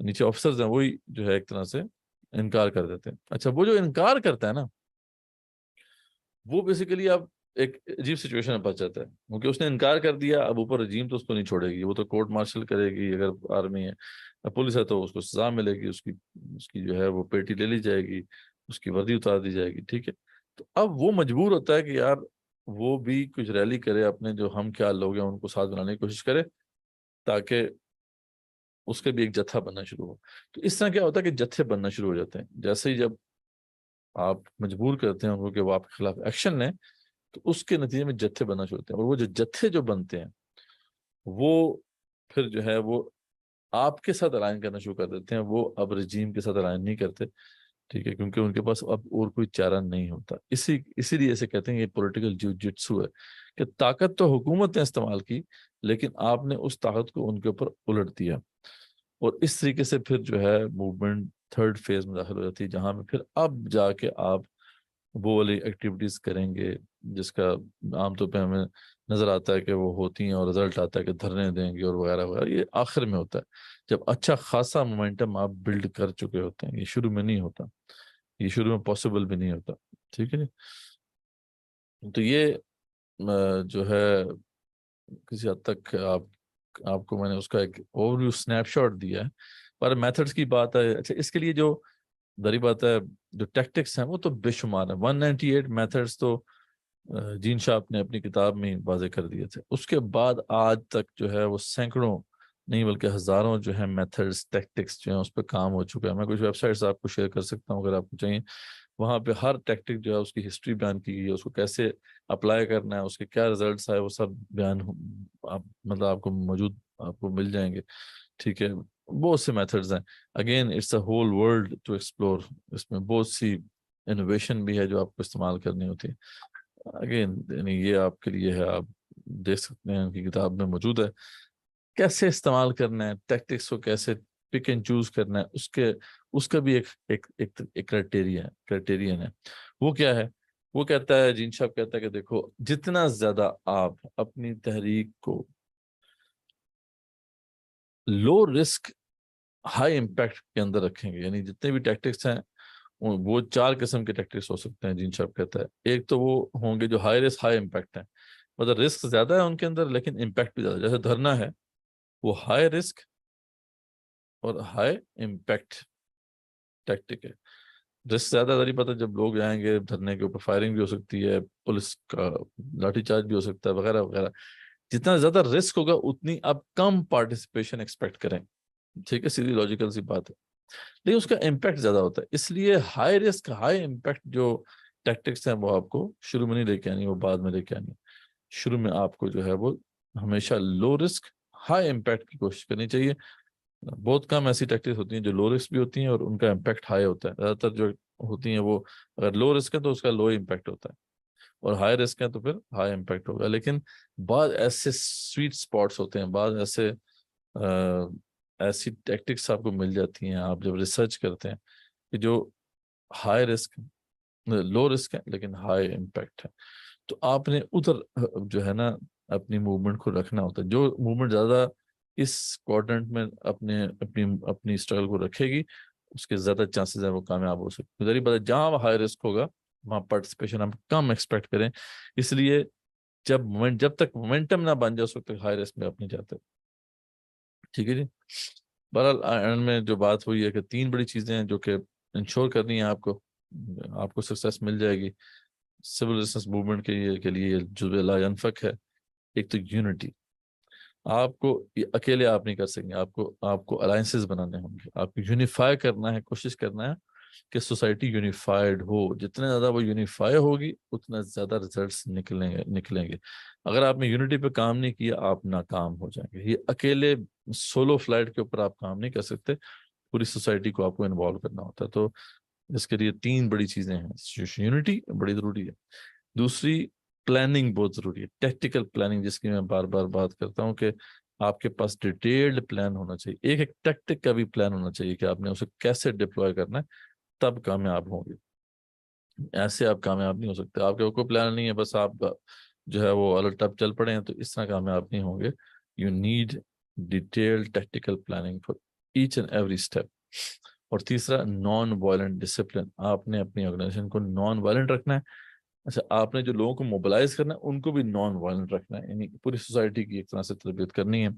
نیچے آفیسرز ہیں وہی جو ہے ایک طرح سے انکار کر دیتے ہیں. اچھا, وہ جو انکار کرتا ہے نا, وہ بیسیکلی اب ایک عجیب سچویشن میں پھنس جاتا ہے, کیونکہ اس نے انکار کر دیا. اب اوپر رجیم تو اس کو نہیں چھوڑے گی, وہ تو کورٹ مارشل کرے گی. اگر آرمی ہے, پولیس ہے, تو اس کو سزا ملے گی, اس کی جو ہے وہ پیٹی لے لی جائے گی, اس کی وردی اتار دی جائے گی, ٹھیک ہے. تو اب وہ مجبور ہوتا ہے کہ یار وہ بھی کچھ ریلی کرے, اپنے جو ہم خیال لوگ ہیں ان کو ساتھ بنانے کی کوشش کرے تاکہ اس کے بھی ایک جتھا بننا شروع ہو. تو اس طرح کیا ہوتا ہے کہ جتھے بننا شروع ہو جاتے ہیں. جیسے ہی جب آپ مجبور کرتے ہیں ان کو کہ وہ آپ کے خلاف ایکشن لیں, تو اس کے نتیجے میں جتھے بننا شروع ہوتے ہیں. اور وہ جو جتھے جو بنتے ہیں وہ پھر جو ہے وہ آپ کے ساتھ الائن کرنا شروع کر دیتے ہیں. وہ اب رجیم کے ساتھ الائن نہیں کرتے, ٹھیک ہے, کیونکہ ان کے پاس اب اور کوئی چارہ نہیں ہوتا. اسی لیے اسے کہتے ہیں یہ پولیٹیکل جوجٹسو ہے کہ طاقت تو حکومت نے استعمال کی, لیکن آپ نے اس طاقت کو ان کے اوپر الٹ دیا. اور اس طریقے سے پھر جو ہے موومنٹ تھرڈ فیز میں داخل ہو جاتی ہے, جہاں میں پھر اب جا کے آپ وہ والی ایکٹیویٹیز کریں گے جس کا عام طور پہ ہمیں نظر آتا ہے کہ وہ ہوتی ہیں, اور رزلٹ آتا ہے کہ دھرنے دیں گے اور وغیرہ وغیرہ. یہ آخر میں ہوتا ہے جب اچھا خاصا مومنٹم آپ بلڈ کر چکے ہوتے ہیں. یہ شروع میں نہیں ہوتا, یہ شروع میں پاسبل بھی نہیں ہوتا, ٹھیک ہے جی. تو یہ جو ہے کسی حد تک آپ کو میں نے اس کا ایک اوور ویو اسنیپ شاٹ دیا ہے. پر میتھڈس کی بات ہے, اچھا اس کے لیے جو دری بات ہے, جو ٹیکٹکس ہیں وہ تو بے شمار ہیں. 198 میتھڈس تو جین شاپ نے اپنی کتاب میں واضح کر دیے تھے. اس کے بعد آج تک جو ہے وہ سینکڑوں نہیں بلکہ ہزاروں جو ہے میتھڈس ٹیکٹکس جو ہیں اس پہ کام ہو چکا ہے. میں کچھ ویب سائٹس آپ کو شیئر کر سکتا ہوں اگر آپ کو چاہیے. وہاں پہ ہر ٹیکٹک جو ہے اس کی ہسٹری بیان کی گئی ہے, اس کو کیسے اپلائی کرنا ہے, اس کے کیا ریزلٹس آئے, وہ سب بیان مطلب آپ کو موجود آپ کو مل جائیں گے, ٹھیک ہے. بہت سے میتھڈز ہیں. Again it's a whole world to explore. اس میں بہت سی انوویشن بھی ہے جو آپ کو استعمال کرنی ہوتی ہے. اگین یعنی یہ آپ کے لیے ہے, آپ دیکھ سکتے ہیں ان کی کتاب میں موجود ہے. کیسے استعمال کرنا ہے ٹیکٹکس کو, کیسے پک اینڈ چوز کرنا ہے, اس کا بھی ایک کرائٹیرین ہے. وہ کیا ہے؟ وہ کہتا ہے, جین صاحب کہتا ہے کہ دیکھو جتنا زیادہ آپ اپنی تحریک کو لو رسک ہائی امپیکٹ کے اندر رکھیں گے, یعنی جتنے بھی ٹیکٹکس ہیں وہ 4 قسم کے ٹیکٹکس ہو سکتے ہیں جین صاحب کہتا ہے. ایک تو وہ ہوں گے جو ہائی رسک ہائی امپیکٹ ہیں, مطلب رسک زیادہ ہے ان کے اندر لیکن امپیکٹ بھی زیادہ. جیسے دھرنا ہے, وہ ہائی رسک اور ہائی امپیکٹ ٹیکٹک ہے. رسک زیادہ داری پتہ, جب لوگ جائیں گے دھرنے کے اوپر فائرنگ بھی ہو سکتی ہے, پولیس کا لاٹھی چارج بھی ہو سکتا ہے وغیرہ وغیرہ. جتنا زیادہ رسک ہوگا اتنی آپ کم پارٹیسپیشن ایکسپیکٹ کریں, ٹھیک ہے, سیدھی لاجیکل سی بات ہے. لیکن اس کا امپیکٹ زیادہ ہوتا ہے, اس لیے ہائی رسک ہائی امپیکٹ جو ٹیکٹکس ہیں وہ آپ کو شروع میں نہیں لے کے آنی, وہ بعد میں لے کے آنی. شروع میں آپ کو جو ہے وہ ہمیشہ لو رسک ہائی امپیکٹ کی کوشش کرنی چاہیے. بہت کم ایسی ٹیکٹکس ہوتی ہیں جو لو رسک بھی ہوتی ہیں اور ان کا امپیکٹ ہائی ہوتا ہے. زیادہ تر جو ہوتی ہیں وہ اگر لو رسک ہے تو اس کا لو امپیکٹ ہوتا ہے. اور ہائی رسک ہے تو پھر ہائی امپیکٹ ہوگا. لیکن بعض ایسے سویٹ سپاٹس ہوتے ہیں, بعض ایسی ٹیکٹکس آپ کو مل جاتی ہیں آپ جب ریسرچ کرتے ہیں کہ جو ہائی رسک لو رسک ہے لیکن ہائی امپیکٹ ہے. تو آپ نے ادھر جو ہے نا اپنی موومنٹ کو رکھنا ہوتا ہے. جو موومنٹ زیادہ اس کوارٹرنٹ میں اپنی اسٹرگل کو رکھے گی اس کے زیادہ چانسز ہیں وہ کامیاب ہو سکتے ہیں. ذریعہ بات ہے جہاں ہائی رسک ہوگا وہاں پارٹیسپیشن ہم کم ایکسپیکٹ کریں. اس لیے جب تک مومنٹم نہ بن جائے اس وقت ہائی رسک میں آپ نہیں جاتے. ٹھیک ہے جی. بہرحال اینڈ میں جو بات ہوئی ہے کہ 3 بڑی چیزیں ہیں جو کہ انشور کرنی ہے آپ کو سکسیس مل جائے گی سول ریزسٹنس موومنٹ کے لیے جو لا ینفک ہے. ایک تو یونٹی, آپ کو اکیلے آپ نہیں کر سکیں, آپ کو الائنسز بنانے ہوں گے, آپ کو یونیفائی کرنا ہے, کوشش کرنا ہے کہ سوسائٹی یونیفائڈ ہو. جتنے زیادہ وہ یونیفائی ہوگی اتنا زیادہ ریزلٹس نکلیں گے. اگر آپ نے یونٹی پہ کام نہیں کیا آپ ناکام ہو جائیں گے. یہ اکیلے سولو فلائٹ کے اوپر آپ کام نہیں کر سکتے, پوری سوسائٹی کو آپ کو انوالو کرنا ہوتا ہے. تو اس کے لیے 3 بڑی چیزیں ہیں. یونٹی بڑی ضروری ہے, دوسری پلاننگ بہت ضروری ہے, ٹیکٹیکل پلاننگ جس کی میں بار بار بات کرتا ہوں کہ آپ کے پاس ڈیٹیلڈ پلان ہونا چاہیے. ایک ٹیکٹک کا بھی پلان ہونا چاہیے کہ آپ نے اسے کیسے ڈپلوائے کرنا ہے, تب کامیاب ہوں گے. ایسے آپ کامیاب نہیں ہو سکتے. آپ کے کوئی پلان نہیں ہے, بس آپ جو ہے وہ الٹ ٹپ چل پڑے ہیں, تو اس طرح کامیاب نہیں ہوں گے. You need detail tactical planning for each and every step. اور تیسرا نان وائلنٹ ڈسپلن. آپ نے اپنی آرگنائزیشن کو نان وائلنٹ رکھنا ہے. اچھا, آپ نے جو لوگوں کو موبلائز کرنا ہے ان کو بھی نان وائلنٹ رکھنا ہے, یعنی پوری سوسائٹی کی ایک طرح سے تربیت کرنی ہے.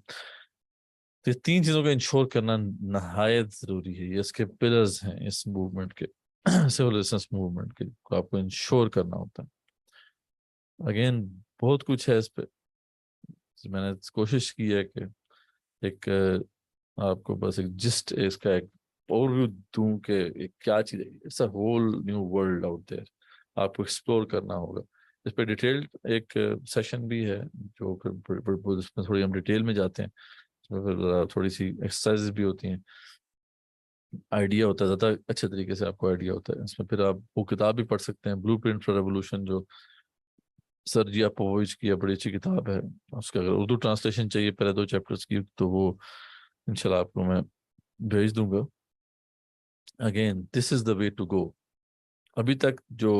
تو یہ 3 چیزوں کو انشور کرنا نہایت ضروری ہے. یہ اس کے پلرز ہیں اس موومنٹ کے, سول ریزسٹنس موومنٹ کے, کو آپ کو انشور کرنا ہوتا ہے. اگین بہت کچھ ہے اس پہ, میں نے کوشش کی ہے کہ ایک آپ کو بس ایک جسٹ اس کا ایک اوور ویو دوں کہ کیا چیز ہے. It's a whole new world out there, آپ کو ایکسپلور کرنا ہوگا. اس پہ ڈیٹیل ایک سیشن بھی ہے جو اس میں تھوڑی ہم ڈیٹیل میں جاتے ہیں, اس میں پھر تھوڑی سی ایکسرسائز بھی ہوتی ہیں, آئیڈیا ہوتا ہے, زیادہ اچھے طریقے سے آپ کو آئیڈیا ہوتا ہے. اس میں پھر آپ وہ کتاب بھی پڑھ سکتے ہیں, بلو پرنٹ فار ریولوشن, جو سرجیا پووچ کی بڑی اچھی کتاب ہے. اس کا اگر اردو ٹرانسلیشن چاہیے پہلے 2 چیپٹرز کی تو وہ انشاءاللہ آپ کو میں بھیج دوں گا. Again this is the way to go. ابھی تک جو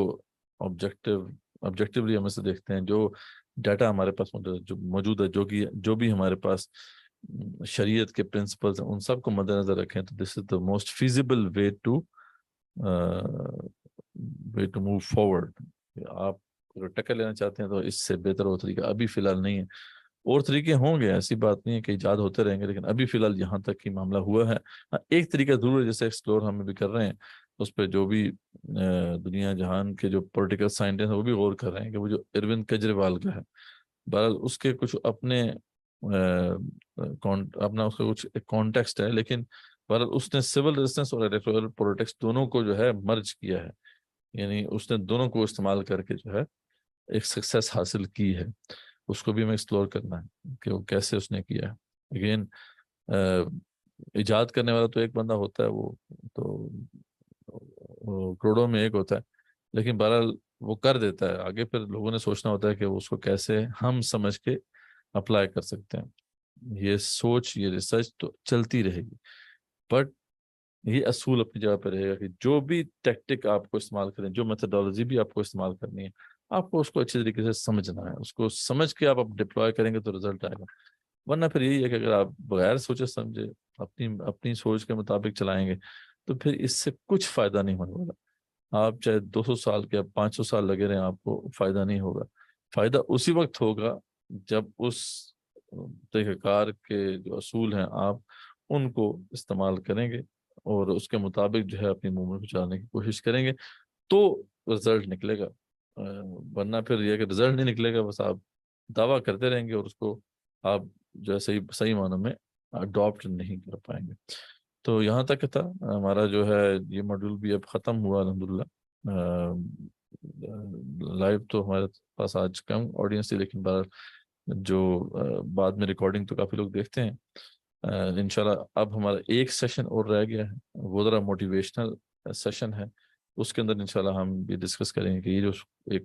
آبجیکٹیولی ہم اسے دیکھتے ہیں, جو ڈیٹا ہمارے پاس موجود ہے, جو بھی ہمارے پاس شریعت کے پرنسپلز ہیں, ان سب کو مد نظر رکھیں تو this is the most feasible way to move forward. آپ اگر ٹکر لینا چاہتے ہیں تو اس سے بہتر وہ طریقہ ابھی فی الحال نہیں ہے. اور طریقے ہوں گے, ایسی بات نہیں ہے کہ ایجاد ہوتے رہیں گے, لیکن ابھی فی الحال یہاں تک ہی معاملہ ہوا ہے. ایک طریقہ ضرور ہے جیسے ایکسپلور ہم بھی کر رہے ہیں, اس پہ جو بھی دنیا جہان کے جو پولیٹیکل سائنٹسٹ ہیں وہ بھی غور کر رہے ہیں کہ وہ جو اروند کیجریوال کا ہے, بہرحال اس کے کچھ اپنے اپنا اس کا کچھ کانٹیکسٹ ہے, لیکن بہرحال اس نے سول ریزسٹنس اور الیکٹورل پولیٹکس دونوں کو جو ہے مرج کیا ہے, یعنی اس نے دونوں کو استعمال کر کے جو ہے ایک سکسیس حاصل کی ہے. اس کو بھی ہمیں ایکسپلور کرنا ہے کہ وہ کیسے اس نے کیا ہے. اگین ایجاد کرنے والا تو ایک بندہ ہوتا ہے, وہ تو کروڑوں میں ایک ہوتا ہے, لیکن بہرحال وہ کر دیتا ہے. آگے پھر لوگوں نے سوچنا ہوتا ہے کہ اس کو کیسے ہم سمجھ کے اپلائی کر سکتے ہیں. یہ سوچ, یہ ریسرچ تو چلتی رہے گی, بٹ یہ اصول اپنی جگہ پہ رہے گا کہ جو بھی ٹیکٹک آپ کو استعمال کریں, جو میتھڈالوجی بھی آپ کو استعمال کرنی ہے, آپ کو اس کو اچھے طریقے سے سمجھنا ہے. اس کو سمجھ کے آپ ڈپلوائے کریں گے تو رزلٹ آئے گا. ورنہ پھر یہی ہے کہ اگر آپ بغیر سوچے سمجھے اپنی سوچ کے مطابق چلائیں گے تو پھر اس سے کچھ فائدہ نہیں ہونے والا. آپ چاہے 200 سال کے 500 سال لگے رہیں, آپ کو فائدہ نہیں ہوگا. فائدہ اسی وقت ہوگا جب اس طریقہ کار کے جو اصول ہیں آپ ان کو استعمال کریں گے اور اس کے مطابق جو ہے اپنی موومنٹ کو چلانے کی کوشش کریں گے تو رزلٹ نکلے گا. ورنہ پھر یہ کہ رزلٹ نہیں نکلے گا, بس آپ دعویٰ کرتے رہیں گے اور اس کو آپ جو ہے صحیح معنوں میں اڈاپٹ نہیں کر پائیں گے. تو یہاں تک تھا ہمارا جو ہے یہ ماڈیول بھی اب ختم ہوا الحمدللہ. لائیو تو ہمارے پاس آج کم آڈینس تھی, لیکن جو بعد میں ریکارڈنگ تو کافی لوگ دیکھتے ہیں. انشاءاللہ اب ہمارا ایک سیشن اور رہ گیا ہے, وہ ذرا موٹیویشنل سیشن ہے. اس کے اندر انشاءاللہ ہم بھی ڈسکس کریں گے کہ یہ جو ایک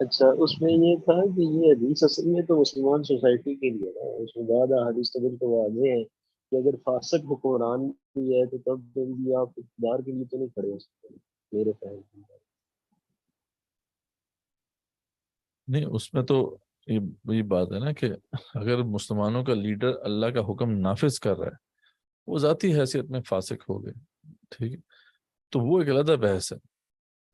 اچھا، اس میں یہ تھا کہ یہ حدیث اصل میں تو مسلمان سوسائٹی کے لیے نا، اس میں بعد حدیث تو بالکل واضح ہے کہ اگر فاسق حکمران بھی ہے تو تب بھی آپ اقتدار کے لیے تو نہیں کھڑے ہو سکتے میرے فہم سے۔ نہیں، اس میں تو یہ بات ہے نا کہ اگر مسلمانوں کا لیڈر اللہ کا حکم نافذ کر رہا ہے، وہ ذاتی حیثیت میں فاسق ہو گئے، ٹھیک ہے، تو وہ ایک علیحدہ بحث ہے۔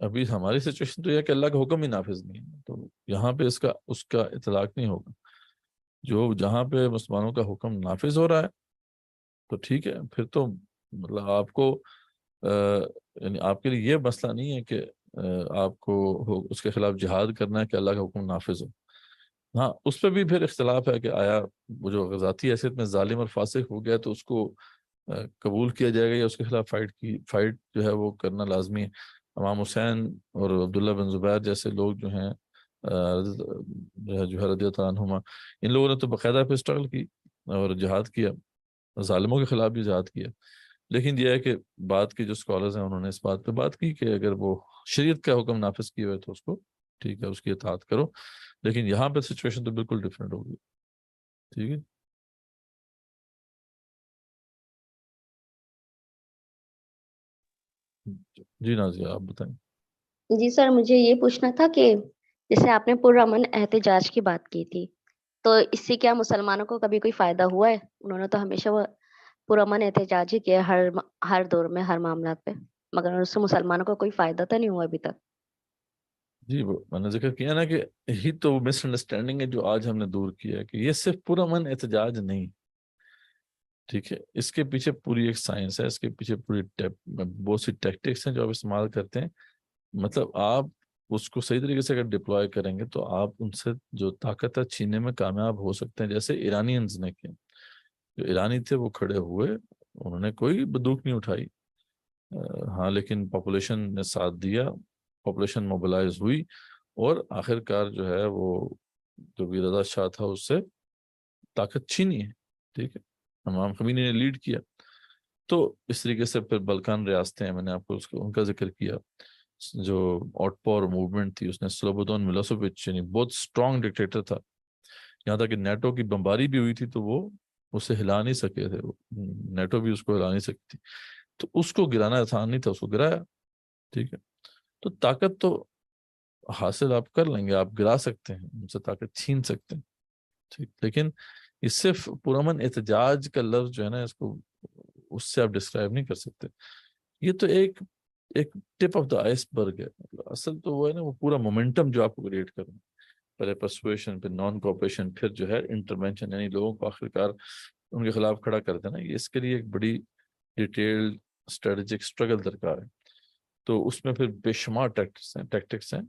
ابھی ہماری سچویشن تو یہ ہے کہ اللہ کا حکم ہی نافذ نہیں ہے، تو یہاں پہ اس کا اطلاق نہیں ہوگا۔ جو جہاں پہ مسلمانوں کا حکم نافذ ہو رہا ہے تو ٹھیک ہے، پھر تو مطلب آپ کو یعنی آپ کے لیے یہ مسئلہ نہیں ہے کہ آپ کو اس کے خلاف جہاد کرنا ہے کہ اللہ کا حکم نافذ ہو۔ ہاں، اس پہ بھی پھر اختلاف ہے کہ آیا وہ جو ذاتی حیثیت میں ظالم اور فاسق ہو گیا تو اس کو قبول کیا جائے گا یا اس کے خلاف فائٹ جو ہے وہ کرنا لازمی ہے۔ امام حسین اور عبداللہ بن زبیر جیسے لوگ جو ہیں جو ہے رضی اللہ عنہما، ان لوگوں نے تو باقاعدہ پہ اسٹرگل کی اور جہاد کیا، ظالموں کے خلاف بھی جہاد کیا۔ لیکن یہ ہے کہ بعد کے جو اسکالرز ہیں انہوں نے اس بات پہ بات کی کہ اگر وہ شریعت کا حکم نافذ کیے ہوئے تو اس کو ٹھیک ہے، اس کی اطاعت کرو۔ لیکن یہاں پہ سچویشن تو بالکل ڈفرینٹ ہوگی، ٹھیک ہے۔ جی نازیہ، آپ بتائیں۔ جی سر، مجھے یہ پوچھنا تھا کہ جیسے آپ نے پرامن احتجاج کی بات کی تھی، تو اس سے کیا مسلمانوں کو کبھی کوئی فائدہ ہوا ہے؟ انہوں نے تو ہمیشہ وہ پرامن احتجاج ہی کیا ہر دور میں ہر معاملات پہ، مگر اس سے مسلمانوں کو کوئی فائدہ تو نہیں ہوا ابھی تک۔ جی، وہ میں نے ذکر کیا نا کہ یہی تو مس انڈرسٹینڈنگ ہے جو آج ہم نے دور کیا ہے، کہ یہ صرف پرامن احتجاج نہیں، ٹھیک ہے، اس کے پیچھے پوری ایک سائنس ہے، اس کے پیچھے پوری بہت سی ٹیکٹکس ہیں جو آپ استعمال کرتے ہیں۔ مطلب آپ اس کو صحیح طریقے سے اگر ڈپلوائے کریں گے تو آپ ان سے جو طاقت ہے چھیننے میں کامیاب ہو سکتے ہیں، جیسے ایرانینز نے کیا۔ جو ایرانی تھے وہ کھڑے ہوئے، انہوں نے کوئی بندوق نہیں اٹھائی، ہاں، لیکن پاپولیشن نے ساتھ دیا، پاپولیشن موبلائز ہوئی، اور آخر کار جو ہے وہ جو بھی رضا شاہ تھا اس سے طاقت چھینی ہے، ٹھیک ہے، امام خمینی نے لیڈ کیا۔ تو اس طریقے سے پھر بلکان ریاستیں ہیں، میں نے آپ کو ان کا ذکر کیا، جو آؤٹ پاور موومنٹ تھی، اس نے سلوبودون ملوسووچ یعنی بہت اسٹرانگ ڈکٹیٹر تھا، یہاں تک کہ نیٹو کی بمباری بھی ہوئی تھی تو وہ اسے ہلا نہیں سکے تھے، نیٹو بھی اس کو ہلا نہیں سکتی تھی، تو اس کو گرانا آسان نہیں تھا، اس کو گرایا، ٹھیک ہے۔ تو طاقت تو حاصل آپ کر لیں گے، آپ گرا سکتے ہیں، ان سے طاقت چھین سکتے ہیں، ٹھیک، لیکن یہ صرف پرامن احتجاج کا لفظ جو ہے نا، اس کو اس سے آپ ڈسکرائب نہیں کر سکتے۔ یہ تو ایک ٹپ آف دا آئس برگ ہے، اصل تو وہ ہے نا، وہ پورا مومنٹم جو آپ کو کریٹ کرنا ہے، پہلے پرسویشن، پھر نان کوپریشن، پھر جو ہے انٹرونشن، یعنی لوگوں کو آخرکار ان کے خلاف کھڑا کر دینا، یہ اس کے لیے ایک بڑی ڈیٹیلڈ اسٹریٹجک اسٹرگل درکار ہے۔ تو اس میں پھر بے شمار ٹیکٹکس ہیں،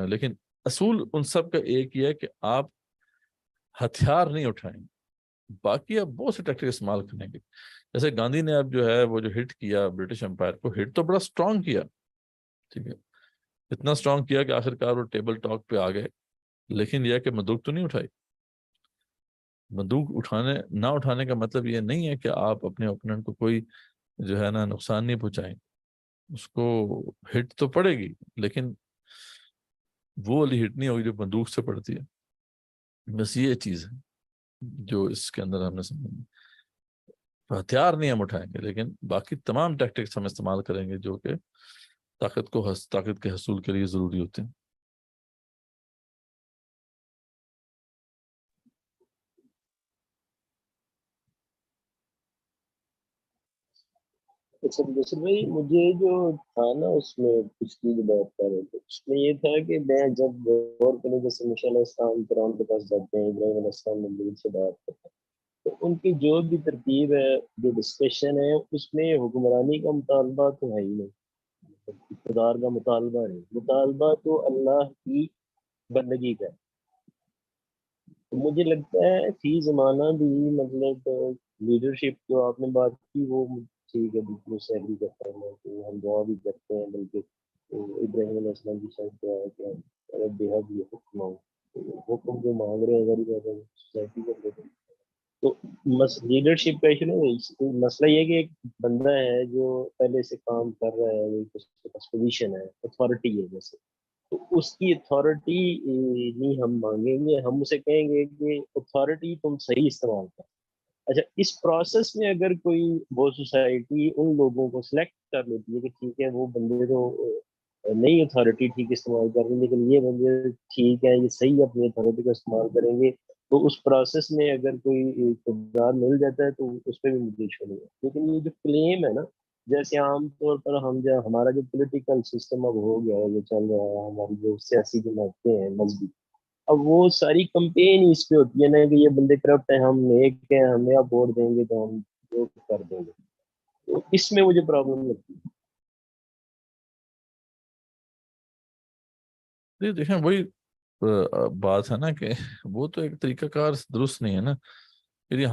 لیکن اصول ان سب کا ایک ہی ہے کہ آپ ہتھیار نہیں اٹھائیں، باقی آپ بہت سے ٹیکٹک استعمال کریں گے۔ جیسے گاندھی نے اب جو ہے وہ جو ہٹ کیا برٹش امپائر کو، ہٹ تو بڑا اسٹرانگ کیا، ٹھیک ہے، اتنا اسٹرانگ کیا کہ آخر کار وہ ٹیبل ٹاک پہ آ گئے، لیکن یہ کہ بندوق تو نہیں اٹھائی۔ بندوق نہ اٹھانے کا مطلب یہ نہیں ہے کہ آپ اپنے اوپوننٹ کو کوئی جو ہے نا نقصان نہیں پہنچائیں، اس کو ہٹ تو پڑے گی، لیکن وہ والی ہٹ نہیں ہوگی جو بندوق سے پڑتی ہے، بس یہ چیز ہے جو اس کے اندر ہم نے سمجھنا۔ ہتھیار نہیں ہم اٹھائیں گے، لیکن باقی تمام ٹیکٹکس ہم استعمال کریں گے جو کہ طاقت کے حصول کے لیے ضروری ہوتے ہیں۔ اچھا دوسرے بھائی، مجھے جو تھا نا اس میں پچھلی جو بات کر رہے تھے، اس میں یہ تھا کہ میں جب غور کروں، جیسے موسیٰ علیہ السلام فرعون کے پاس جاتے ہیں، ابراہیم علیہ السلام نے سے بات کرتے ہیں، تو ان کی جو بھی ترتیب ہے، جو ڈسکشن ہے، اس میں حکمرانی کا مطالبہ تو ہے ہی نہیں، اقتدار کا مطالبہ نہیں، مطالبہ تو اللہ کی بندگی کا ہے۔ تو مجھے لگتا ہے فی زمانہ بھی مطلب لیڈرشپ جو آپ نے بات کی وہ ٹھیک ہے، بالکل سے ایگری کرتا ہوں میں کہ ہم دعا بھی کرتے ہیں، بلکہ ابراہیم علیہ السلام کی شاید دعا ہے کہ اگر بےحد یہ حکم ہو، حکم جو مانگ رہے ہیں اگر سوسائٹی کر دیتے ہیں تو لیڈرشپ کا ایشو نہیں، مسئلہ یہ کہ ایک بندہ ہے جو پہلے سے کام کر رہا ہے، اس کے پاس پوزیشن ہے، اتھارٹی ہے، جیسے تو اس کی اتھارٹی نہیں ہم مانگیں گے، ہم اسے کہیں گے کہ اتھارٹی تم صحیح استعمال کر. اچھا اس پروسیس میں اگر کوئی وہ سوسائٹی ان لوگوں کو سلیکٹ کر لیتی ہے کہ ٹھیک ہے وہ بندے تو نئی اتھارٹی ٹھیک استعمال کر رہے ہیں لیکن یہ بندے ٹھیک ہے یہ صحیح اپنی اتھارٹی کا استعمال کریں گے، تو اس پروسیس میں اگر کوئی اقتدار مل جاتا ہے تو اس پہ بھی مجھے ایشو نہیں ہے. لیکن یہ جو کلیم ہے نا، جیسے عام طور پر ہمارا جو پولیٹیکل سسٹم اب ہو گیا ہے، یہ چل رہا ہے، ہماری جو سیاسی جماعتیں ہیں مذہبی، اب وہ ساری کمپین اس پہ ہوتی ہے نا کہ یہ بندے کرپٹ ہیں، ہم نیک ہیں، ہمیں آپ ووٹ دیں گے تو ہم جو کر دیں گے. تو اس میں مجھے پرابلم لگتی ہے. دیکھیں وہی بات ہے نا کہ وہ تو ایک طریقہ کار درست نہیں ہے نا. یعنی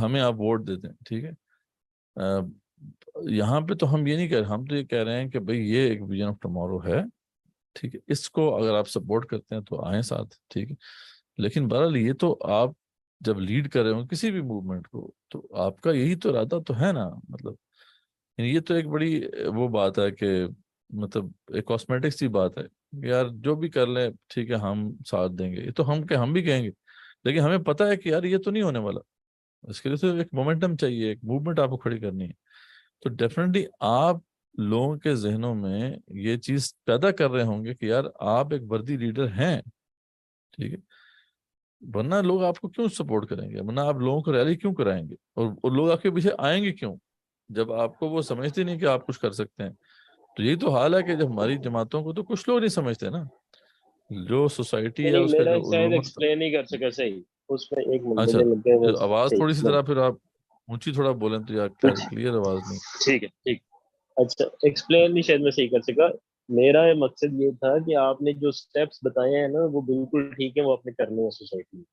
ہمیں آپ ووٹ دیتے ہیں، ٹھیک ہے، یہاں پہ تو ہم یہ نہیں کہہ رہے، ہم تو یہ کہہ رہے ہیں کہ بھئی یہ ایک ویژن آف ٹمارو ہے، ٹھیک ہے، اس کو اگر آپ سپورٹ کرتے ہیں تو آئیں ساتھ، ٹھیک ہے. لیکن بہرحال یہ تو آپ جب لیڈ کر رہے ہوں کسی بھی موومنٹ کو تو آپ کا یہی تو ارادہ تو ہے نا. مطلب یعنی یہ تو ایک بڑی وہ بات ہے کہ مطلب ایک کاسمیٹک سی بات ہے کہ یار جو بھی کر لیں ٹھیک ہے ہم ساتھ دیں گے، یہ تو ہم بھی کہیں گے، لیکن ہمیں پتہ ہے کہ یار یہ تو نہیں ہونے والا. اس کے لیے تو ایک مومنٹم چاہیے، ایک موومنٹ آپ کو کھڑی کرنی ہے. تو ڈیفینیٹلی آپ لوگوں کے ذہنوں میں یہ چیز پیدا کر رہے ہوں گے کہ یار آپ ایک وردی لیڈر ہیں، ٹھیک ہے، ورنہ لوگ آپ کو کیوں سپورٹ کریں گے، ورنہ آپ لوگوں کو ریلی کیوں کرائیں گے، اور لوگ آپ کے پیچھے آئیں گے کیوں جب آپ کو وہ سمجھتے نہیں کہ آپ کچھ کر سکتے ہیں. تو یہی تو حال ہے کہ جب ہماری جماعتوں کو تو کچھ لوگ نہیں سمجھتے نا، جو سوسائٹی نہیں ہے نہیں، اس کا میرا جو شاید علومت. ایکسپلین نہیں کر سکا صحیح اس میں، ایک منٹ اچھا مجھے لگتا ہے بس آواز صحیح تھوڑی سی میں ذرا پھر آپ اونچی تھوڑا بولیں تو یا کچھ کلیئر آواز نہیں. ٹھیک ہے ٹھیک. اچھا ایکسپلین نہیں شاید میں صحیح کر سکا. میرا مقصد یہ تھا کہ آپ نے جو سٹیپس بتائے ہیں نا وہ بالکل ٹھیک ہے، وہ آپ نے کرنے ہیں سوسائٹی میں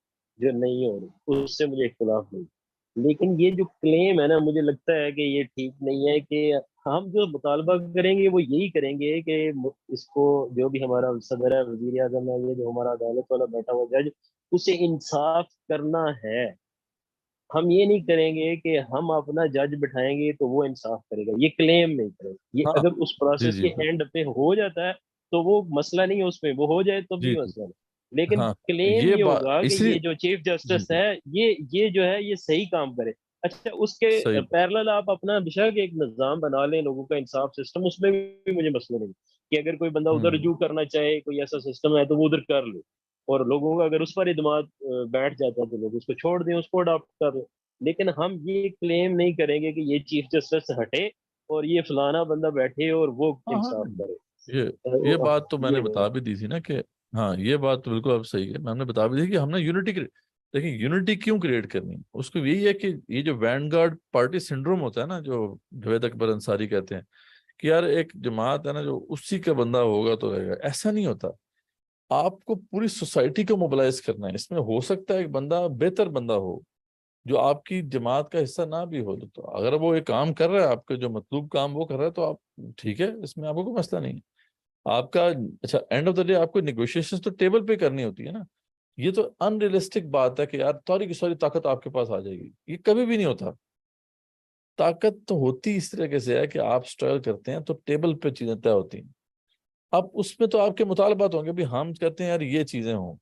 جو نہیں ہو رہی، اس سے مجھے اختلاف نہیں. لیکن یہ جو کلیم ہے نا مجھے لگتا ہے کہ یہ ٹھیک نہیں ہے کہ ہم جو مطالبہ کریں گے وہ یہی کریں گے کہ اس کو جو بھی ہمارا صدر ہے، وزیر اعظم ہے، یہ جو ہمارا عدالت والا بیٹھا ہوا جج، اسے انصاف کرنا ہے. ہم یہ نہیں کریں گے کہ ہم اپنا جج بٹھائیں گے تو وہ انصاف کرے گا، یہ کلیم نہیں کرے گا. یہ ہاں اگر اس جی پروسیس جی کے اینڈ پہ ہو جاتا ہے تو وہ مسئلہ نہیں ہے، اس میں وہ ہو جائے تو جی بھی جی مسئلہ نہیں. لیکن ہاں کلیم یہ یہ بات ہوگا کہ اس لیے یہ جو چیف جی جسٹس جی ہے یہ جو ہے یہ صحیح کام کرے. اچھا اس کے صحیح پیرلل آپ اپنا بشک ایک نظام بنا لیں لوگوں کا انصاف سسٹم، اس میں بھی مجھے مسئلہ نہیں کہ اگر کوئی بندہ ادھر ہوں رجوع کرنا چاہے، کوئی ایسا سسٹم ہے تو وہ ادھر کر لے، اور لوگوں کا اگر اس پر اعتماد بیٹھ جاتا ہے تو لوگ اس کو چھوڑ دیں، اس کو اڈاپٹ کر لیں. لیکن ہم یہ کلیم نہیں کریں گے کہ یہ چیف جسٹس ہٹے اور یہ فلانا بندہ بیٹھے اور وہ ہاں ہاں انصاف کرے. یہ بات تو میں نے یہ بتا بھی دی تھی نا کہ ہاں یہ بات تو بالکل اب صحیح ہے، میں نے بتا بھی دی کہ ہم نے یونٹی دیکھیں یونٹی کیوں کریٹ کرنی ہے. اس کو یہی ہے کہ یہ جو وینڈ گارڈ پارٹی سنڈروم ہوتا ہے نا، جو جوید اکبر انصاری کہتے ہیں کہ یار ایک جماعت ہے نا جو اسی کا بندہ ہوگا تو رہے گا، ایسا نہیں ہوتا. آپ کو پوری سوسائٹی کو موبلائز کرنا ہے. اس میں ہو سکتا ہے ایک بندہ بہتر بندہ ہو جو آپ کی جماعت کا حصہ نہ بھی ہو، تو اگر وہ ایک کام کر رہا ہے آپ کے جو مطلوب کام وہ کر رہا ہے تو آپ ٹھیک ہے، اس میں آپ کو کوئی مسئلہ نہیں ہے. آپ کا اچھا اینڈ آف دا ڈے آپ کو نیگوشیشن تو ٹیبل پہ کرنی ہوتی ہے نا. یہ تو ان ریئلسٹک بات ہے کہ یار ساری کی ساری طاقت آپ کے پاس آ جائے گی، یہ کبھی بھی نہیں ہوتا. طاقت تو ہوتی اس طریقے سے ہے کہ آپ اسٹرگل کرتے ہیں تو ٹیبل پہ چیزیں طے ہوتی ہیں. اب اس میں تو آپ کے مطالبات ہوں گے بھی ہم کہتے ہیں یار یہ چیزیں ہوں،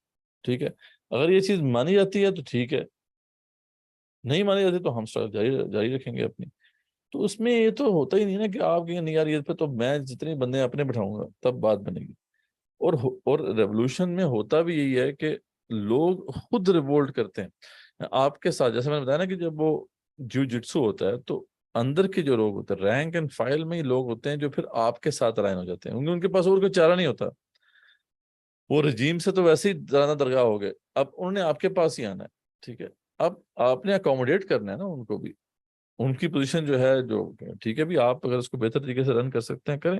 ٹھیک ہے، اگر یہ چیز مانی جاتی ہے تو ٹھیک ہے، نہیں مانی جاتی تو ہم اسٹرگل جاری رکھیں گے اپنی. تو اس میں یہ تو ہوتا ہی نہیں نا کہ آپ کہیں نہیں یار یہ پہ تو میں جتنے بندے اپنے بٹھاؤں گا تب بات بنے گی. اور ریولوشن میں ہوتا بھی یہی ہے کہ لوگ خود ریوولٹ کرتے ہیں آپ کے ساتھ. جیسے میں نے بتایا نا کہ جب وہ جو جٹسو ہوتا ہے تو اندر کے جو لوگ ہوتے ہیں رینک اینڈ فائل میں ہی لوگ ہوتے ہیں جو پھر آپ کے ساتھ رائن ہو جاتے ہیں، ان کے پاس اور کوئی چارہ نہیں ہوتا. وہ رجیم سے تو ویسے ہی جانا درگاہ ہو گئے، اب انہوں نے آپ کے پاس ہی آنا ہے، ٹھیک ہے. اب آپ نے اکوموڈیٹ کرنا ہے نا ان کو بھی، ان کی پوزیشن جو ہے جو ٹھیک ہے بھی آپ اگر اس کو بہتر طریقے سے رن کر سکتے ہیں کریں.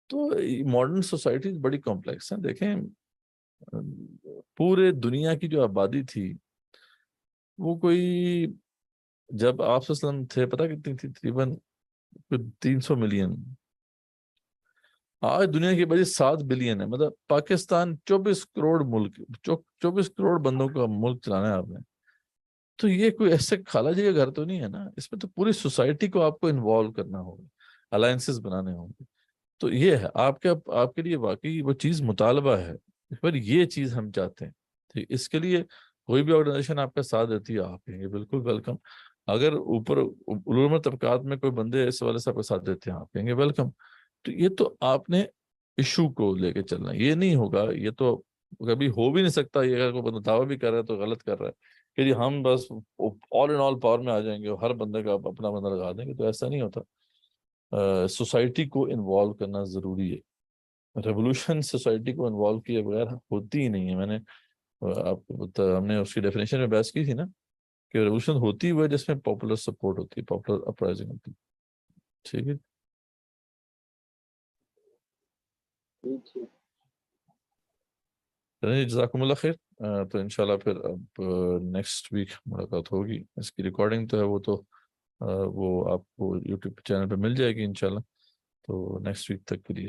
تو ماڈرن سوسائٹی بڑی کمپلیکس ہیں. دیکھیں پورے دنیا کی جو آبادی تھی وہ کوئی جب آپ صلی اللہ علیہ وسلم تھے پتہ کتنی تھی، تقریباً 300 ملین. آج دنیا کی آبادی 7 بلین ہے. مطلب پاکستان 24 کروڑ ملک، 24 کروڑ بندوں کا ملک چلانا ہے آپ نے. تو یہ کوئی ایسے خالہ جی کا گھر تو نہیں ہے نا، اس میں تو پوری سوسائٹی کو آپ کو انوالو کرنا ہوگا، الائنسز بنانے ہوں گے. تو یہ ہے آپ کے لیے واقعی وہ چیز مطالبہ ہے، پر یہ چیز ہم چاہتے ہیں. ٹھیک، اس کے لیے کوئی بھی آرگنائزیشن آپ کا ساتھ دیتی ہے، آپ کہیں گے بالکل ویلکم. اگر اوپر علوم طبقات میں کوئی بندے اس والے سے آپ کا ساتھ دیتے ہیں، آپ کہیں گے ویلکم. تو یہ تو آپ نے ایشو کو لے کے چلنا، یہ نہیں ہوگا، یہ تو کبھی ہو بھی نہیں سکتا. یہ اگر کوئی بندہ دعویٰ بھی کر رہا ہے تو غلط کر رہا ہے کہ جی ہم بس آل ان آل پاور میں آ جائیں گے اور ہر بندے کا اپنا بندہ لگا دیں گے، تو ایسا نہیں ہوتا. سوسائٹی کو انوالو کرنا ضروری ہے. ریولوشن سوسائٹی کو انوالو کیے بغیر ہوتی ہی نہیں ہے. میں نے ہم نے اس کی ڈیفینیشن میں بحث کی تھی نا کہ ریولوشن ہوتی ہے جس میں پاپولر سپورٹ ہوتی ہے، پاپولر اپرائزنگ ہوتی ہے. ٹھیک ہے، جزاکم اللہ خیر. تو انشاءاللہ پھر اب نیکسٹ ویک ملاقات ہوگی. اس کی ریکارڈنگ تو ہے وہ آپ کو یوٹیوب چینل پہ مل جائے گی انشاءاللہ. تو نیکسٹ ویک تک کے لیے